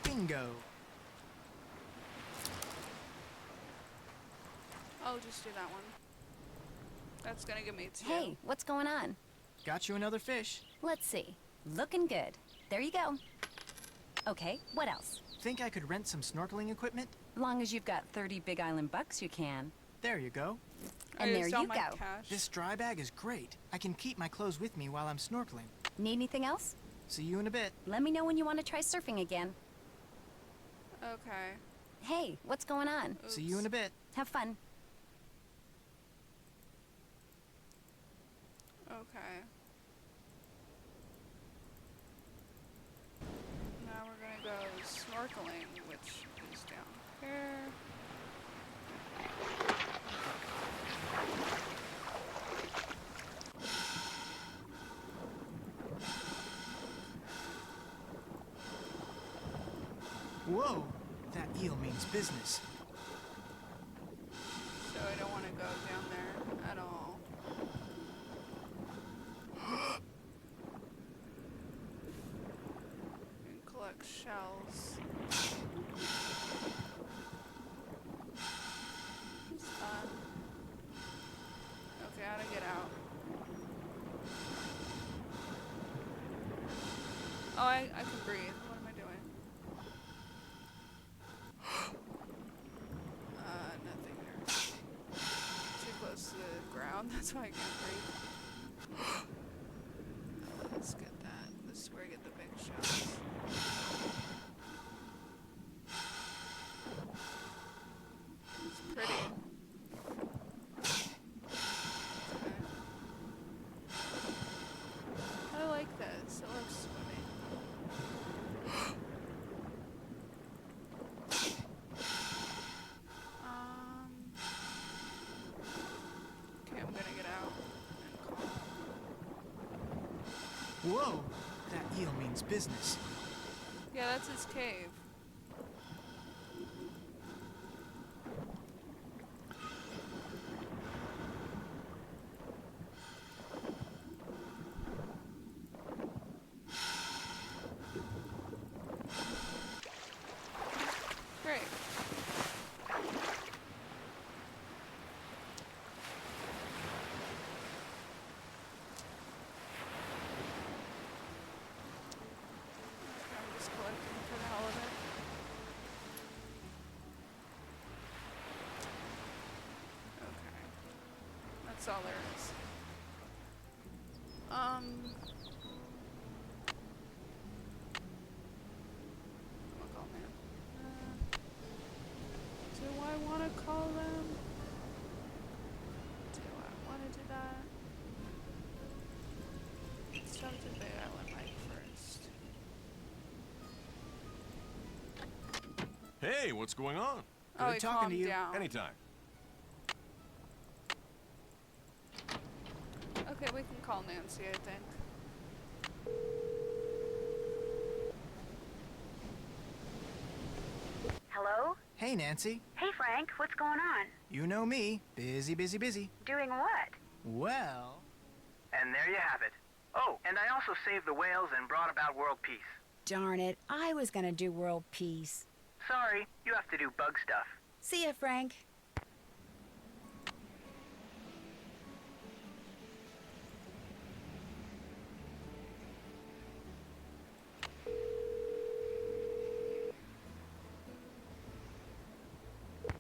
Bingo. I'll just do that one. That's gonna give me 2. Hey, what's going on? Got you another fish. Let's see. Looking good. There you go. Okay, what else? Think I could rent some snorkeling equipment? Long as you've got 30 Big Island bucks, you can. There you go. I And there used all you my go. cash. This dry bag is great. I can keep my clothes with me while I'm snorkeling. Need anything else? See you in a bit. Let me know when you want to try surfing again. Okay. Hey, what's going on? See you in a bit. Have fun. Okay. Now we're gonna go snorkeling, which is down here. Whoa! That eel means business. So I collect shells. Okay, how to get out? Oh, I can breathe. What am I doing? Nothing there. Too close to the ground, that's why I can't breathe. Let's get that. This is where I get the big shells. It's pretty. I like this. It looks swimming. Okay, I'm gonna get out and call. Whoa! That eel means business. Yeah, that's his cave. Great. I'm just collecting for the hell of it. Okay. That's all there is. I'll call man. Do I want to call them? Do I want to do that? Let's talk to Big Island Mike first. Hey, what's going on? Oh, Good he talking to calmed you. down. Anytime. Okay, we can call Nancy, I think. Hello? Hey, Nancy. Hey, Frank. What's going on? You know me. Busy, busy, busy. Doing what? Well... And there you have it. Oh, and I also saved the whales and brought about world peace. Darn it, I was gonna do world peace. Sorry, you have to do bug stuff. See ya, Frank.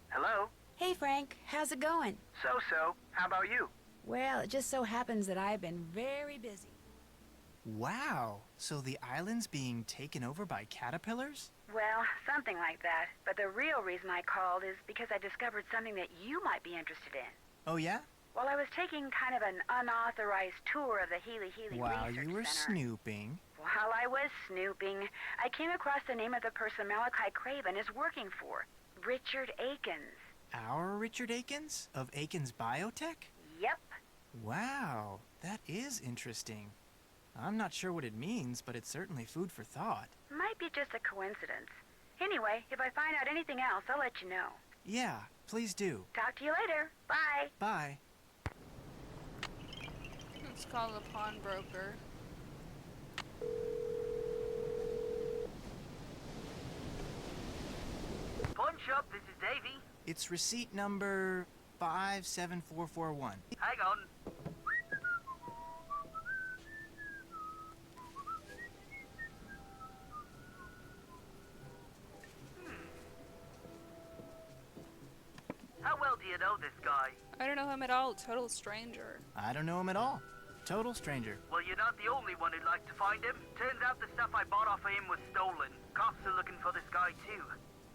Hello? Hey, Frank. How's it going? So-so. How about you? Well, it just so happens that I've been very busy. Wow. So the island's being taken over by caterpillars? Well, something like that. But the real reason I called is because I discovered something that you might be interested in. Oh, yeah? While I was taking kind of an unauthorized tour of the Hilihili While Research you were Center. snooping. While I was snooping, I came across the name of the person Malachi Craven is working for. Richard Akins. Our Richard Akins? Of Akins Biotech? Yep. Wow, that is interesting. I'm not sure what it means, but it's certainly food for thought. Might be just a coincidence. Anyway, if I find out anything else, I'll let you know. Yeah, please do. Talk to you later. Bye. Bye. Let's call the pawnbroker. Pawn shop, this is Davy. It's receipt number 57441. Hang on. How well do you know this guy? I don't know him at all. Total stranger. I don't know him at all. Total stranger. Well, you're not the only one who'd like to find him. Turns out the stuff I bought off of him was stolen. Cops are looking for this guy, too.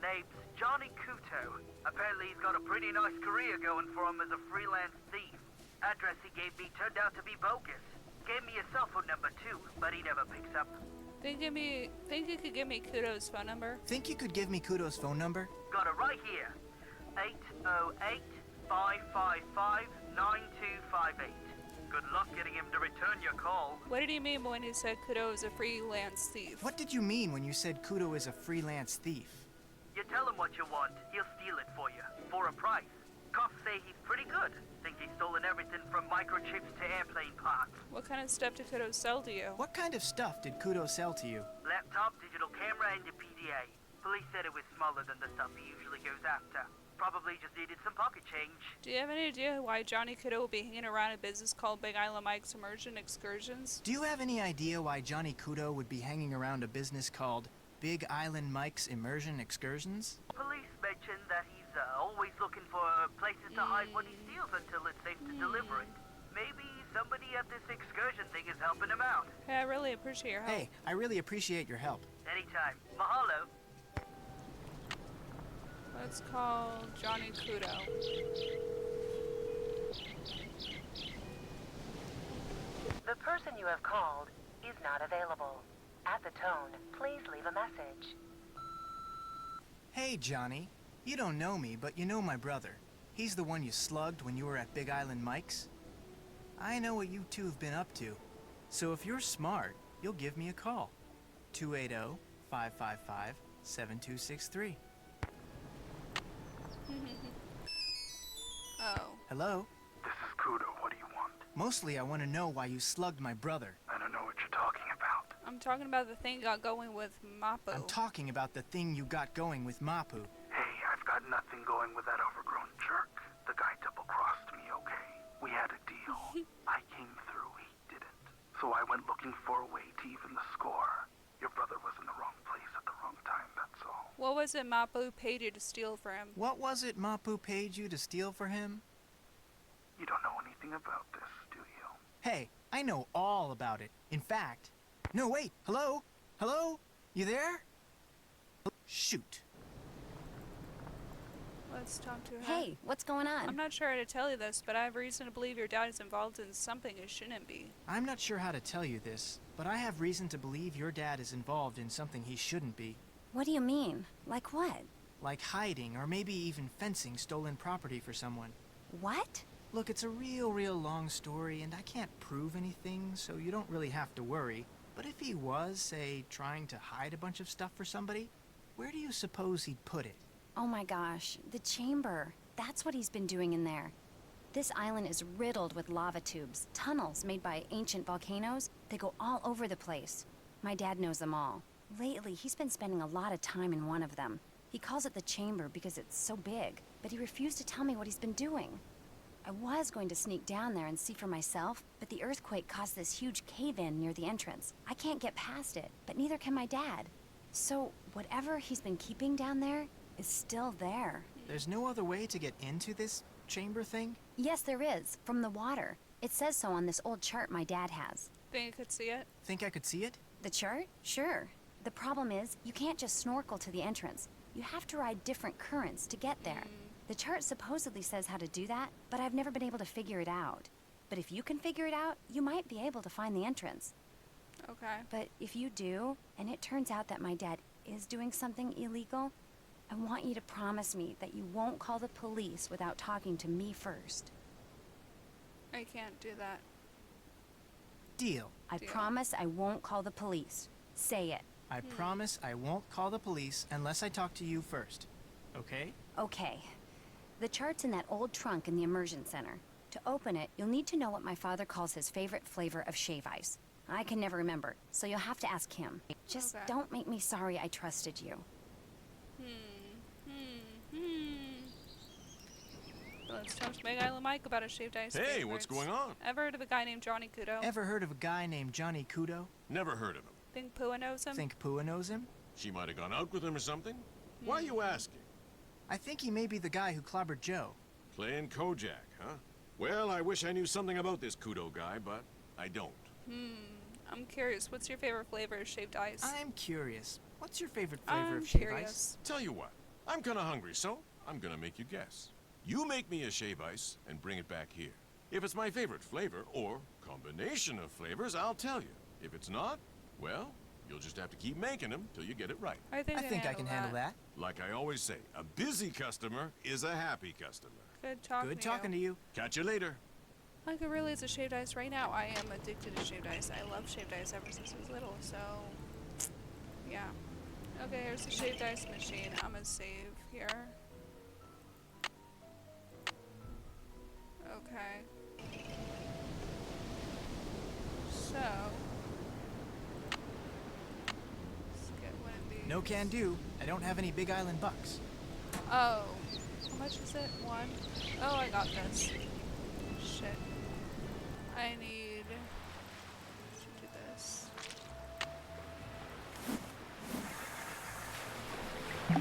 Name's Johnny Kuto. Apparently he's got a pretty nice career going for him as a freelance thief. Address he gave me turned out to be bogus. Gave me a cell phone number, too, but he never picks up. Think you could give me Kudo's phone number? Think you could give me Kudo's phone number? Got it right here. 808-555-9258. Good luck getting him to return your call. What did he mean when he said Kudo is a freelance thief? What did you mean when you said Kudo is a freelance thief? You tell him what you want, he'll steal it for you, for a price. Cops say he's pretty good. Think he's stolen everything from microchips to airplane parts. What kind of stuff did Kudo sell to you? What kind of stuff did Kudo sell to you? Laptops laptop, digital camera, and a PDA. Police said it was smaller than the stuff he usually goes after. Probably just needed some pocket change. Do you have any idea why Johnny Kudo will be hanging around a business called Big Island Mike's Immersion Excursions? Do you have any idea why Johnny Kudo would be hanging around a business called Big Island Mike's Immersion Excursions? Police mentioned that he's always looking for places to hide what he steals until it's safe to deliver it. Maybe somebody at this excursion thing is helping him out. Hey, I really appreciate your help. Hey, I really appreciate your help. Anytime. Mahalo. Let's call Johnny Kudo. The person you have called is not available. At the tone, please leave a message. Hey, Johnny. You don't know me, but you know my brother. He's the one you slugged when you were at Big Island Mike's. I know what you two have been up to. So if you're smart, you'll give me a call. 280-555-7263. Oh. Hello? This is Kudo. What do you want? Mostly I want to know why you slugged my brother. I don't know what you're talking about. I'm talking about the thing you got going with Mapu. I'm talking about the thing you got going with Mapu. Hey, I've got nothing going with that overgrown jerk. The guy double-crossed me, okay? We had a deal. I came through, he didn't. So I went looking for a way to even the score. Your brother was in the wrong place at the wrong time, that's all. What was it Mapu paid you to steal for him? What was it Mapu paid you to steal for him? You don't know anything about this, do you? Hey, I know all about it. In fact... No, wait! Hello? Hello? You there? Shoot. Let's talk to her. Hey, what's going on? I'm not sure how to tell you this, but I have reason to believe your dad is involved in something it shouldn't be. I'm not sure how to tell you this, but I have reason to believe your dad is involved in something he shouldn't be. What do you mean? Like what? Like hiding or maybe even fencing stolen property for someone. What? Look, it's a real long story, and I can't prove anything, so you don't really have to worry. But if he was, say, trying to hide a bunch of stuff for somebody, where do you suppose he'd put it? Oh my gosh, the chamber. That's what he's been doing in there. This island is riddled with lava tubes, tunnels made by ancient volcanoes. They go all over the place. My dad knows them all. Lately, he's been spending a lot of time in one of them. He calls it the chamber because it's so big, but he refused to tell me what he's been doing. I was going to sneak down there and see for myself, but the earthquake caused this huge cave-in near the entrance. I can't get past it, but neither can my dad. So, whatever he's been keeping down there is still there. There's no other way to get into this chamber thing? Yes, there is, from the water. It says so on this old chart my dad has. Think you could see it? Think I could see it? The chart? Sure. The problem is, you can't just snorkel to the entrance. You have to ride different currents to get there. The chart supposedly says how to do that, but I've never been able to figure it out. But if you can figure it out, you might be able to find the entrance. Okay. But if you do, and it turns out that my dad is doing something illegal, I want you to promise me that you won't call the police without talking to me first. I can't do that. Deal. I promise I won't call the police. Say it. I promise I won't call the police unless I talk to you first. Okay? Okay. The chart's in that old trunk in the immersion center. To open it, you'll need to know what my father calls his favorite flavor of shave ice. I can never remember, so you'll have to ask him. Just Okay. don't make me sorry I trusted you. Let's talk to Big Island Mike about a shaved ice. Hey, what's going on? Ever heard of a guy named Johnny Kudo? Ever heard of a guy named Johnny Kudo? Never heard of him. Think Pua knows him? Think Pua knows him? She might have gone out with him or something. Why are you asking? I think he may be the guy who clobbered Joe. Playing Kojak, huh? Well, I wish I knew something about this Kudo guy, but I don't. I'm curious. What's your favorite flavor of shaved ice? I'm curious. What's your favorite flavor I'm of shave curious. ice? Tell you what, I'm kinda hungry, so I'm gonna make you guess. You make me a shave ice and bring it back here. If it's my favorite flavor, or combination of flavors, I'll tell you. If it's not, well, you'll just have to keep making them till you get it right. I think I can handle that. Like I always say, a busy customer is a happy customer. Good talking Good to talking to you. Catch you later. I could really use a shaved ice right now. I am addicted to shaved ice. I love shaved ice ever since I was little, so yeah. Okay, here's the shaved ice machine. I'm gonna save here. Okay. So No can do. I don't have any Big Island bucks. Oh. How much is it? 1? Oh, I got this. Shit. I need to do this. I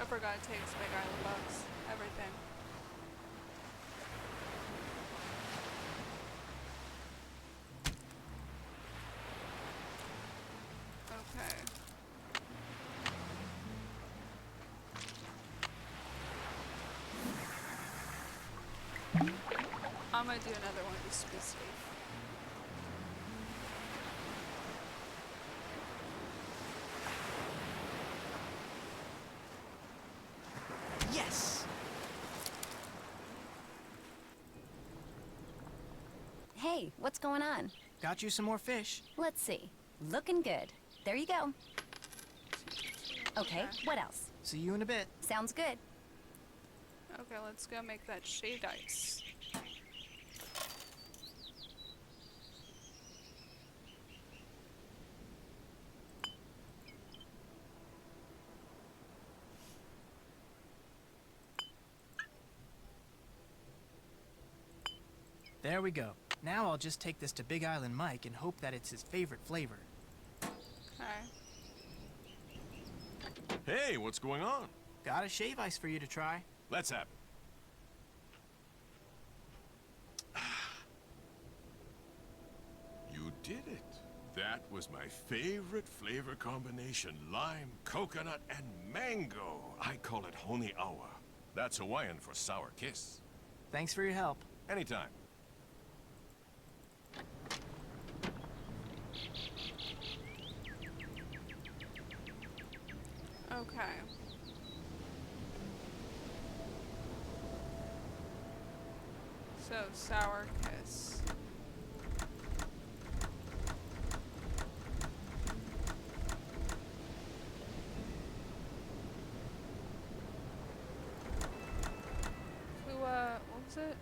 forgot it takes Big Island bucks. Everything. Okay. I'm gonna do another one just to be safe. Yes! Hey, what's going on? Got you some more fish. Let's see. Looking good. There you go. Okay, what else? See you in a bit. Sounds good. Okay, let's go make that shaved ice. There we go. Now I'll just take this to Big Island Mike and hope that it's his favorite flavor. Okay. Hey, what's going on? Got a shave ice for you to try. Let's have it. You did it. That was my favorite flavor combination. Lime, coconut, and mango. I call it Honi Awa. That's Hawaiian for sour kiss. Thanks for your help. Anytime. Okay. So, sour kiss. What was it?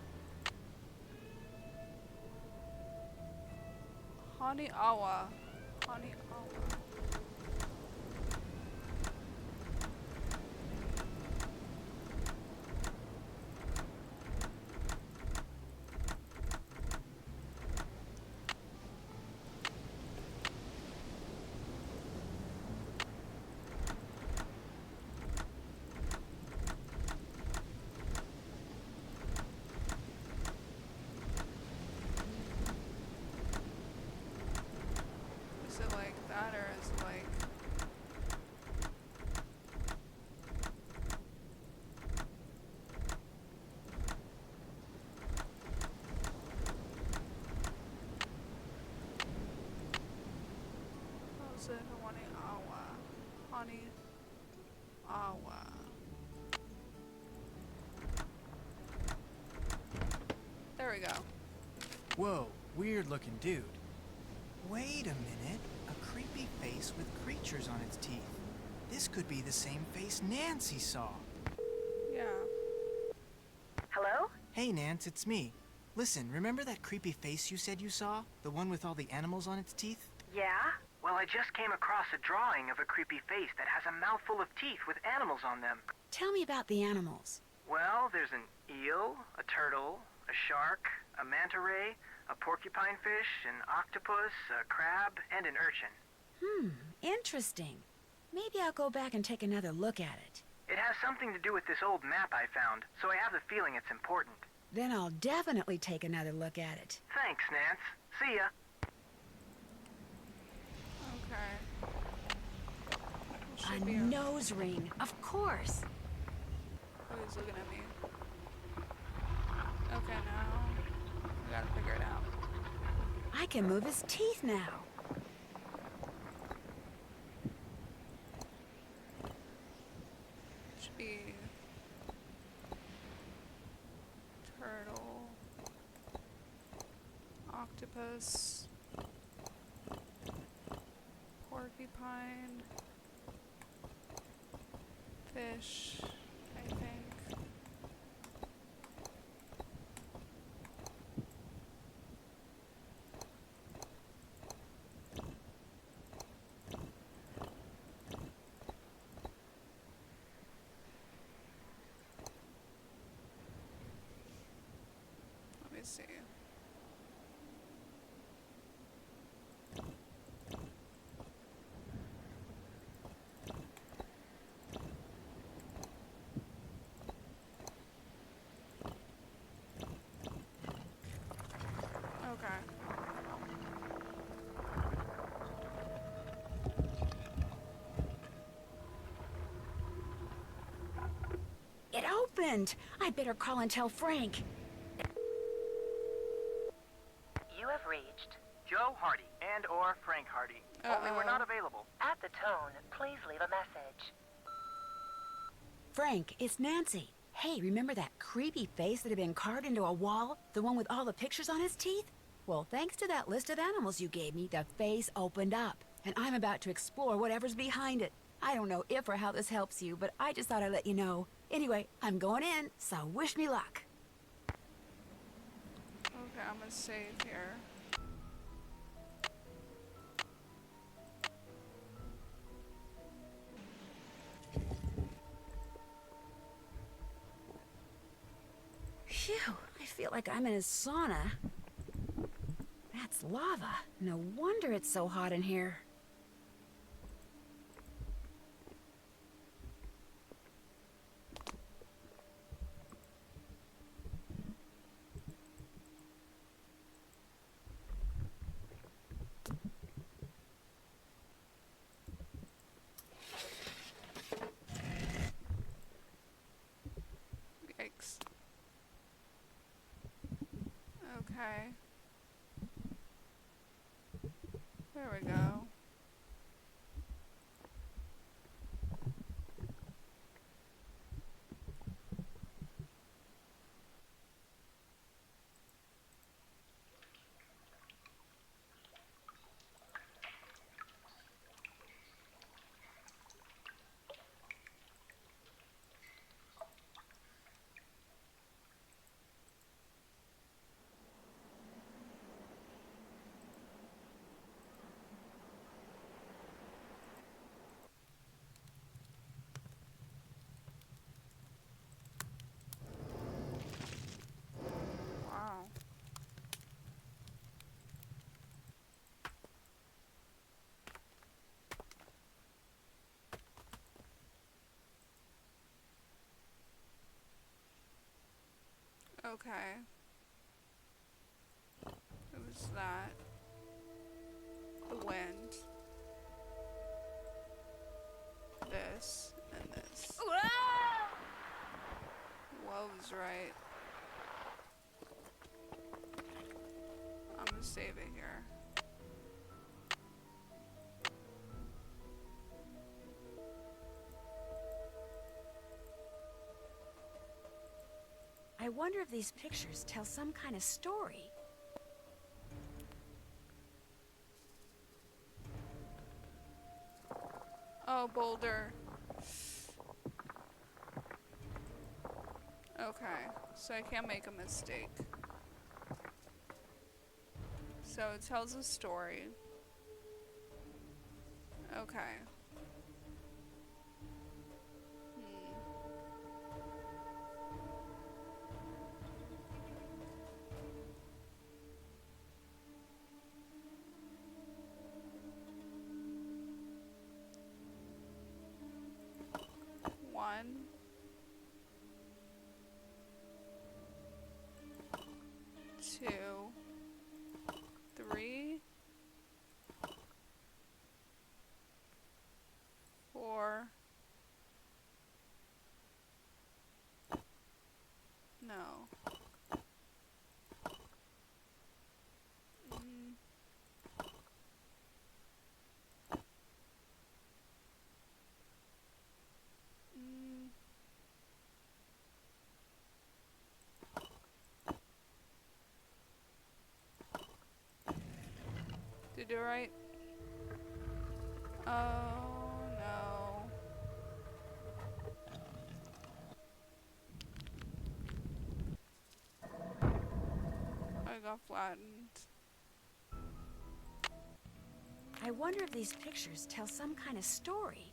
Honi Awa. Honi Awa. Is it like that, or is it like... How is it? Honi Awa. Honi Awa. There we go. Whoa, weird looking dude. Wait a minute. A creepy face with creatures on its teeth. This could be the same face Nancy saw. Yeah. Hello? Hey, Nance, it's me. Listen, remember that creepy face you said you saw? The one with all the animals on its teeth? Yeah? Well, I just came across a drawing of a creepy face that has a mouthful of teeth with animals on them. Tell me about the animals. Well, there's an eel, a turtle, a shark, a manta ray, a porcupine fish, an octopus, a crab, and an urchin. Interesting. Maybe I'll go back and take another look at it. It has something to do with this old map I found, so I have the feeling it's important. Then I'll definitely take another look at it. Thanks, Nance. See ya. Okay. It A should be nose ring, of course. Who's looking at me? Okay, now I gotta figure it out. I can move his teeth now. Should be turtle, octopus, porcupine, fish, I think. see. Okay. It opened! I better call and tell Frank. You have reached. Joe Hardy and or Frank Hardy. Only we're not available. At the tone, please leave a message. Frank, it's Nancy. Hey, remember that creepy face that had been carved into a wall? The one with all the pictures on his teeth? Well, thanks to that list of animals you gave me, the face opened up. And I'm about to explore whatever's behind it. I don't know if or how this helps you, but I just thought I'd let you know. Anyway, I'm going in, so wish me luck. Okay, I'm gonna save here. Phew, I feel like I'm in a sauna. That's lava. No wonder it's so hot in here. Yikes. Okay. There we go. Wow. Okay. It was that. The wind. This and this. Woe's right. I'm gonna save it here. I wonder if these pictures tell some kind of story. Oh, boulder. Okay, so I can't make a mistake. So it tells a story. Okay. One. Two. Three. Four. No. Did I do it right? Oh no. I got flattened. I wonder if these pictures tell some kind of story.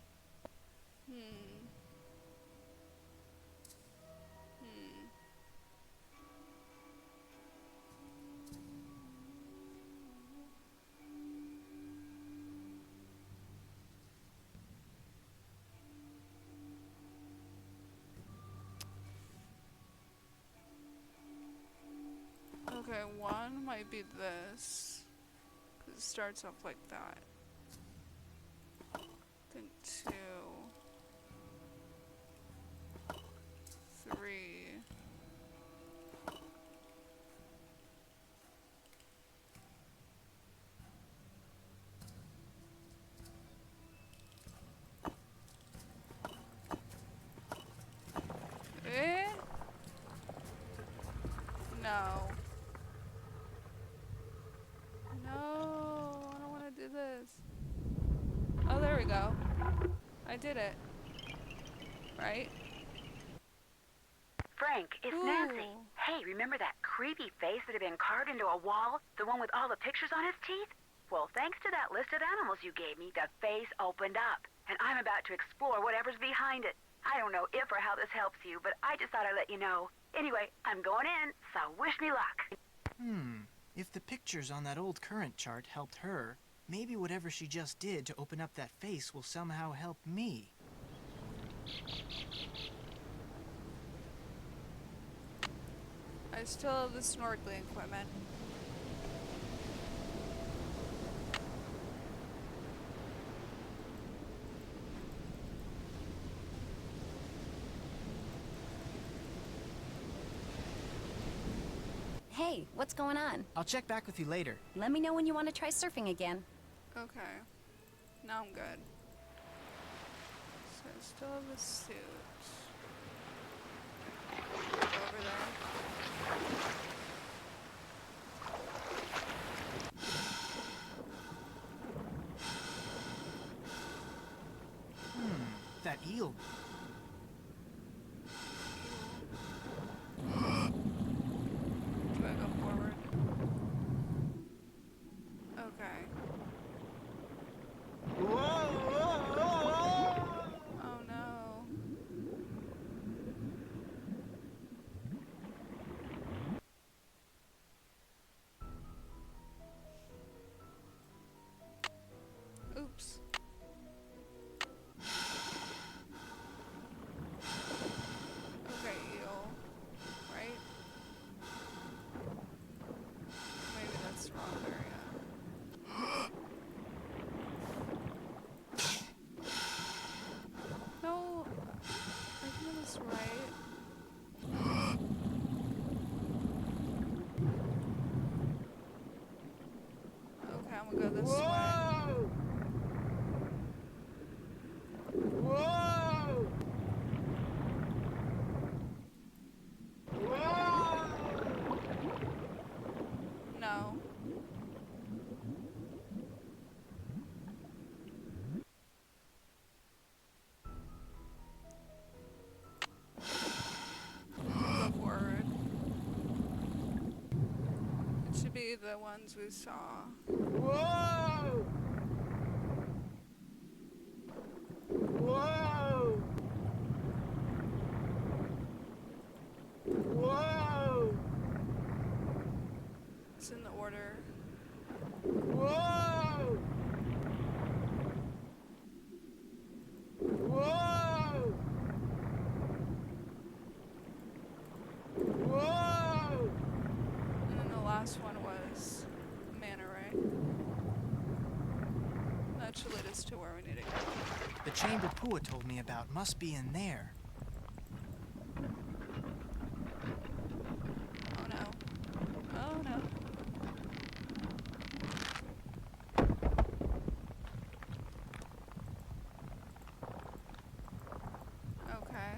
might be this. 'Cause it starts off like that. Then 2, 3. Eh? No. No, I don't want to do this. Oh, there we go. I did it. Right? Frank, it's Nancy. Hey, remember that creepy face that had been carved into a wall? The one with all the pictures on his teeth? Well, thanks to that list of animals you gave me, the face opened up. And I'm about to explore whatever's behind it. I don't know if or how this helps you, but I just thought I'd let you know. Anyway, I'm going in, so wish me luck. If the pictures on that old current chart helped her, maybe whatever she just did to open up that face will somehow help me. I still have the snorkeling equipment. Hey, what's going on? I'll check back with you later. Let me know when you want to try surfing again. Okay. Now I'm good. So I still have the suit. Go over there. That eel. Do I go forward? Okay. Oh no. Oops. Okay, eel. Right? Maybe that's the wrong area. No, I think it was right. Okay, I'm gonna go this way. No. Go forward. It should be the ones we saw. It's in the order. And then the last one was Manta Ray. That should lead us to where we need to go. The chamber Pua told me about must be in there. Oh no. Oh no. Okay.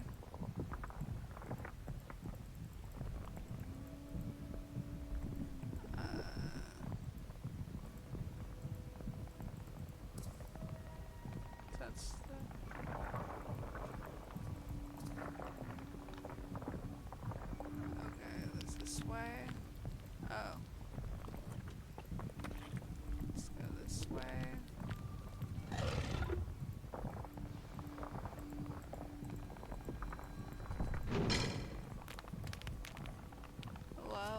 That's the... Okay, this way. Oh. Let's go this way. Hello?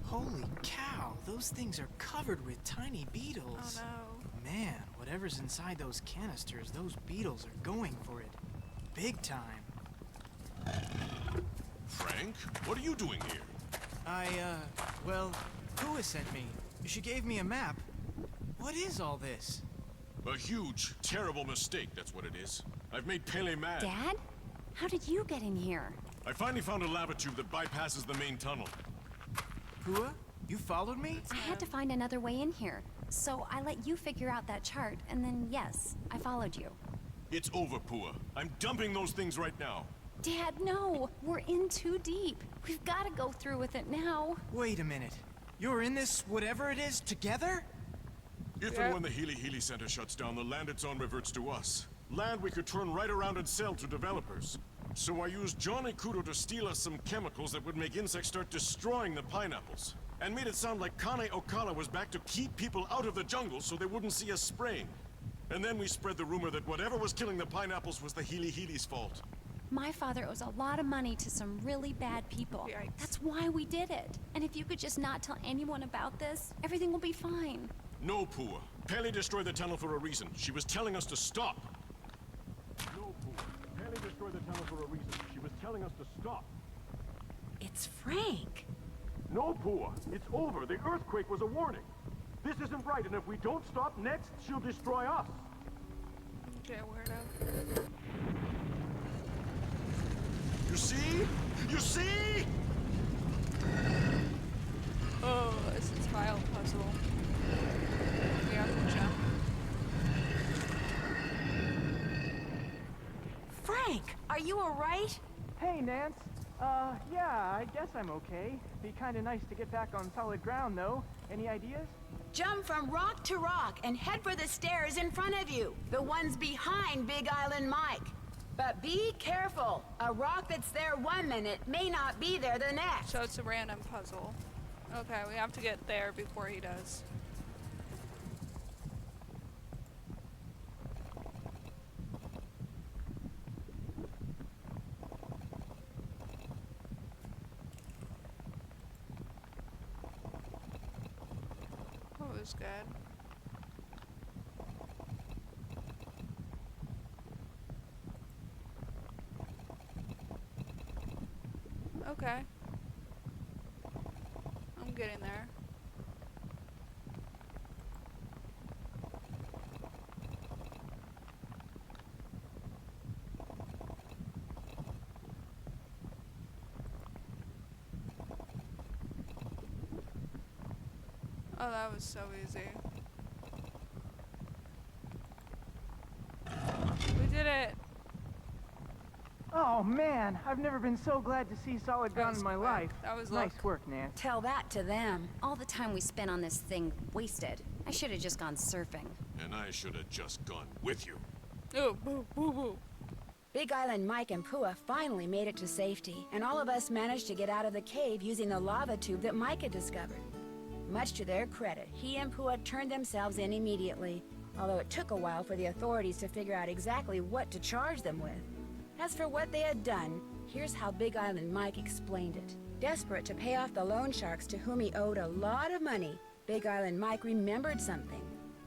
Holy cow, those things are covered with tiny beetles. Oh no. Man, whatever's inside those canisters, those beetles are going for it. big time. Frank, what are you doing here? Well, Pua sent me. She gave me a map. What is all this? A huge, terrible mistake, that's what it is. I've made Pele mad. Dad? How did you get in here? I finally found a lava tube that bypasses the main tunnel. Pua, you followed me? I had to find another way in here. So I let you figure out that chart, and then yes, I followed you. It's over, Pua. I'm dumping those things right now. Dad, no! We're in too deep. We've got to go through with it now. Wait a minute. You're in this whatever it is together? If and when the Hilihili Center shuts down, the land it's on reverts to us. Land we could turn right around and sell to developers. So I used Johnny Kudo to steal us some chemicals that would make insects start destroying the pineapples. And made it sound like Kane Okala was back to keep people out of the jungle so they wouldn't see us spraying. And then we spread the rumor that whatever was killing the pineapples was the Hilihili's fault. My father owes a lot of money to some really bad people. Yikes. That's why we did it. And if you could just not tell anyone about this, everything will be fine. No, Pua. Pele destroyed the tunnel for a reason. She was telling us to stop. No, Pua. Pele destroyed the tunnel for a reason. She was telling us to stop. It's Frank. No, Pua. It's over. The earthquake was a warning. This isn't right, and if we don't stop next, she'll destroy us. Okay, weirdo. You see? You see? Oh, this is tile puzzle. We have to jump. Frank, are you alright? Hey, Nance. Yeah, I guess I'm okay. Be kinda nice to get back on solid ground, though. Any ideas? Jump from rock to rock and head for the stairs in front of you. The ones behind Big Island Mike. But be careful. A rock that's there 1 minute may not be there the next. So it's a random puzzle. Okay, we have to get there before he does. That was good. Okay. I'm getting there. Oh, that was so easy. We did it! Oh, man. I've never been so glad to see solid ground in my life. That was nice luck. work, Nance. Tell that to them. All the time we spent on this thing wasted. I should have just gone surfing. And I should have just gone with you. Oh, boo, boo, boo. Big Island Mike and Pua finally made it to safety, and all of us managed to get out of the cave using the lava tube that Mike had discovered. Much to their credit, he and Pua turned themselves in immediately, although it took a while for the authorities to figure out exactly what to charge them with. As for what they had done, here's how Big Island Mike explained it. Desperate to pay off the loan sharks to whom he owed a lot of money, Big Island Mike remembered something.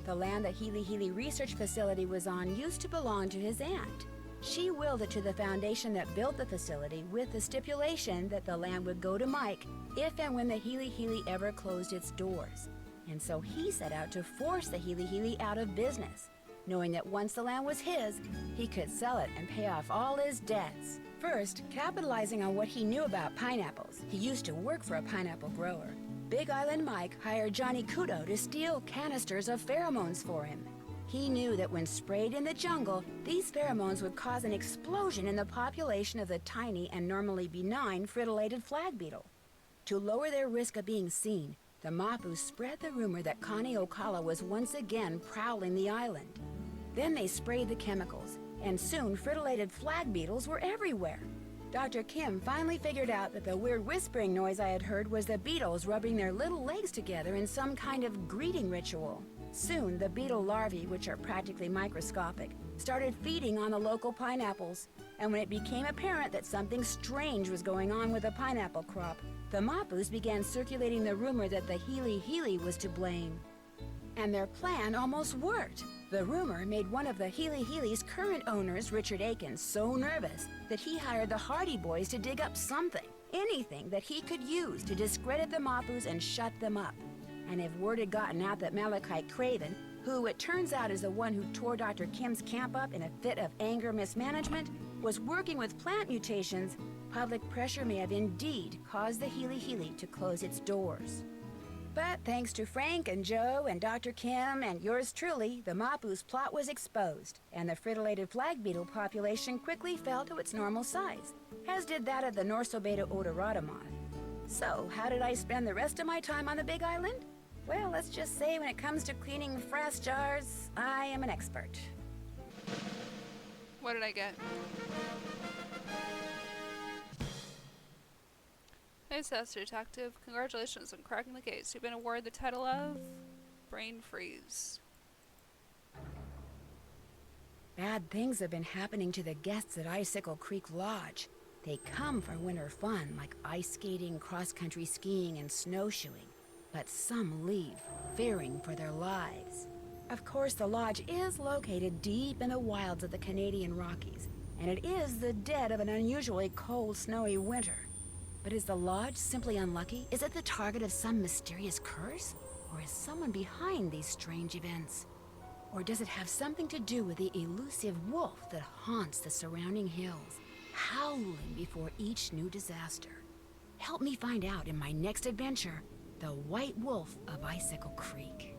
The land the Hilihili Research facility was on used to belong to his aunt. She willed it to the foundation that built the facility with the stipulation that the land would go to Mike if and when the Hilihili ever closed its doors. And so he set out to force the Hilihili out of business, knowing that once the land was his, he could sell it and pay off all his debts. First, capitalizing on what he knew about pineapples, he used to work for a pineapple grower. Big Island Mike hired Johnny Kudo to steal canisters of pheromones for him. He knew that when sprayed in the jungle, these pheromones would cause an explosion in the population of the tiny and normally benign fritillated flag beetle. To lower their risk of being seen, the Mapu spread the rumor that Kane Okala was once again prowling the island. Then they sprayed the chemicals, and soon fritillated flag beetles were everywhere. Dr. Kim finally figured out that the weird whispering noise I had heard was the beetles rubbing their little legs together in some kind of greeting ritual. Soon, the beetle larvae, which are practically microscopic, started feeding on the local pineapples. And when it became apparent that something strange was going on with the pineapple crop, the Mapus began circulating the rumor that the Hilihili was to blame. And their plan almost worked. The rumor made one of the Hilihili's current owners, Richard Akins, so nervous that he hired the Hardy Boys to dig up something, anything that he could use to discredit the Mapus and shut them up. And if word had gotten out that Malachi Craven, who it turns out is the one who tore Dr. Kim's camp up in a fit of anger mismanagement, was working with plant mutations, public pressure may have indeed caused the Hilihili to close its doors. But thanks to Frank and Joe and Dr. Kim and yours truly, the Mapu's plot was exposed, and the fritillated flag beetle population quickly fell to its normal size, as did that of the Norsobeta odorata moth. So, how did I spend the rest of my time on the Big Island? Well, let's just say when it comes to cleaning frass jars, I am an expert. What did I get? Hey, Disaster Detective. Congratulations on cracking the case. You've been awarded the title of Brain Freeze. Bad things have been happening to the guests at Icicle Creek Lodge. They come for winter fun, like ice skating, cross-country skiing, and snowshoeing. But some leave, fearing for their lives. Of course, the lodge is located deep in the wilds of the Canadian Rockies, and it is the dead of an unusually cold, snowy winter. But is the lodge simply unlucky? Is it the target of some mysterious curse? Or is someone behind these strange events? Or does it have something to do with the elusive wolf that haunts the surrounding hills, howling before each new disaster? Help me find out in my next adventure, The White Wolf of Icicle Creek.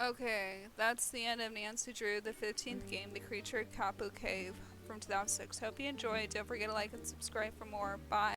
Okay, that's the end of Nancy Drew, the 15th game, The Creature at Kapu Cave from 2006. Hope you enjoyed. Don't forget to like and subscribe for more. Bye.